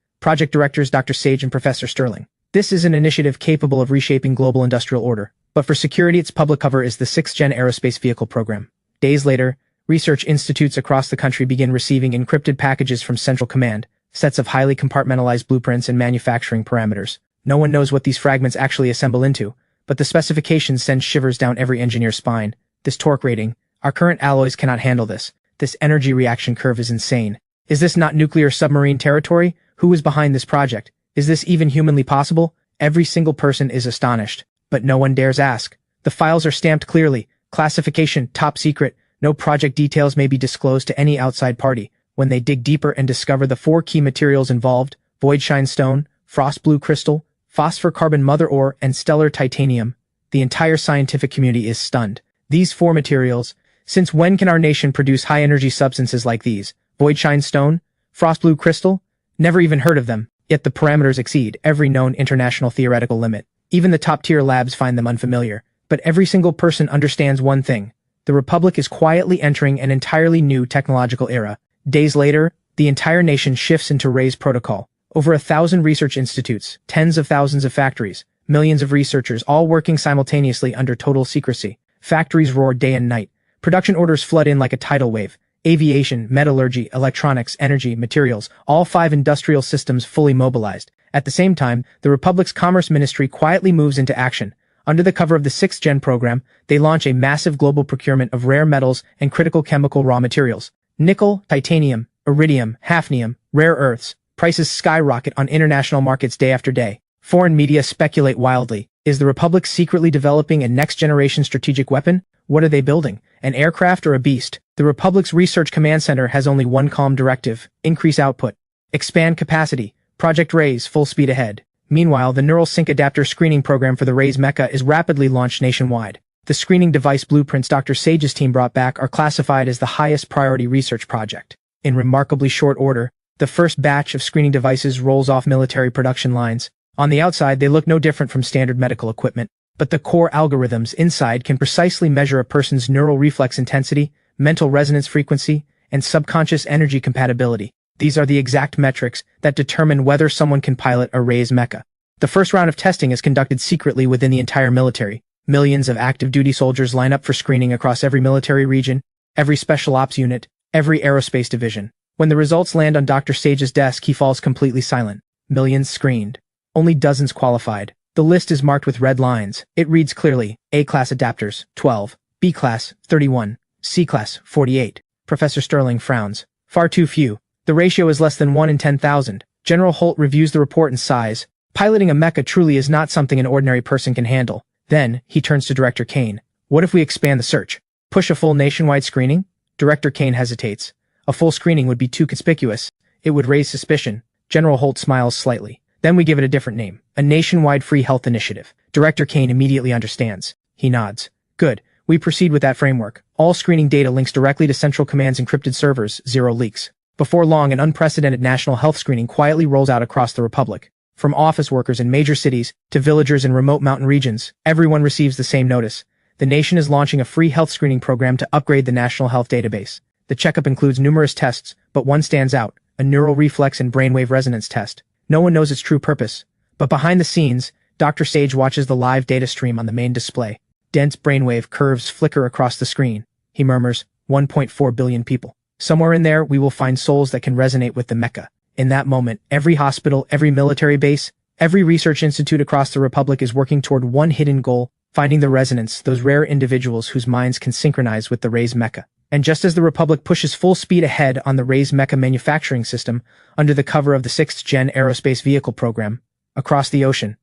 Project directors Dr. Sage and Professor Sterling. This is an initiative capable of reshaping global industrial order. But for security, its public cover is the 6th-gen aerospace vehicle program. Days later, research institutes across the country begin receiving encrypted packages from Central Command, sets of highly compartmentalized blueprints and manufacturing parameters. No one knows what these fragments actually assemble into, but the specifications send shivers down every engineer's spine. This torque rating, our current alloys cannot handle this. This energy reaction curve is insane. Is this not nuclear submarine territory? Who is behind this project? Is this even humanly possible? Every single person is astonished, but no one dares ask. The files are stamped clearly. Classification, top secret. No project details may be disclosed to any outside party. When they dig deeper and discover the 4 key materials involved, voidshine stone, frost blue crystal, phosphor carbon mother ore, and stellar titanium, the entire scientific community is stunned. These 4 materials, since when can our nation produce high-energy substances like these? Voidshine stone? Frost blue crystal? Never even heard of them, yet the parameters exceed every known international theoretical limit. Even the top-tier labs find them unfamiliar. But every single person understands one thing. The Republic is quietly entering an entirely new technological era. Days later, the entire nation shifts into Ray's protocol. Over 1,000 research institutes, tens of thousands of factories, millions of researchers all working simultaneously under total secrecy. Factories roar day and night. Production orders flood in like a tidal wave. Aviation, metallurgy, electronics, energy, materials, all 5 industrial systems fully mobilized. At the same time, the Republic's Commerce Ministry quietly moves into action. Under the cover of the 6th-gen program, they launch a massive global procurement of rare metals and critical chemical raw materials. Nickel, titanium, iridium, hafnium, rare earths. Prices skyrocket on international markets day after day. Foreign media speculate wildly. Is the Republic secretly developing a next-generation strategic weapon? What are they building? An aircraft or a beast? The Republic's Research Command Center has only one calm directive: increase output. Expand capacity. Project Raise, full speed ahead. Meanwhile, the Neural Sync Adapter screening program for the Raise Mecha is rapidly launched nationwide. The screening device blueprints Dr. Sage's team brought back are classified as the highest priority research project. In remarkably short order, the first batch of screening devices rolls off military production lines. On the outside, they look no different from standard medical equipment, but the core algorithms inside can precisely measure a person's neural reflex intensity, mental resonance frequency, and subconscious energy compatibility. These are the exact metrics that determine whether someone can pilot a Ray's mecha. The first round of testing is conducted secretly within the entire military. Millions of active duty soldiers line up for screening across every military region, every special ops unit, every aerospace division. When the results land on Dr. Sage's desk, he falls completely silent. Millions screened. Only dozens qualified. The list is marked with red lines. It reads clearly: A-class adapters, 12. B-class, 31. C-class, 48. Professor Sterling frowns. Far too few. The ratio is less than 1 in 10,000. General Holt reviews the report and sighs. Piloting a mecha truly is not something an ordinary person can handle. Then, he turns to Director Kane. What if we expand the search? Push a full nationwide screening? Director Kane hesitates. A full screening would be too conspicuous. It would raise suspicion. General Holt smiles slightly. Then we give it a different name. A nationwide free health initiative. Director Kane immediately understands. He nods. Good. We proceed with that framework. All screening data links directly to Central Command's encrypted servers, zero leaks. Before long, an unprecedented national health screening quietly rolls out across the Republic. From office workers in major cities to villagers in remote mountain regions, everyone receives the same notice. The nation is launching a free health screening program to upgrade the national health database. The checkup includes numerous tests, but one stands out, a neural reflex and brainwave resonance test. No one knows its true purpose. But behind the scenes, Dr. Sage watches the live data stream on the main display. Dense brainwave curves flicker across the screen. He murmurs, 1.4 billion people. Somewhere in there, we will find souls that can resonate with the Mecca. In that moment, every hospital, every military base, every research institute across the Republic is working toward one hidden goal, finding the resonance, those rare individuals whose minds can synchronize with the raised Mecca. And just as the Republic pushes full speed ahead on the raised Mecca manufacturing system, under the cover of the 6th-gen aerospace vehicle program, across the ocean,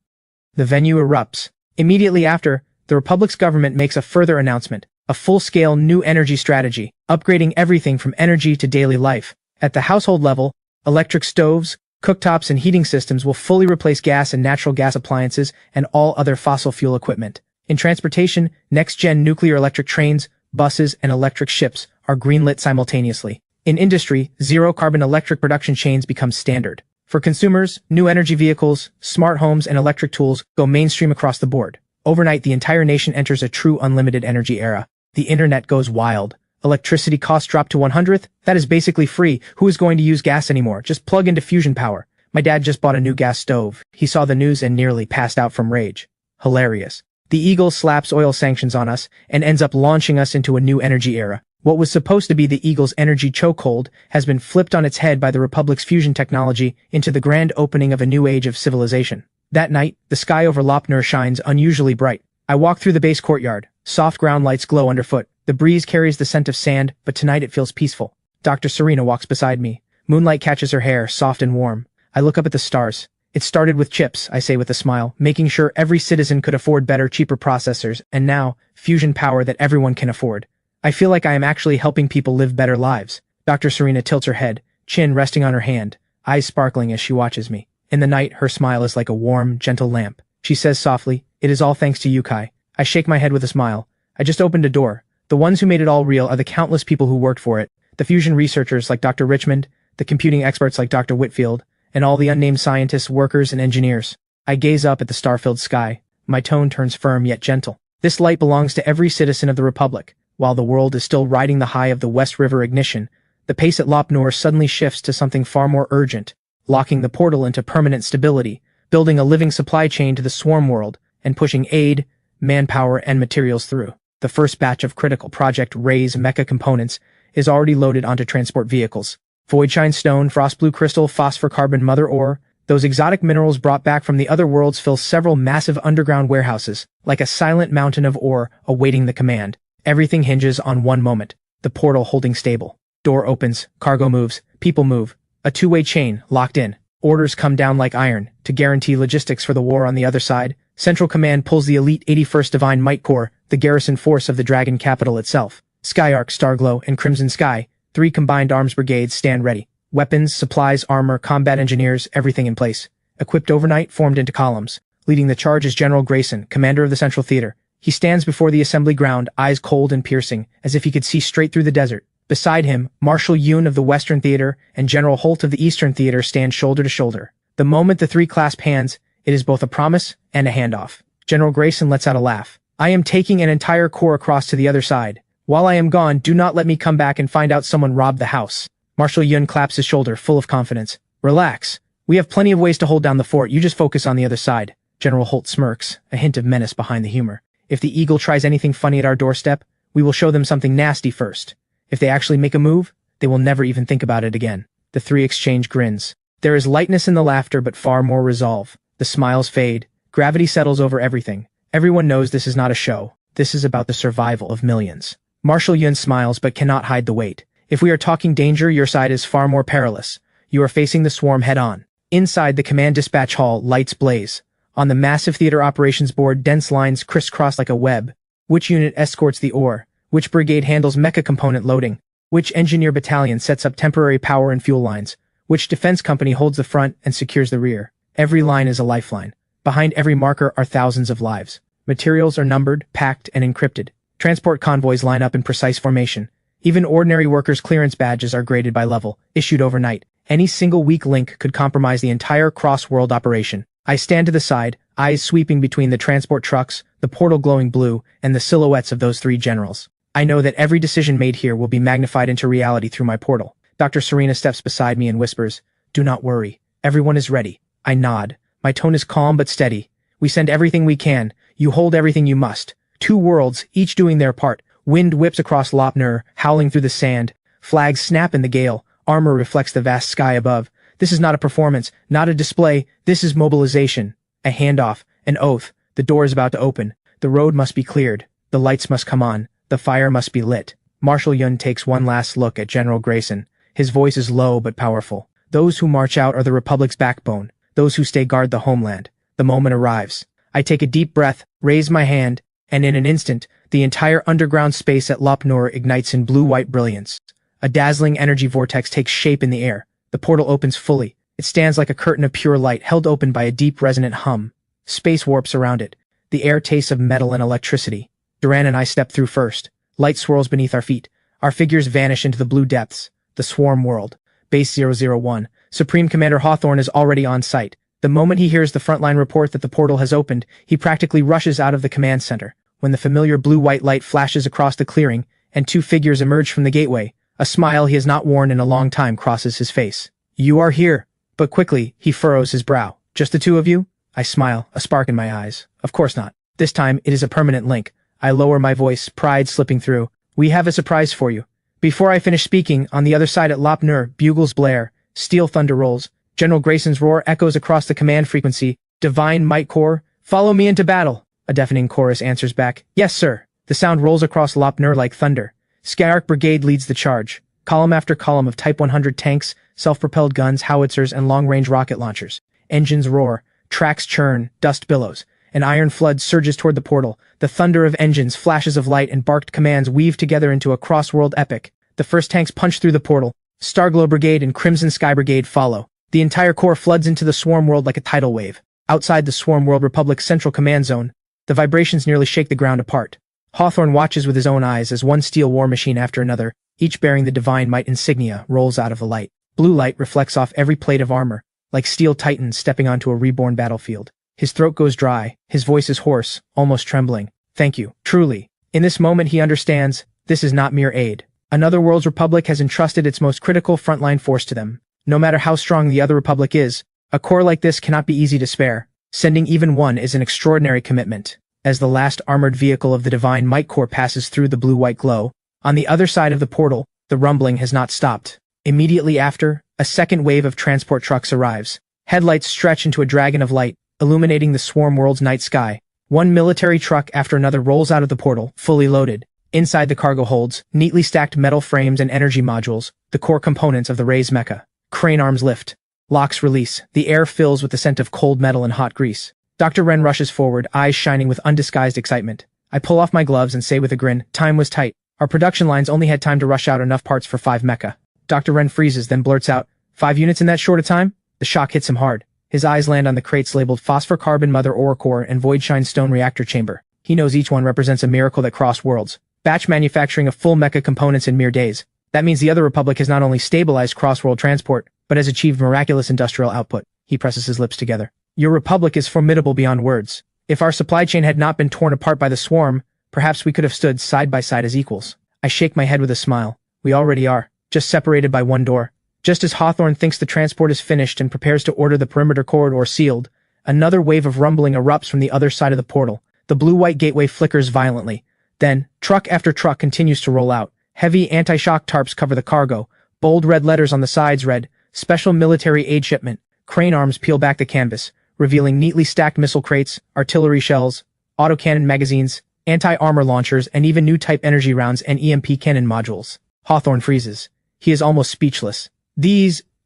the venue erupts. Immediately after, the Republic's government makes a further announcement, a full-scale new energy strategy, upgrading everything from energy to daily life. At the household level, electric stoves, cooktops, and heating systems will fully replace gas and natural gas appliances and all other fossil fuel equipment. In transportation, next-gen nuclear electric trains, buses, and electric ships are greenlit simultaneously. In industry, zero-carbon electric production chains become standard. For consumers, new energy vehicles, smart homes, and electric tools go mainstream across the board. Overnight, the entire nation enters a true unlimited energy era. The internet goes wild. Electricity costs drop to 100th? That is basically free. Who is going to use gas anymore? Just plug into fusion power. My dad just bought a new gas stove. He saw the news and nearly passed out from rage. Hilarious. The Eagle slaps oil sanctions on us and ends up launching us into a new energy era. What was supposed to be the Eagle's energy chokehold has been flipped on its head by the Republic's fusion technology into the grand opening of a new age of civilization. That night, the sky over Lopnur shines unusually bright. I walk through the base courtyard. Soft ground lights glow underfoot. The breeze carries the scent of sand, but tonight it feels peaceful. Dr. Serena walks beside me. Moonlight catches her hair, soft and warm. I look up at the stars. It started with chips, I say with a smile, making sure every citizen could afford better, cheaper processors, and now, fusion power that everyone can afford. I feel like I am actually helping people live better lives. Dr. Serena tilts her head, chin resting on her hand, eyes sparkling as she watches me. In the night, her smile is like a warm, gentle lamp. She says softly, "It is all thanks to you, Kai." I shake my head with a smile. I just opened a door. The ones who made it all real are the countless people who worked for it. The fusion researchers like Dr. Richmond, the computing experts like Dr. Whitfield, and all the unnamed scientists, workers, and engineers. I gaze up at the star-filled sky. My tone turns firm yet gentle. This light belongs to every citizen of the Republic. While the world is still riding the high of the West River ignition, the pace at Lopnur suddenly shifts to something far more urgent, locking the portal into permanent stability, building a living supply chain to the swarm world, and pushing aid, manpower, and materials through. The first batch of critical Project Ray's mecha components is already loaded onto transport vehicles. Voidshine stone, frost blue crystal, phosphor carbon mother ore, those exotic minerals brought back from the other worlds fill several massive underground warehouses, like a silent mountain of ore awaiting the command. Everything hinges on one moment, the portal holding stable. Door opens, cargo moves, people move. A two-way chain, locked in. Orders come down like iron, to guarantee logistics for the war on the other side. Central Command pulls the elite 81st Divine Might Corps, the garrison force of the Dragon capital itself. Skyark, Starglow, and Crimson Sky, 3 combined arms brigades stand ready. Weapons, supplies, armor, combat engineers, everything in place. Equipped overnight, formed into columns. Leading the charge is General Grayson, commander of the Central Theater. He stands before the assembly ground, eyes cold and piercing, as if he could see straight through the desert. Beside him, Marshal Yoon of the Western Theater and General Holt of the Eastern Theater stand shoulder to shoulder. The moment the three clasp hands, it is both a promise and a handoff. General Grayson lets out a laugh. "I am taking an entire corps across to the other side. While I am gone, do not let me come back and find out someone robbed the house." Marshal Yun claps his shoulder, full of confidence. "Relax. We have plenty of ways to hold down the fort. You just focus on the other side." General Holt smirks, a hint of menace behind the humor. "If the Eagle tries anything funny at our doorstep, we will show them something nasty first. If they actually make a move, they will never even think about it again." The three exchange grins. There is lightness in the laughter, but far more resolve. The smiles fade. Gravity settles over everything. Everyone knows this is not a show. This is about the survival of millions. Marshal Yun smiles but cannot hide the weight. "If we are talking danger, your side is far more perilous. You are facing the swarm head-on." Inside the command dispatch hall, lights blaze. On the massive theater operations board, dense lines crisscross like a web. Which unit escorts the ore? Which brigade handles mecha component loading? Which engineer battalion sets up temporary power and fuel lines? Which defense company holds the front and secures the rear? Every line is a lifeline. Behind every marker are thousands of lives. Materials are numbered, packed, and encrypted. Transport convoys line up in precise formation. Even ordinary workers' clearance badges are graded by level, issued overnight. Any single weak link could compromise the entire cross-world operation. I stand to the side, eyes sweeping between the transport trucks, the portal glowing blue, and the silhouettes of those three generals. I know that every decision made here will be magnified into reality through my portal. Dr. Serena steps beside me and whispers, "Do not worry. Everyone is ready." I nod. My tone is calm but steady. "We send everything we can. You hold everything you must." Two worlds, each doing their part. Wind whips across Lopnur, howling through the sand. Flags snap in the gale. Armor reflects the vast sky above. This is not a performance, not a display. This is mobilization. A handoff, an oath. The door is about to open. The road must be cleared. The lights must come on. The fire must be lit. Marshal Yun takes one last look at General Grayson. His voice is low but powerful. Those who march out are the Republic's backbone. Those who stay guard the homeland. The moment arrives. I take a deep breath, raise my hand, and in an instant, the entire underground space at Lopnur ignites in blue-white brilliance. A dazzling energy vortex takes shape in the air. The portal opens fully. It stands like a curtain of pure light held open by a deep resonant hum. Space warps around it. The air tastes of metal and electricity. Duran and I step through first. Light swirls beneath our feet. Our figures vanish into the blue depths. The swarm world. Base 001. Supreme Commander Hawthorne is already on site. The moment he hears the frontline report that the portal has opened, he practically rushes out of the command center. When the familiar blue-white light flashes across the clearing, and two figures emerge from the gateway, a smile he has not worn in a long time crosses his face. "You are here." But quickly, he furrows his brow. "Just the two of you?" I smile, a spark in my eyes. "Of course not. This time, it is a permanent link." I lower my voice, pride slipping through. "We have a surprise for you." Before I finish speaking, on the other side at Lopnur, bugles blare, steel thunder rolls. General Grayson's roar echoes across the command frequency. "Divine Might Corps, follow me into battle." A deafening chorus answers back, "Yes, sir." The sound rolls across Lopnur like thunder. Skyark Brigade leads the charge. Column after column of Type 100 tanks, self-propelled guns, howitzers, and long-range rocket launchers. Engines roar, tracks churn, dust billows. An iron flood surges toward the portal. The thunder of engines, flashes of light, and barked commands weave together into a cross-world epic. The first tanks punch through the portal. Starglow Brigade and Crimson Sky Brigade follow. The entire corps floods into the swarm world like a tidal wave. Outside the Swarm World Republic's central command zone, the vibrations nearly shake the ground apart. Hawthorne watches with his own eyes as one steel war machine after another, each bearing the Divine Might insignia, rolls out of the light. Blue light reflects off every plate of armor, like steel titans stepping onto a reborn battlefield. His throat goes dry, his voice is hoarse, almost trembling. "Thank you, truly." In this moment he understands, this is not mere aid. Another world's republic has entrusted its most critical frontline force to them. No matter how strong the other republic is, a corps like this cannot be easy to spare. Sending even one is an extraordinary commitment. As the last armored vehicle of the Divine Might Corps passes through the blue-white glow, on the other side of the portal, the rumbling has not stopped. Immediately after, a second wave of transport trucks arrives. Headlights stretch into a dragon of light, illuminating the swarm world's night sky. One military truck after another rolls out of the portal, fully loaded. Inside the cargo holds, neatly stacked metal frames and energy modules, the core components of the Ray's mecha. Crane arms lift. Locks release. The air fills with the scent of cold metal and hot grease. Dr. Wren rushes forward, eyes shining with undisguised excitement. I pull off my gloves and say with a grin, "Time was tight. Our production lines only had time to rush out enough parts for 5 mecha." Dr. Wren freezes, then blurts out, "5 units in that short a time?" The shock hits him hard. His eyes land on the crates labeled Phosphor Carbon Mother Ore Core and Voidshine Stone Reactor Chamber. He knows each one represents a miracle that crossed worlds. Batch manufacturing of full mecha components in mere days. That means the other republic has not only stabilized cross-world transport, but has achieved miraculous industrial output. He presses his lips together. "Your republic is formidable beyond words. If our supply chain had not been torn apart by the swarm, perhaps we could have stood side by side as equals." I shake my head with a smile. We already are, just separated by one door. Just as Hawthorne thinks the transport is finished and prepares to order the perimeter corridor sealed, another wave of rumbling erupts from the other side of the portal. The blue-white gateway flickers violently. Then, truck after truck continues to roll out. Heavy anti-shock tarps cover the cargo. Bold red letters on the sides read, "Special Military Aid Shipment." Crane arms peel back the canvas, revealing neatly stacked missile crates, artillery shells, autocannon magazines, anti-armor launchers, and even new type energy rounds and EMP cannon modules. Hawthorne freezes. He is almost speechless.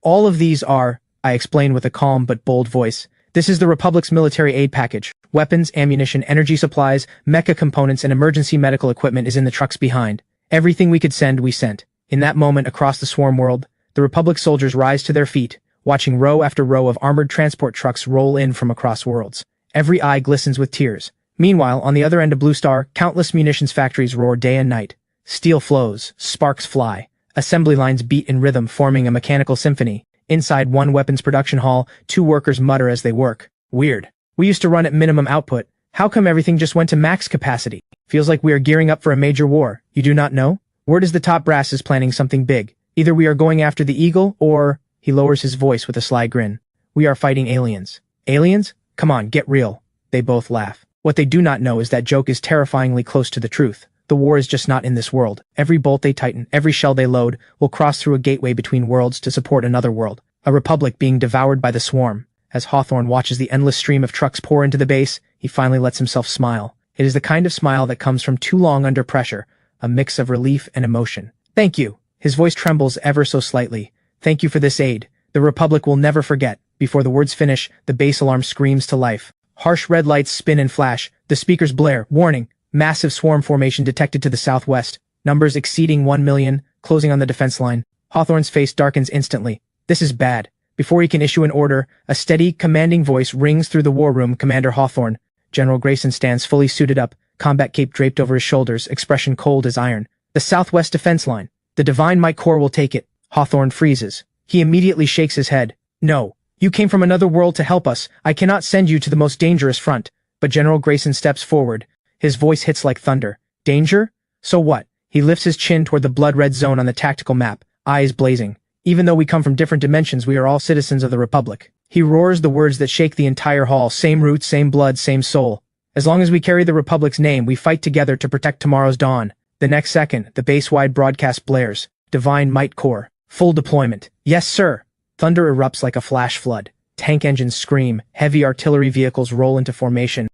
All of these are, I explain with a calm but bold voice, This is the Republic's military aid package. Weapons, ammunition, energy supplies, mecha components, and emergency medical equipment is in the trucks behind. Everything we could send, we sent. In that moment, across the swarm world, the Republic soldiers rise to their feet, watching row after row of armored transport trucks roll in from across worlds. Every eye glistens with tears. Meanwhile, on the other end of Blue Star, countless munitions factories roar day and night. Steel flows, sparks fly. Assembly lines beat in rhythm, forming a mechanical symphony. Inside one weapons production hall, two workers mutter as they work. Weird. We used to run at minimum output. How come everything just went to max capacity? Feels like we are gearing up for a major war. You do not know? Word is the top brass is planning something big. Either we are going after the Eagle, or... He lowers his voice with a sly grin. We are fighting aliens. Aliens? Come on, get real. They both laugh. What they do not know is that joke is terrifyingly close to the truth. The war is just not in this world. Every bolt they tighten, every shell they load, will cross through a gateway between worlds to support another world. A republic being devoured by the swarm. As Hawthorne watches the endless stream of trucks pour into the base, he finally lets himself smile. It is the kind of smile that comes from too long under pressure, a mix of relief and emotion. Thank you. His voice trembles ever so slightly. Thank you for this aid. The Republic will never forget. Before the words finish, the base alarm screams to life. Harsh red lights spin and flash. The speakers blare. Warning. Massive swarm formation detected to the southwest. Numbers exceeding 1 million, closing on the defense line. Hawthorne's face darkens instantly. This is bad. Before he can issue an order, a steady, commanding voice rings through the war room. Commander Hawthorne. General Grayson stands fully suited up, combat cape draped over his shoulders, expression cold as iron. The southwest defense line. The Divine Might Corps will take it. Hawthorne freezes. He immediately shakes his head. No. You came from another world to help us. I cannot send you to the most dangerous front. But General Grayson steps forward. His voice hits like thunder. Danger? So what? He lifts his chin toward the blood-red zone on the tactical map, eyes blazing. Even though we come from different dimensions, we are all citizens of the Republic. He roars the words that shake the entire hall. Same roots, same blood, same soul. As long as we carry the Republic's name, we fight together to protect tomorrow's dawn. The next second, the base-wide broadcast blares. Divine Might Corps. Full deployment. Yes, sir. Thunder erupts like a flash flood. Tank engines scream. Heavy artillery vehicles roll into formation.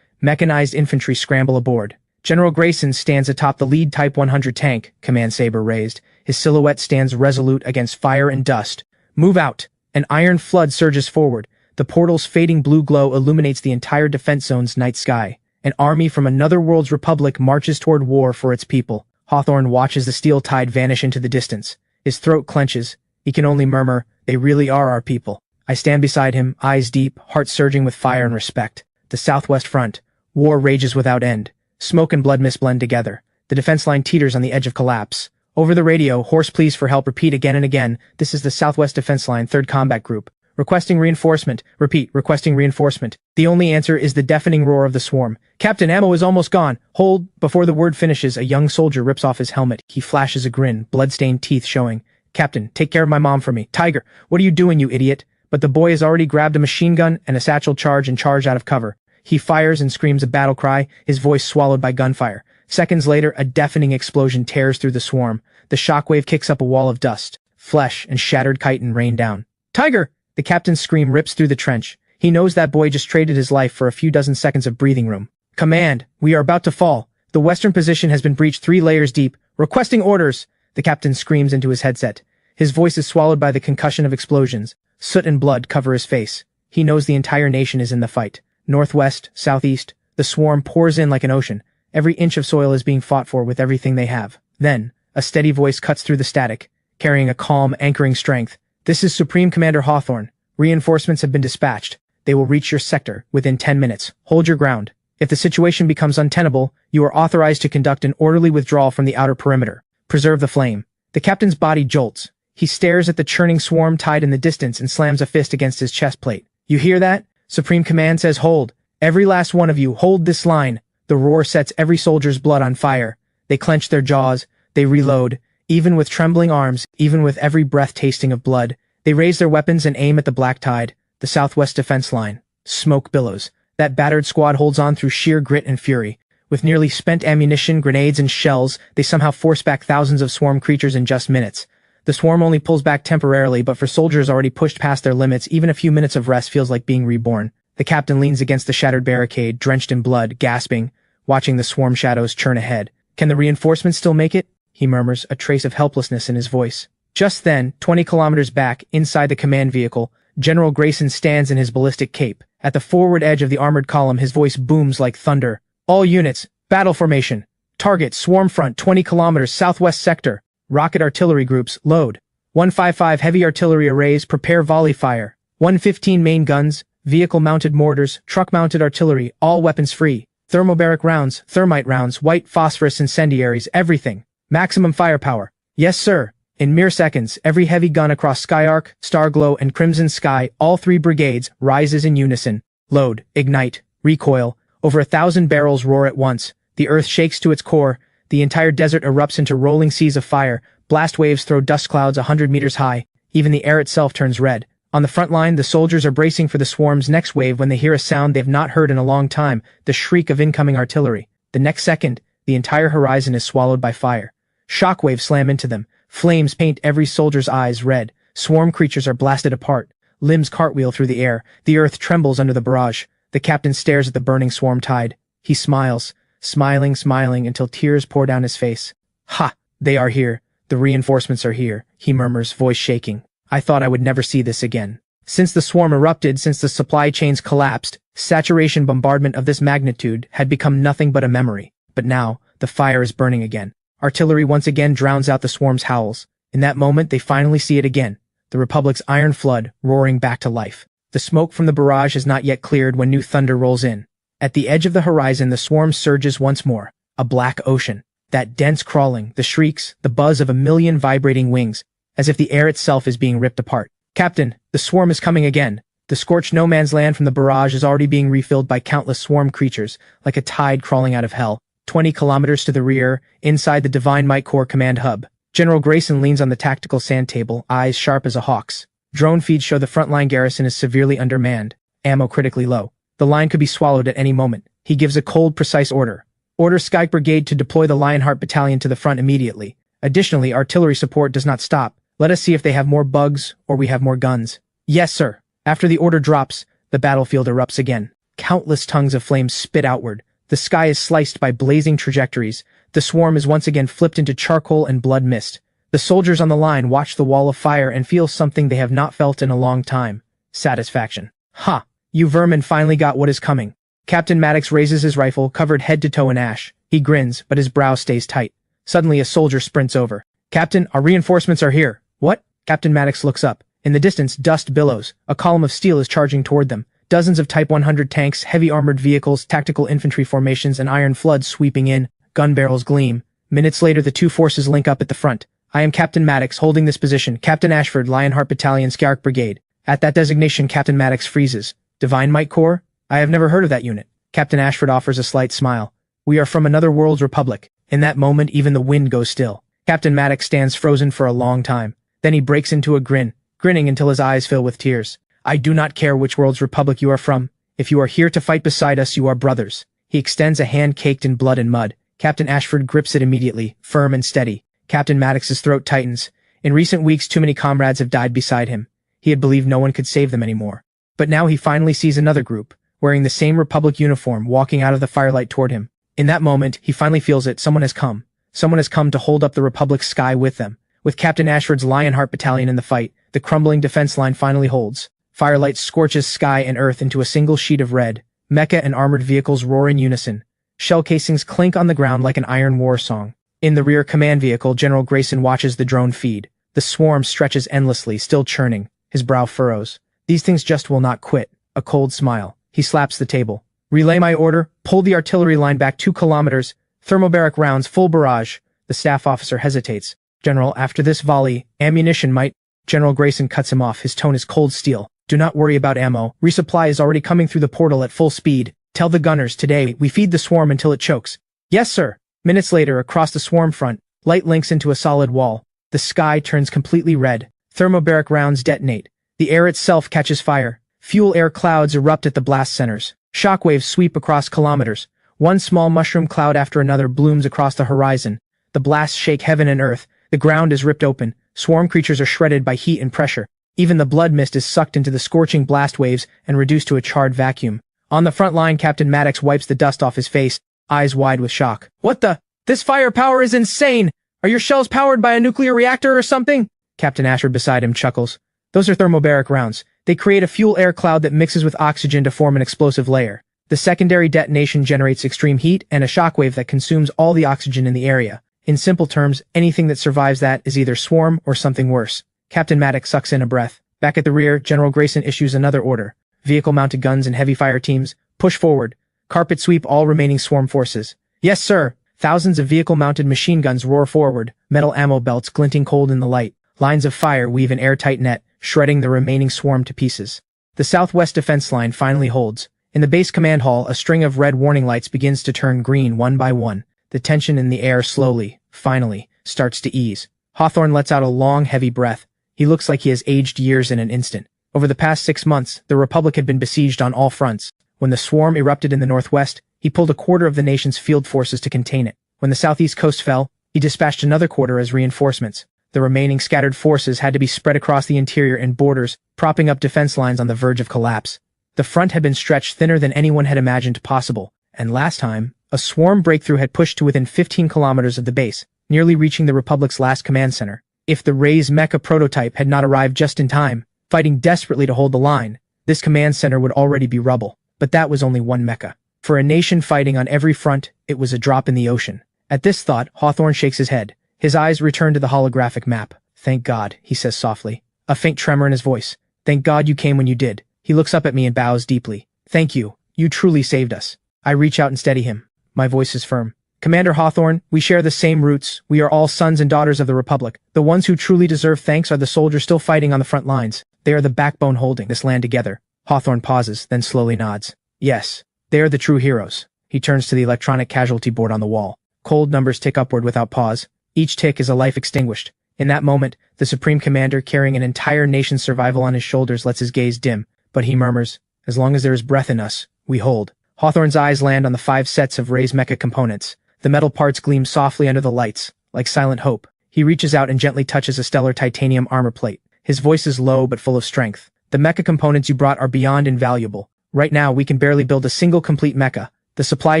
Mechanized infantry scramble aboard. General Grayson stands atop the lead Type 100 tank, command saber raised. His silhouette stands resolute against fire and dust. Move out. An iron flood surges forward. The portal's fading blue glow illuminates the entire defense zone's night sky. An army from another world's republic marches toward war for its people. Hawthorne watches the steel tide vanish into the distance. His throat clenches. He can only murmur, they really are our people. I stand beside him, eyes deep, heart surging with fire and respect. The southwest front. War rages without end. Smoke and blood mist blend together. The defense line teeters on the edge of collapse. Over the radio, hoarse pleas for help repeat again and again. This is the Southwest Defense Line, 3rd Combat Group. Requesting reinforcement. Repeat, requesting reinforcement. The only answer is the deafening roar of the swarm. Captain, ammo is almost gone. Hold. Before the word finishes, a young soldier rips off his helmet. He flashes a grin, blood-stained teeth showing. Captain, take care of my mom for me. Tiger, what are you doing, you idiot? But the boy has already grabbed a machine gun and a satchel charge and charged out of cover. He fires and screams a battle cry, his voice swallowed by gunfire. Seconds later, a deafening explosion tears through the swarm. The shockwave kicks up a wall of dust. Flesh and shattered chitin rain down. Tiger! The captain's scream rips through the trench. He knows that boy just traded his life for a few dozen seconds of breathing room. Command, we are about to fall. The western position has been breached 3 layers deep. Requesting orders! The captain screams into his headset. His voice is swallowed by the concussion of explosions. Soot and blood cover his face. He knows the entire nation is in the fight. Northwest, southeast, the swarm pours in like an ocean. Every inch of soil is being fought for with everything they have. Then, a steady voice cuts through the static, carrying a calm, anchoring strength. This is Supreme Commander Hawthorne. Reinforcements have been dispatched. They will reach your sector within 10 minutes. Hold your ground. If the situation becomes untenable, you are authorized to conduct an orderly withdrawal from the outer perimeter. Preserve the flame. The captain's body jolts. He stares at the churning swarm tide in the distance and slams a fist against his chest plate. You hear that? Supreme Command says hold. Every last one of you, hold this line. The roar sets every soldier's blood on fire. They clench their jaws. They reload. Even with trembling arms, even with every breath tasting of blood, they raise their weapons and aim at the black tide, the southwest defense line. Smoke billows. That battered squad holds on through sheer grit and fury. With nearly spent ammunition, grenades, and shells, they somehow force back thousands of swarm creatures in just minutes. The swarm only pulls back temporarily, but for soldiers already pushed past their limits, even a few minutes of rest feels like being reborn. The captain leans against the shattered barricade, drenched in blood, gasping, watching the swarm shadows churn ahead. Can the reinforcements still make it? He murmurs, a trace of helplessness in his voice. Just then, 20 kilometers back, inside the command vehicle, General Grayson stands in his ballistic cape. At the forward edge of the armored column, his voice booms like thunder. All units, battle formation. Target, swarm front, 20 kilometers, southwest sector. Rocket artillery groups, load. 155 heavy artillery arrays, prepare volley fire. 115 main guns, vehicle-mounted mortars, truck-mounted artillery, all weapons free. Thermobaric rounds, thermite rounds, white phosphorus incendiaries, everything. Maximum firepower. Yes, sir. In mere seconds, every heavy gun across Skyark, Starglow, and Crimson Sky, all 3 brigades, rises in unison. Load, ignite, recoil. Over 1,000 barrels roar at once. The earth shakes to its core. The entire desert erupts into rolling seas of fire. Blast waves throw dust clouds 100 meters high. Even the air itself turns red. On the front line, the soldiers are bracing for the swarm's next wave when they hear a sound they've not heard in a long time, the shriek of incoming artillery. The next second, the entire horizon is swallowed by fire. Shockwaves slam into them. Flames paint every soldier's eyes red. Swarm creatures are blasted apart. Limbs cartwheel through the air. The earth trembles under the barrage. The captain stares at the burning swarm tide. He smiles, smiling until tears pour down his face. Ha! They are here. The reinforcements are here, he murmurs, voice shaking. I thought I would never see this again. Since the swarm erupted, since the supply chains collapsed, saturation bombardment of this magnitude had become nothing but a memory. But now, the fire is burning again. Artillery once again drowns out the swarm's howls. In that moment, they finally see it again. The Republic's iron flood roaring back to life. The smoke from the barrage has not yet cleared when new thunder rolls in. At the edge of the horizon, the swarm surges once more. A black ocean. That dense crawling, the shrieks, the buzz of a million vibrating wings, as if the air itself is being ripped apart. Captain, the swarm is coming again. The scorched no-man's land from the barrage is already being refilled by countless swarm creatures, like a tide crawling out of hell. 20 kilometers to the rear, inside the Divine Might Corps command hub. General Grayson leans on the tactical sand table, eyes sharp as a hawk's. Drone feeds show the frontline garrison is severely undermanned, ammo critically low. The line could be swallowed at any moment. He gives a cold, precise order. Order Sky Brigade to deploy the Lionheart Battalion to the front immediately. Additionally, artillery support does not stop. Let us see if they have more bugs, or we have more guns. Yes, sir. After the order drops, the battlefield erupts again. Countless tongues of flames spit outward. The sky is sliced by blazing trajectories. The swarm is once again flipped into charcoal and blood mist. The soldiers on the line watch the wall of fire and feel something they have not felt in a long time. Satisfaction. Ha! You vermin finally got what is coming. Captain Maddox raises his rifle, covered head to toe in ash. He grins, but his brow stays tight. Suddenly a soldier sprints over. Captain, our reinforcements are here. What? Captain Maddox looks up. In the distance, dust billows. A column of steel is charging toward them. Dozens of Type 100 tanks, heavy armored vehicles, tactical infantry formations, and iron floods sweeping in. Gun barrels gleam. Minutes later, the two forces link up at the front. I am Captain Maddox, holding this position. Captain Ashford, Lionheart Battalion, Skyark Brigade. At that designation, Captain Maddox freezes. Divine Might Corps? I have never heard of that unit. Captain Ashford offers a slight smile. We are from another world's republic. In that moment, even the wind goes still. Captain Maddox stands frozen for a long time. Then he breaks into a grin, grinning until his eyes fill with tears. I do not care which world's republic you are from. If you are here to fight beside us, you are brothers. He extends a hand caked in blood and mud. Captain Ashford grips it immediately, firm and steady. Captain Maddox's throat tightens. In recent weeks, too many comrades have died beside him. He had believed no one could save them anymore. But now he finally sees another group, wearing the same Republic uniform, walking out of the firelight toward him. In that moment, he finally feels it. Someone has come. Someone has come to hold up the Republic's sky with them. With Captain Ashford's Lionheart Battalion in the fight, the crumbling defense line finally holds. Firelight scorches sky and earth into a single sheet of red. Mecha and armored vehicles roar in unison. Shell casings clink on the ground like an iron war song. In the rear command vehicle, General Grayson watches the drone feed. The swarm stretches endlessly, still churning. His brow furrows. These things just will not quit. A cold smile. He slaps the table. Relay my order. Pull the artillery line back 2 kilometers. Thermobaric rounds, full barrage. The staff officer hesitates. General, after this volley, ammunition might... General Grayson cuts him off. His tone is cold steel. Do not worry about ammo. Resupply is already coming through the portal at full speed. Tell the gunners, today, we feed the swarm until it chokes. Yes, sir. Minutes later, across the swarm front, light links into a solid wall. The sky turns completely red. Thermobaric rounds detonate. The air itself catches fire. Fuel air clouds erupt at the blast centers. Shockwaves sweep across kilometers. One small mushroom cloud after another blooms across the horizon. The blasts shake heaven and earth. The ground is ripped open. Swarm creatures are shredded by heat and pressure. Even the blood mist is sucked into the scorching blast waves and reduced to a charred vacuum. On the front line, Captain Maddox wipes the dust off his face, eyes wide with shock. What the? This firepower is insane! Are your shells powered by a nuclear reactor or something? Captain Ashford beside him chuckles. Those are thermobaric rounds. They create a fuel-air cloud that mixes with oxygen to form an explosive layer. The secondary detonation generates extreme heat and a shockwave that consumes all the oxygen in the area. In simple terms, anything that survives that is either swarm or something worse. Captain Maddox sucks in a breath. Back at the rear, General Grayson issues another order. Vehicle-mounted guns and heavy fire teams, push forward. Carpet sweep all remaining swarm forces. Yes, sir. Thousands of vehicle-mounted machine guns roar forward, metal ammo belts glinting cold in the light. Lines of fire weave an airtight net, shredding the remaining swarm to pieces. The southwest defense line finally holds. In the base command hall, a string of red warning lights begins to turn green one by one. The tension in the air slowly, finally, starts to ease. Hawthorne lets out a long, heavy breath. He looks like he has aged years in an instant. Over the past 6 months, the Republic had been besieged on all fronts. When the swarm erupted in the northwest, he pulled a quarter of the nation's field forces to contain it. When the southeast coast fell, he dispatched another quarter as reinforcements. The remaining scattered forces had to be spread across the interior and borders, propping up defense lines on the verge of collapse. The front had been stretched thinner than anyone had imagined possible, and last time, a swarm breakthrough had pushed to within 15 kilometers of the base, nearly reaching the Republic's last command center. If the Ray's mecha prototype had not arrived just in time, fighting desperately to hold the line, this command center would already be rubble. But that was only one mecha. For a nation fighting on every front, it was a drop in the ocean. At this thought, Hawthorne shakes his head. His eyes return to the holographic map. Thank God, he says softly. A faint tremor in his voice. Thank God you came when you did. He looks up at me and bows deeply. Thank you. You truly saved us. I reach out and steady him. My voice is firm. Commander Hawthorne, we share the same roots. We are all sons and daughters of the Republic. The ones who truly deserve thanks are the soldiers still fighting on the front lines. They are the backbone holding this land together. Hawthorne pauses, then slowly nods. Yes, they are the true heroes. He turns to the electronic casualty board on the wall. Cold numbers tick upward without pause. Each tick is a life extinguished. In that moment, the Supreme Commander, carrying an entire nation's survival on his shoulders, lets his gaze dim. But he murmurs, as long as there is breath in us, we hold. Hawthorne's eyes land on the 5 sets of Ray's mecha components. The metal parts gleam softly under the lights, like silent hope. He reaches out and gently touches a stellar titanium armor plate. His voice is low but full of strength. The mecha components you brought are beyond invaluable. Right now, we can barely build a single complete mecha. The supply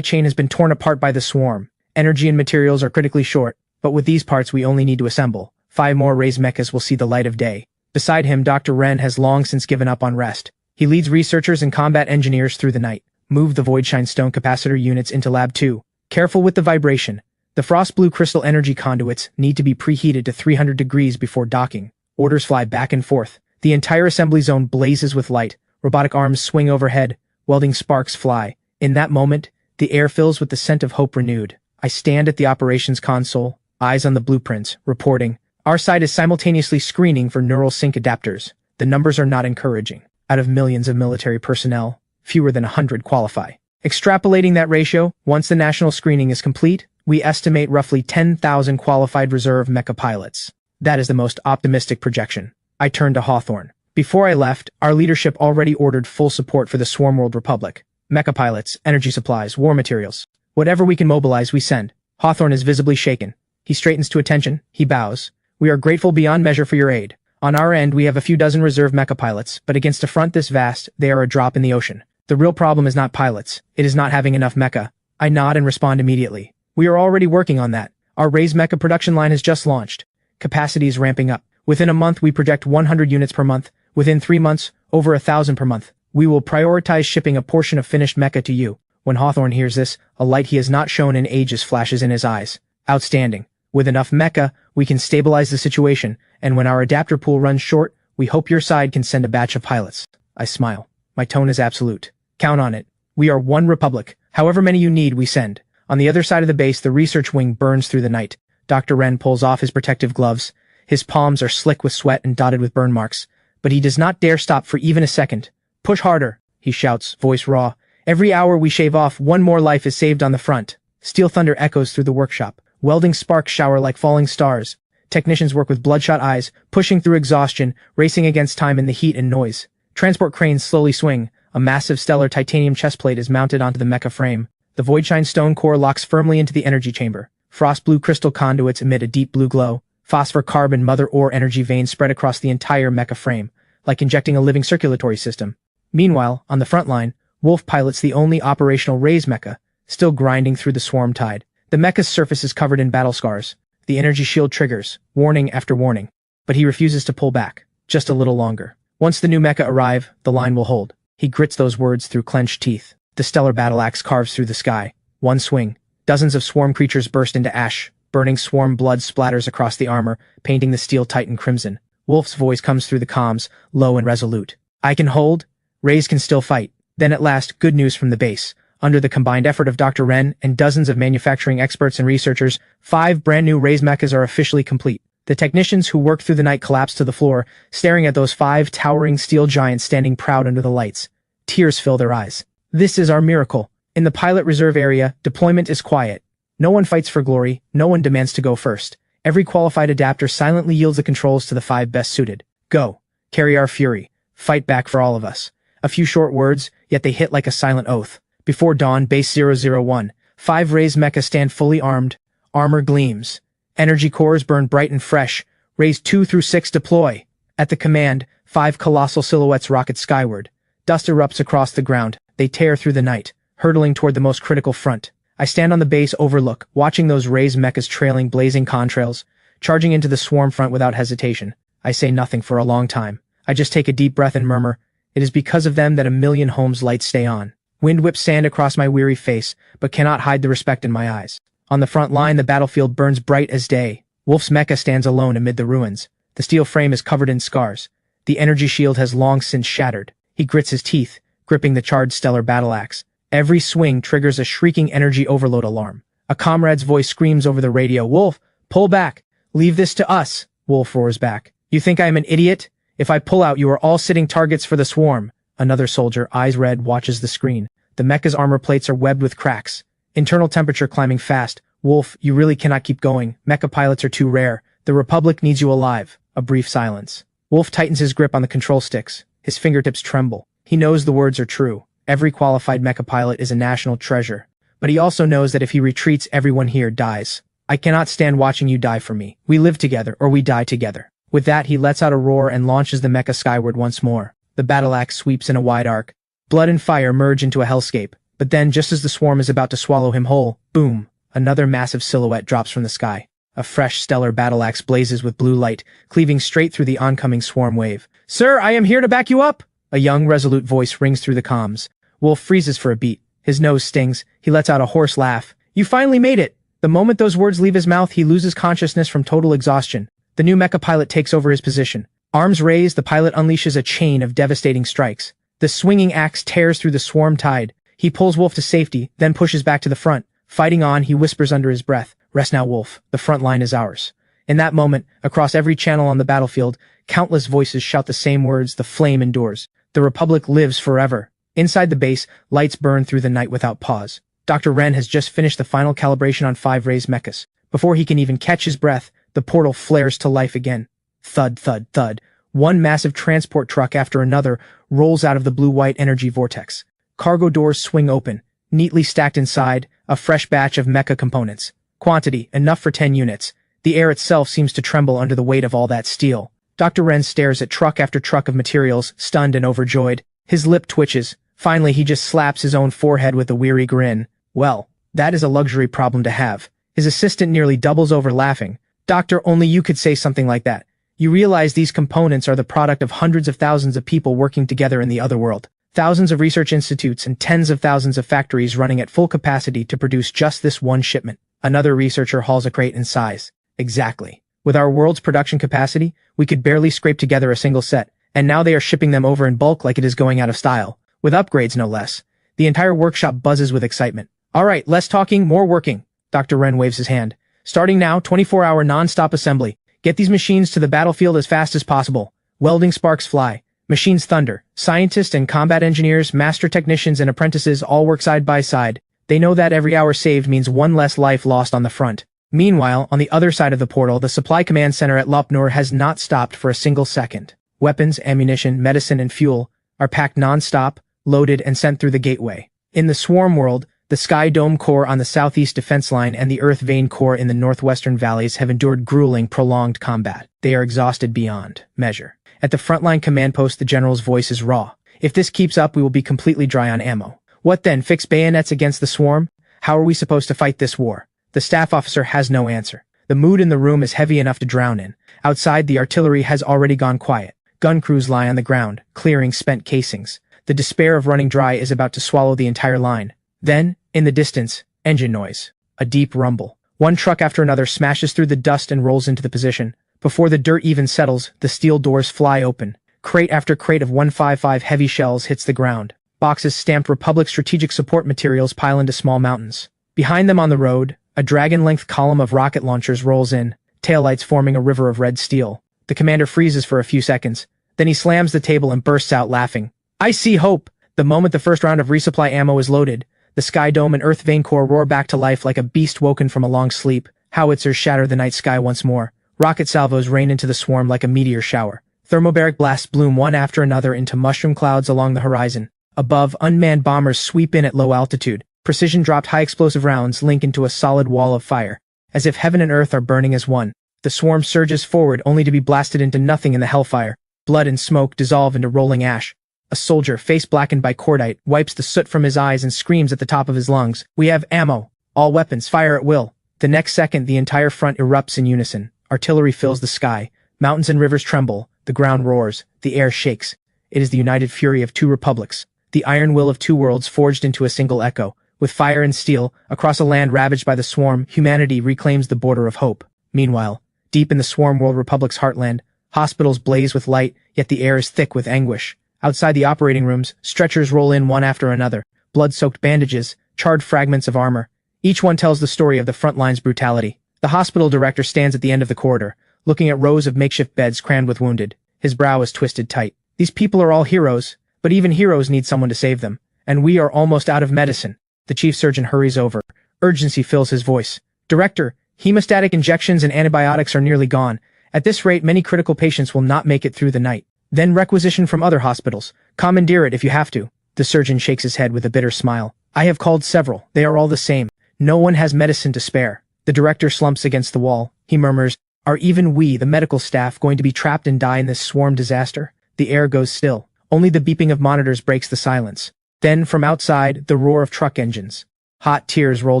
chain has been torn apart by the swarm. Energy and materials are critically short, but with these parts we only need to assemble. 5 more Ray's mechas will see the light of day. Beside him, Dr. Wren has long since given up on rest. He leads researchers and combat engineers through the night. Move the Voidshine Stone capacitor units into Lab 2. Careful with the vibration. The frost blue crystal energy conduits need to be preheated to 300 degrees before docking. Orders fly back and forth. The entire assembly zone blazes with light. Robotic arms swing overhead. Welding sparks fly. In that moment, the air fills with the scent of hope renewed. I stand at the operations console, eyes on the blueprints, reporting. Our side is simultaneously screening for neural sync adapters. The numbers are not encouraging. Out of millions of military personnel, fewer than 100 qualify. Extrapolating that ratio, once the national screening is complete, we estimate roughly 10,000 qualified reserve mecha pilots. That is the most optimistic projection. I turned to Hawthorne. Before I left, our leadership already ordered full support for the Swarm World Republic. Mecha pilots, energy supplies, war materials. Whatever we can mobilize, we send. Hawthorne is visibly shaken. He straightens to attention. He bows. We are grateful beyond measure for your aid. On our end, we have a few dozen reserve mecha pilots, but against a front this vast, they are a drop in the ocean. The real problem is not pilots. It is not having enough mecha. I nod and respond immediately. We are already working on that. Our Raise mecha production line has just launched. Capacity is ramping up. Within a month, we project 100 units per month. Within 3 months, over 1,000 per month. We will prioritize shipping a portion of finished mecha to you. When Hawthorne hears this, a light he has not shown in ages flashes in his eyes. Outstanding. With enough mecha, we can stabilize the situation, and when our adapter pool runs short, we hope your side can send a batch of pilots. I smile. My tone is absolute. Count on it. We are one republic. However many you need, we send. On the other side of the base, the research wing burns through the night. Dr. Wren pulls off his protective gloves. His palms are slick with sweat and dotted with burn marks. But he does not dare stop for even a second. Push harder, he shouts, voice raw. Every hour we shave off, one more life is saved on the front. Steel thunder echoes through the workshop. Welding sparks shower like falling stars. Technicians work with bloodshot eyes, pushing through exhaustion, racing against time in the heat and noise. Transport cranes slowly swing. A massive stellar titanium chest plate is mounted onto the mecha frame. The Voidshine stone core locks firmly into the energy chamber. Frost blue crystal conduits emit a deep blue glow. Phosphor carbon mother ore energy veins spread across the entire mecha frame, like injecting a living circulatory system. Meanwhile, on the front line, Wolf pilots the only operational Raise mecha, still grinding through the swarm tide. The mecha's surface is covered in battle scars. The energy shield triggers, warning after warning. But he refuses to pull back. Just a little longer. Once the new mecha arrive, the line will hold. He grits those words through clenched teeth. The stellar battle axe carves through the sky. One swing. Dozens of swarm creatures burst into ash. Burning swarm blood splatters across the armor, painting the steel titan crimson. Wolf's voice comes through the comms, low and resolute. I can hold. Rays can still fight. Then at last, good news from the base. Under the combined effort of Dr. Ren and dozens of manufacturing experts and researchers, 5 brand new Rays mechas are officially complete. The technicians who worked through the night collapse to the floor, staring at those 5 towering steel giants standing proud under the lights. Tears fill their eyes. This is our miracle. In the pilot reserve area, deployment is quiet. No one fights for glory, no one demands to go first. Every qualified adapter silently yields the controls to the 5 best suited. Go. Carry our fury. Fight back for all of us. A few short words, yet they hit like a silent oath. Before dawn, Base 001. 5 Rays mecha stand fully armed. Armor gleams. Energy cores burn bright and fresh. Rays 2 through 6 deploy. At the command, 5 colossal silhouettes rocket skyward. Dust erupts across the ground. They tear through the night, hurtling toward the most critical front. I stand on the base overlook, watching those Rays mechas trailing blazing contrails, charging into the swarm front without hesitation. I say nothing for a long time. I just take a deep breath and murmur, it is because of them that a million homes' lights stay on. Wind whips sand across my weary face, but cannot hide the respect in my eyes. On the front line, the battlefield burns bright as day. Wolf's mecha stands alone amid the ruins. The steel frame is covered in scars. The energy shield has long since shattered. He grits his teeth, gripping the charred stellar battle axe. Every swing triggers a shrieking energy overload alarm. A comrade's voice screams over the radio, Wolf, pull back. Leave this to us. Wolf roars back. You think I am an idiot? If I pull out, you are all sitting targets for the swarm. Another soldier, eyes red, watches the screen. The mecha's armor plates are webbed with cracks. Internal temperature climbing fast. Wolf, you really cannot keep going. Mecha pilots are too rare. The Republic needs you alive. A brief silence. Wolf tightens his grip on the control sticks. His fingertips tremble. He knows the words are true. Every qualified mecha pilot is a national treasure. But he also knows that if he retreats, everyone here dies. I cannot stand watching you die for me. We live together, or we die together. With that, he lets out a roar and launches the mecha skyward once more. The battle axe sweeps in a wide arc. Blood and fire merge into a hellscape. But then, just as the swarm is about to swallow him whole, boom, another massive silhouette drops from the sky. A fresh stellar battle axe blazes with blue light, cleaving straight through the oncoming swarm wave. Sir, I am here to back you up! A young, resolute voice rings through the comms. Wolf freezes for a beat. His nose stings. He lets out a hoarse laugh. You finally made it! The moment those words leave his mouth, he loses consciousness from total exhaustion. The new mecha pilot takes over his position. Arms raised, the pilot unleashes a chain of devastating strikes. The swinging axe tears through the swarm tide. He pulls Wolf to safety, then pushes back to the front. Fighting on, he whispers under his breath, Rest now, Wolf. The front line is ours. In that moment, across every channel on the battlefield, countless voices shout the same words, the flame endures. The Republic lives forever. Inside the base, lights burn through the night without pause. Dr. Ren has just finished the final calibration on 5 Rays mechas. Before he can even catch his breath, the portal flares to life again. Thud, thud, thud. One massive transport truck after another rolls out of the blue-white energy vortex. Cargo doors swing open. Neatly stacked inside, a fresh batch of mecha components. Quantity, enough for 10 units. The air itself seems to tremble under the weight of all that steel. Dr. Ren stares at truck after truck of materials, stunned and overjoyed. His lip twitches. Finally, he just slaps his own forehead with a weary grin. Well, that is a luxury problem to have. His assistant nearly doubles over laughing. Doctor, only you could say something like that. You realize these components are the product of hundreds of thousands of people working together in the other world. Thousands of research institutes and tens of thousands of factories running at full capacity to produce just this one shipment. Another researcher hauls a crate in size. Exactly. With our world's production capacity, we could barely scrape together a single set, and now they are shipping them over in bulk like it is going out of style. With upgrades, no less. The entire workshop buzzes with excitement. All right, less talking, more working. Dr. Ren waves his hand. Starting now, 24-hour non-stop assembly. Get these machines to the battlefield as fast as possible. Welding sparks fly. Machines thunder. Scientists and combat engineers, master technicians and apprentices all work side by side. They know that every hour saved means one less life lost on the front. Meanwhile, on the other side of the portal, the supply command center at Lopnor has not stopped for a single second. Weapons, ammunition, medicine, and fuel are packed non-stop, loaded, and sent through the gateway. In the Swarm world, the Sky Dome Corps on the southeast defense line and the Earth Vein Corps in the northwestern valleys have endured grueling, prolonged combat. They are exhausted beyond measure. At the frontline command post, the general's voice is raw. If this keeps up, we will be completely dry on ammo. What then, fix bayonets against the swarm? How are we supposed to fight this war? The staff officer has no answer. The mood in the room is heavy enough to drown in. Outside, the artillery has already gone quiet. Gun crews lie on the ground, clearing spent casings. The despair of running dry is about to swallow the entire line. Then, in the distance, engine noise. A deep rumble. One truck after another smashes through the dust and rolls into the position. Before the dirt even settles, the steel doors fly open. Crate after crate of 155 heavy shells hits the ground. Boxes stamped Republic strategic support materials pile into small mountains. Behind them on the road, a dragon-length column of rocket launchers rolls in, taillights forming a river of red steel. The commander freezes for a few seconds. Then he slams the table and bursts out laughing. I see hope! The moment the first round of resupply ammo is loaded, the Sky Dome and Earth Vein Core roar back to life like a beast woken from a long sleep. Howitzers shatter the night sky once more. Rocket salvos rain into the swarm like a meteor shower. Thermobaric blasts bloom one after another into mushroom clouds along the horizon. Above, unmanned bombers sweep in at low altitude. Precision-dropped high-explosive rounds link into a solid wall of fire. As if heaven and earth are burning as one. The swarm surges forward only to be blasted into nothing in the hellfire. Blood and smoke dissolve into rolling ash. A soldier, face blackened by cordite, wipes the soot from his eyes and screams at the top of his lungs. We have ammo. All weapons, fire at will. The next second, the entire front erupts in unison. Artillery fills the sky. Mountains and rivers tremble. The ground roars. The air shakes. It is the united fury of two republics. The iron will of two worlds forged into a single echo. With fire and steel, across a land ravaged by the swarm, humanity reclaims the border of hope. Meanwhile, deep in the swarm world republic's heartland, hospitals blaze with light, yet the air is thick with anguish. Outside the operating rooms, stretchers roll in one after another, blood-soaked bandages, charred fragments of armor. Each one tells the story of the front line's brutality. The hospital director stands at the end of the corridor, looking at rows of makeshift beds crammed with wounded. His brow is twisted tight. These people are all heroes, but even heroes need someone to save them. And we are almost out of medicine. The chief surgeon hurries over. Urgency fills his voice. Director, hemostatic injections and antibiotics are nearly gone. At this rate, many critical patients will not make it through the night. Then requisition from other hospitals. Commandeer it if you have to. The surgeon shakes his head with a bitter smile. I have called several. They are all the same. No one has medicine to spare. The director slumps against the wall. He murmurs, Are even we, the medical staff, going to be trapped and die in this swarm disaster? The air goes still. Only the beeping of monitors breaks the silence. Then, from outside, the roar of truck engines. Hot tears roll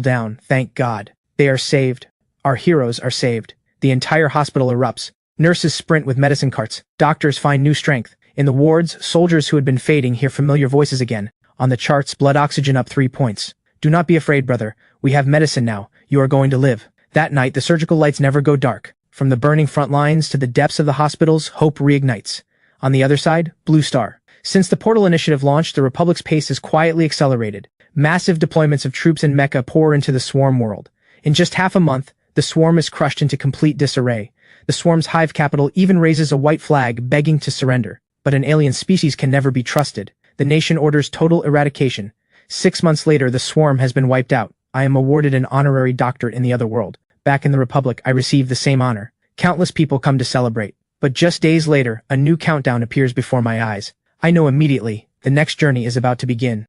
down, thank God. They are saved. Our heroes are saved. The entire hospital erupts. Nurses sprint with medicine carts. Doctors find new strength. In the wards, soldiers who had been fading hear familiar voices again. On the charts, blood oxygen up 3 points. Do not be afraid, brother. We have medicine now. You are going to live. That night, the surgical lights never go dark. From the burning front lines to the depths of the hospitals, hope reignites. On the other side, Blue Star. Since the Portal Initiative launched, the Republic's pace has quietly accelerated. Massive deployments of troops in Mecca pour into the swarm world. In just half a month, the swarm is crushed into complete disarray. The swarm's hive capital even raises a white flag begging to surrender. But an alien species can never be trusted. The nation orders total eradication. 6 months later, the swarm has been wiped out. I am awarded an honorary doctorate in the other world. Back in the Republic, I receive the same honor. Countless people come to celebrate. But just days later, a new countdown appears before my eyes. I know immediately, the next journey is about to begin.